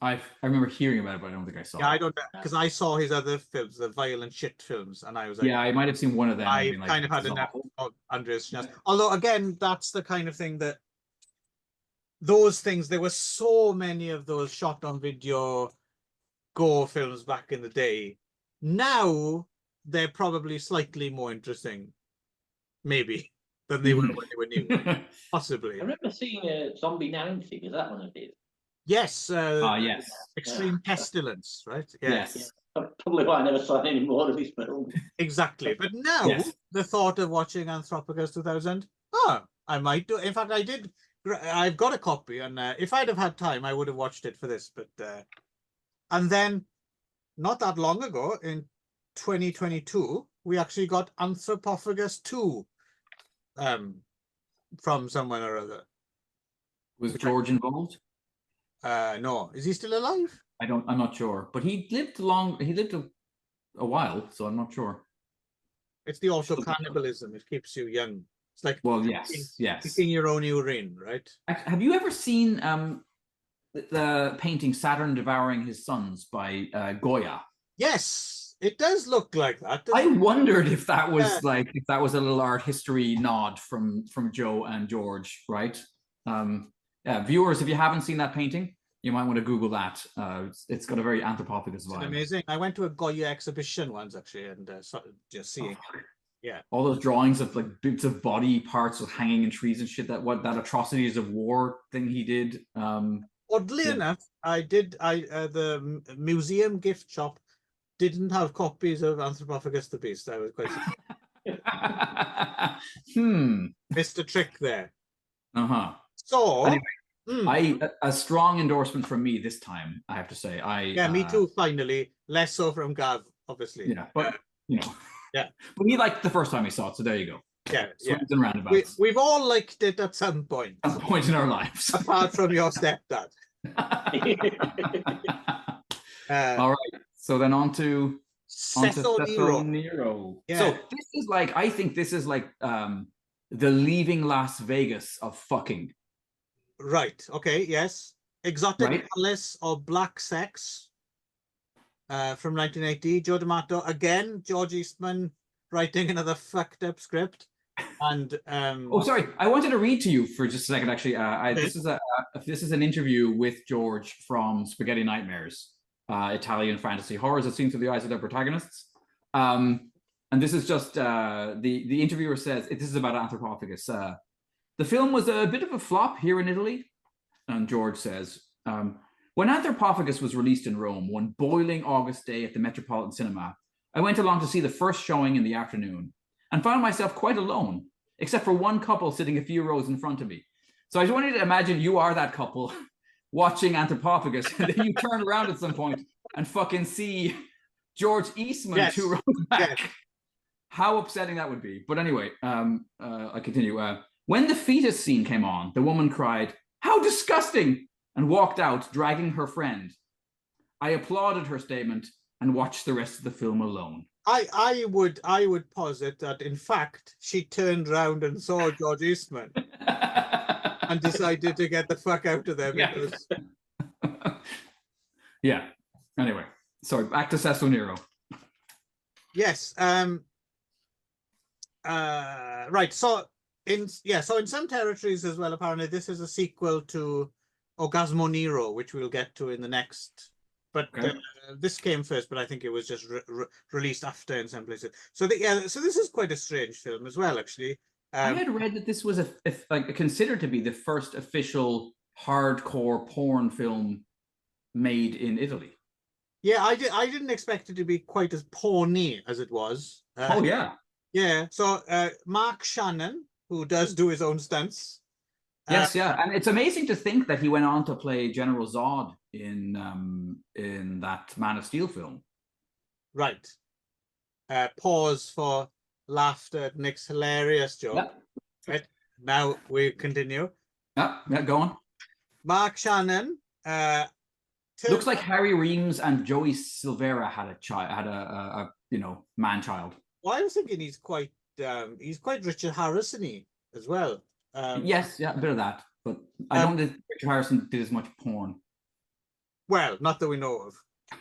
I remember hearing about it, but I don't think I saw it. I don't, because I saw his other films, the violent shit films, and I was like, I might have seen one of them. I kind of had enough of Andreas Schnatz. Although, again, that's the kind of thing that there were so many of those shot on video gore films back in the day. Now they're probably slightly more interesting, maybe, than they were when they were new. Possibly. I remember seeing Zombie 90. Is that one of these? Yes. Yes. Extreme Pestilence, right? Yes. Probably why I never saw any more of these films. Exactly. But now, the thought of watching Anthropophagus 2000, I might do. In fact, I did. I've got a copy, and if I'd have had time, I would have watched it for this. But and then, not that long ago, in 2022, we actually got Anthropophagus 2 from someone or other. Was George involved? No. Is he still alive? I'm not sure. But he lived a while, so I'm not sure. It's the also cannibalism. It keeps you young. It's like, picking your own urine, right? Have you ever seen the painting Saturn Devouring His Sons by Goya? Yes, it does look like that. I wondered if that was if that was a little art history nod from Joe and George, right? Viewers, if you haven't seen that painting, you might want to Google that. It's got a very Anthropophagus vibe. It's amazing. I went to a Goya exhibition once actually, and just seeing. All those drawings of like bits of body parts of hanging in trees and shit. That atrocities of war thing he did. Oddly enough, the museum gift shop didn't have copies of Anthropophagus the Beast. I was quite missed a trick there. So anyway, A strong endorsement from me this time, I have to say. Me too, finally. Less so from Gav, obviously. Yeah, but yeah. But he liked the first time he saw it, so there you go. Swings and roundabouts. We've all liked it at some point. At some point in our lives. Apart from your stepdad. All right. So then on to Nero. Yeah. So this is like, I think this is like the Leaving Las Vegas of fucking. Right. Okay. Yes. Exotic Alice or Black Sex from 1980. Joe D'Amato again. George Eastman writing another fucked up script. And oh, sorry. I wanted to read to you for just a second. Actually, this is an interview with George from Spaghetti Nightmares, Italian fantasy horrors as seen through the eyes of their protagonists. And this is just the interviewer says this is about Anthropophagus. The film was a bit of a flop here in Italy. And George says, when Anthropophagus was released in Rome one boiling August day at the Metropolitan Cinema, I went along to see the first showing in the afternoon and found myself quite alone, except for one couple sitting a few rows in front of me. So I just wanted to imagine you are that couple watching Anthropophagus, and then you turn around at some point and fucking see George Eastman 2 rows back. Yes. How upsetting that would be. But anyway, I continue. When the fetus scene came on, the woman cried, "How disgusting!" and walked out, dragging her friend. I applauded her statement and watched the rest of the film alone. I would posit that, in fact, she turned around and saw George Eastman and decided to get the fuck out of there because... Yeah. Anyway, sorry, back to Cecil Nero. Yes. Right. So in some territories as well, apparently this is a sequel to Orgasmo Nero, which we'll get to in the next. But this came first, but I think it was just released after in some places. So so this is quite a strange film as well, actually. I had read that this was considered to be the first official hardcore porn film made in Italy. Yeah, I didn't expect it to be quite as porny as it was. Oh yeah. Yeah. So Mark Shannon, who does do his own stunts. Yes, and it's amazing to think that he went on to play General Zod in that Man of Steel film. Right. Pause for laughter at Nick's hilarious joke. Yep. Right. Now we continue. Yeah, go on. Mark Shannon. Looks like Harry Reams and Joey Silvera had a man-child. Well, I was thinking he's quite Richard Harrison-y as well. Yes, a bit of that, but I don't think Richard Harrison did as much porn. Well, not that we know of.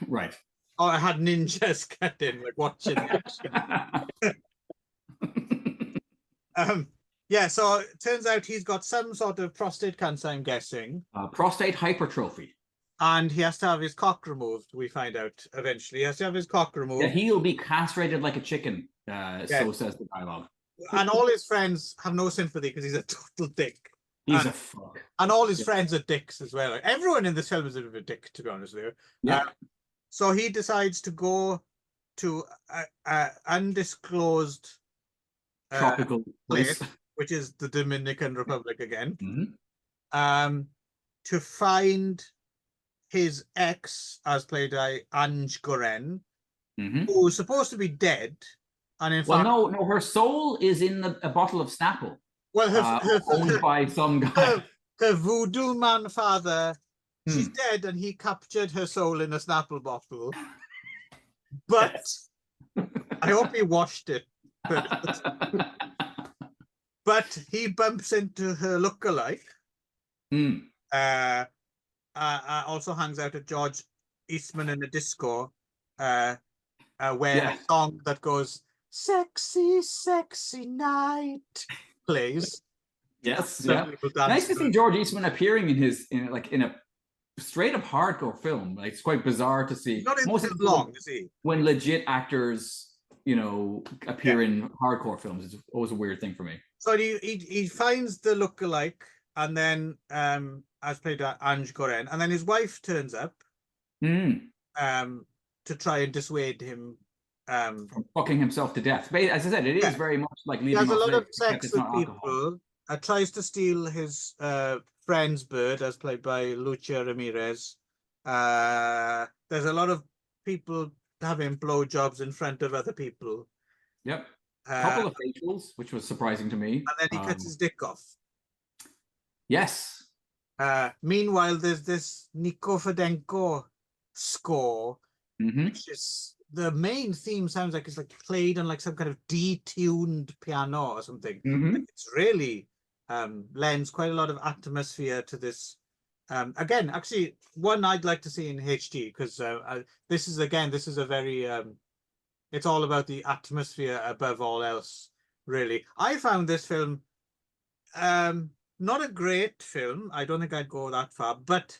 Right. Oh, I had ninjas cut in, like watching action. Yeah, so it turns out he's got some sort of prostate cancer, I'm guessing. Prostate hypertrophy. And he has to have his cock removed, we find out eventually. He has to have his cock removed. Yeah, he'll be castrated like a chicken, so says the dialogue. And all his friends have no sympathy because he's a total dick. He's a fuck. And all his friends are dicks as well. Like, everyone in this film is a bit of a dick, to be honest with you. Yeah. So he decides to go to an undisclosed tropical place, which is the Dominican Republic again, mm-hmm. To find his ex, as played by Ange Goren, mm-hmm. who's supposed to be dead. And in fact, no, her soul is in a bottle of Snapple. Well, owned by some guy. Her voodoo man father, she's dead, and he captured her soul in a Snapple bottle. But I hope he washed it. But he bumps into her lookalike. Also hangs out at George Eastman in a disco, where a song that goes "Sexy, Sexy Night" plays. Yes, nice to see George Eastman appearing in a straight up hardcore film. Like, it's quite bizarre to see. Not in this long, is he? When legit actors, appear in hardcore films, it's always a weird thing for me. So he finds the lookalike, and then as played by Ange Goren, and then his wife turns up to try and dissuade him from fucking himself to death. But as I said, it is very much like leaving. He has a lot of sex with people. Tries to steal his friend's bird, as played by Lucia Ramirez. There's a lot of people having blowjobs in front of other people. Yep. Couple of facials, which was surprising to me. And then he cuts his dick off. Yes. Meanwhile, there's this Nico Fedenko score, which is the main theme. Sounds like it's like played on like some kind of detuned piano or something. Like it's really lends quite a lot of atmosphere to this. Again, actually, one I'd like to see in HD, because this is a very it's all about the atmosphere above all else, really. I found this film not a great film. I don't think I'd go that far, but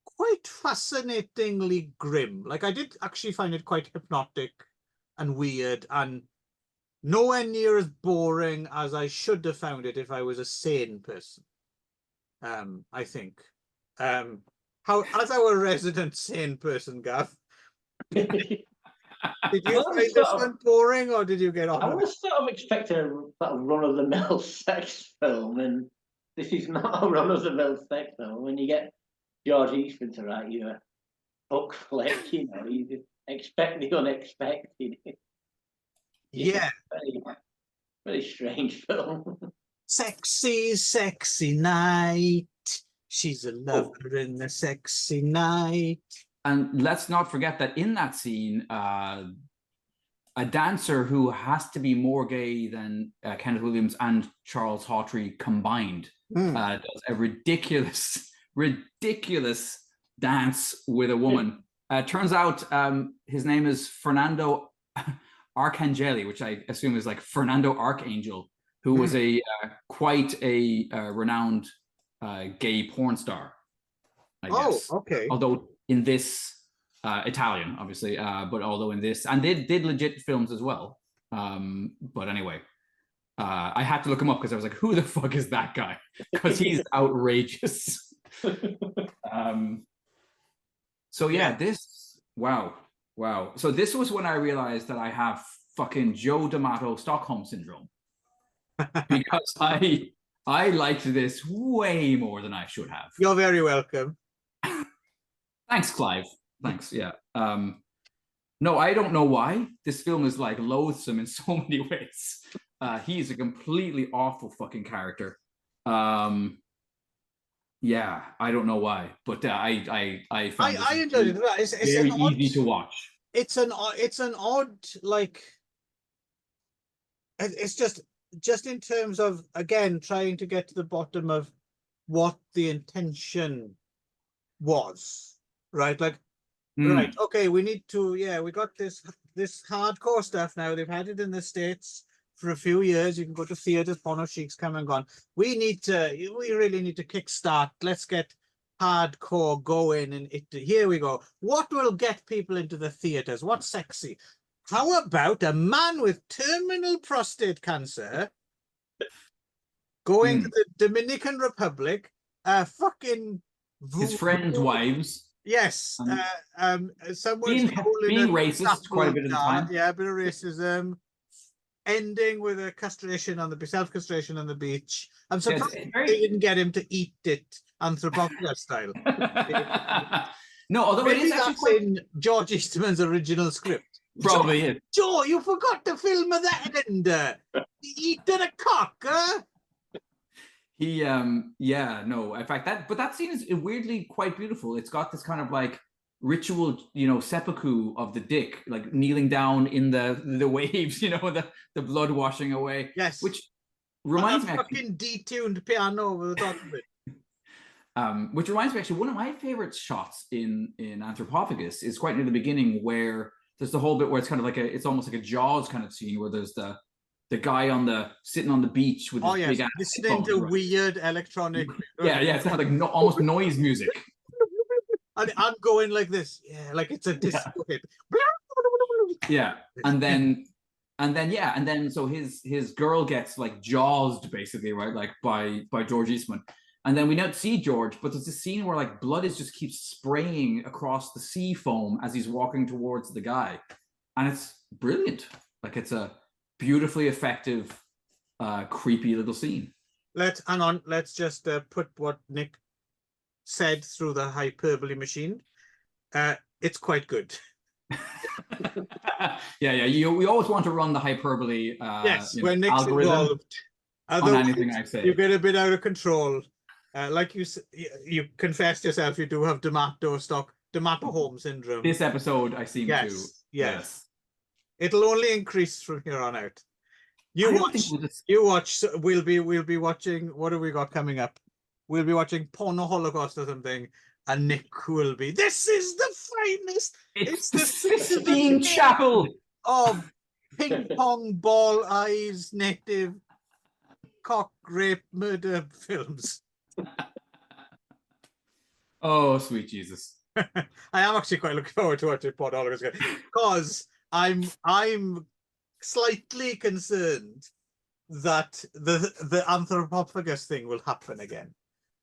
quite fascinatingly grim. Like, I did actually find it quite hypnotic and weird, and nowhere near as boring as I should have found it if I was a sane person. I think. As our resident sane person, Gav, did you find this one boring, or did you get on? I was sort of expecting a run-of-the-mill sex film, and this is not a run-of-the-mill sex film. When you get George Eastman to write you a book flick, you know, you expect the unexpected. Yeah. Very strange film. Sexy, sexy night. She's a lover in the sexy night. And let's not forget that in that scene, a dancer who has to be more gay than Kenneth Williams and Charles Hawtrey combined does a ridiculous dance with a woman. Turns out his name is Fernando Arcangeli, which I assume is like Fernando Archangel, who was quite a renowned gay porn star, I guess. Okay. Although in this Italian, obviously, but although in this, and did legit films as well. But anyway, I had to look him up because I was like, who the fuck is that guy? Because he's outrageous. So yeah, this, wow. So this was when I realized that I have fucking Joe D'Amato Stockholm syndrome. Because I liked this way more than I should have. You're very welcome. Thanks, Clive. Thanks. Yeah. No, I don't know why. This film is like loathsome in so many ways. He's a completely awful fucking character. Yeah, I don't know why, but I found I enjoyed it. It's very easy to watch. It's an odd, like, it's just in terms of, again, trying to get to the bottom of what the intention was, right? Like, right, okay, we need to, we got this hardcore stuff now. They've had it in the States for a few years. You can go to theaters, porno sheiks come and gone. We really need to kickstart. Let's get hardcore going, and here we go. What will get people into the theaters? What's sexy? How about a man with terminal prostate cancer going to the Dominican Republic, fucking his friends' wives. Yes, someone's being racist quite a bit of the time. Yeah, a bit of racism. Ending with a castration on the self-castration on the beach. I'm surprised they didn't get him to eat it Anthropophagus style. No, although maybe it is actually in George Eastman's original script. Probably is. Joe, you forgot to film of that end. He eaten a cock, huh? He yeah, no, in fact that scene is weirdly quite beautiful. It's got this kind of like ritual, you know, seppuku of the dick, like kneeling down in the waves, you know, the blood washing away. Yes. Which reminds me fucking detuned piano over the top of it. Which reminds me, actually, one of my favorite shots in Anthropophagus is quite near the beginning, where there's the whole bit where it's kind of like it's almost like a Jaws kind of scene, where there's the guy sitting on the beach with his big ass listening to weird electronic. Yeah, it's kind of like almost noise music. And I'm going like this, like it's a disco hit. Yeah, and then so his girl gets like jawsed basically, right, like by George Eastman. And then we don't see George, but there's a scene where like blood just keeps spraying across the sea foam as he's walking towards the guy. And it's brilliant. Like, it's a beautifully effective, creepy little scene. let's hang on. Let's just put what Nick said through the hyperbole machine. It's quite good. Yeah. We always want to run the hyperbole Yes, when Nick's algorithm involved. on Otherwise, anything I say. you get a bit out of control. Like you confessed yourself, you do have D'Amato home syndrome. This episode, I seem to. Yes. It'll only increase from here on out. I don't think You watch. We'll be watching. What have we got coming up? We'll be watching Porno Holocaust or something, and Nick will be. This is the finest. It's the Sistine Chapel of ping pong ball eyes native cock rape murder films. Oh, sweet Jesus. I am actually quite looking forward to watching Porno Holocaust again, because I'm slightly concerned that the Anthropophagus thing will happen again.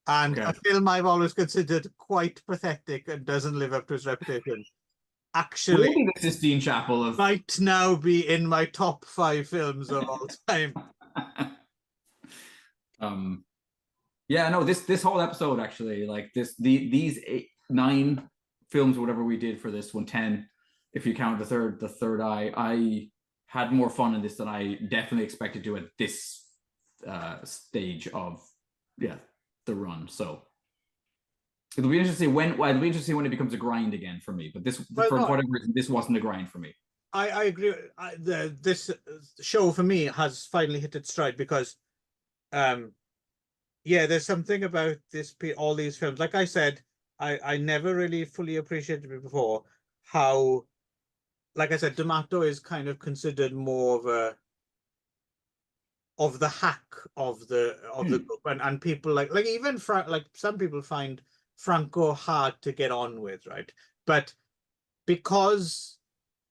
And a film I've always considered quite pathetic and doesn't live up to its reputation actually Maybe the Sistine Chapel of might now be in my top 5 films of all time. Yeah, no, this whole episode actually, like these 9 films, whatever we did for this one, 10, if you count the third eye, I had more fun in this than I definitely expected to at this stage of the run. So it'll be interesting when it becomes a grind again for me. But for whatever reason, this wasn't a grind for me. I agree. This show for me has finally hit its stride because, there's something about all these films. Like I said, I never really fully appreciated it before how, like I said, D'Amato is kind of considered more of the hack of the group, and people like even some people find Franco hard to get on with, right? But because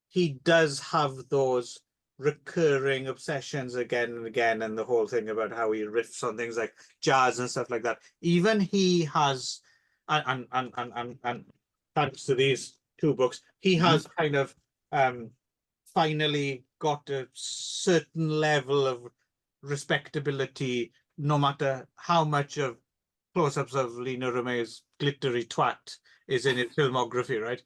he does have those recurring obsessions again and again, and the whole thing about how he riffs on things like jazz and stuff like that, even he has, and thanks to these 2 books, he has kind of finally got a certain level of respectability, no matter how much of close-ups of Lena Romay's glittery twat is in his filmography, right?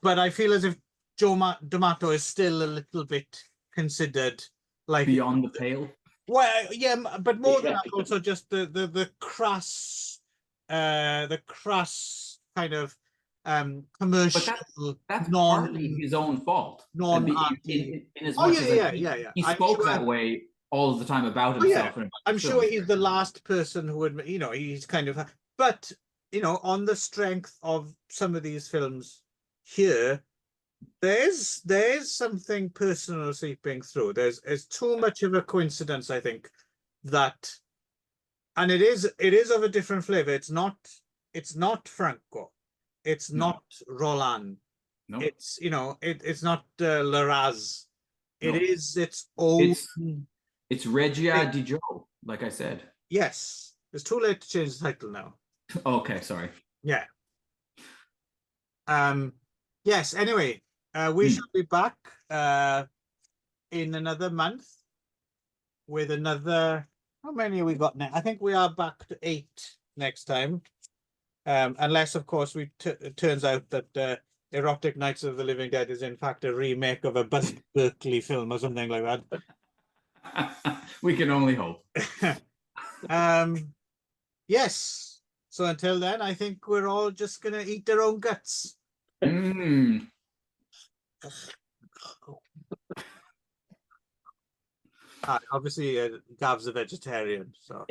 But I feel as if D'Amato is still a little bit considered like beyond the pale. Well, yeah, but more than that, also just the crass kind of commercial. But that's partly his own fault. Non-arty. In as much as he spoke that way all the time about himself. I'm sure he's the last person who would, he's kind of, but on the strength of some of these films here, there's something personal seeping through. It's too much of a coincidence, I think, that, and it is of a different flavor. It's not Franco, it's not Roland, no. It's it's not Larraz. It is its own. It's Regia di Joe, like I said. Yes, it's too late to change the title now. Okay, sorry. Yeah. Yes. Anyway, we shall be back in another month with another. How many have we got now? I think we are back to 8 next time, unless, of course, it turns out that Erotic Nights of the Living Dead is in fact a remake of a Buzz Berkeley film or something like that. We can only hope. Yes. So until then, I think we're all just gonna eat their own guts. Obviously, Gav's a vegetarian, so.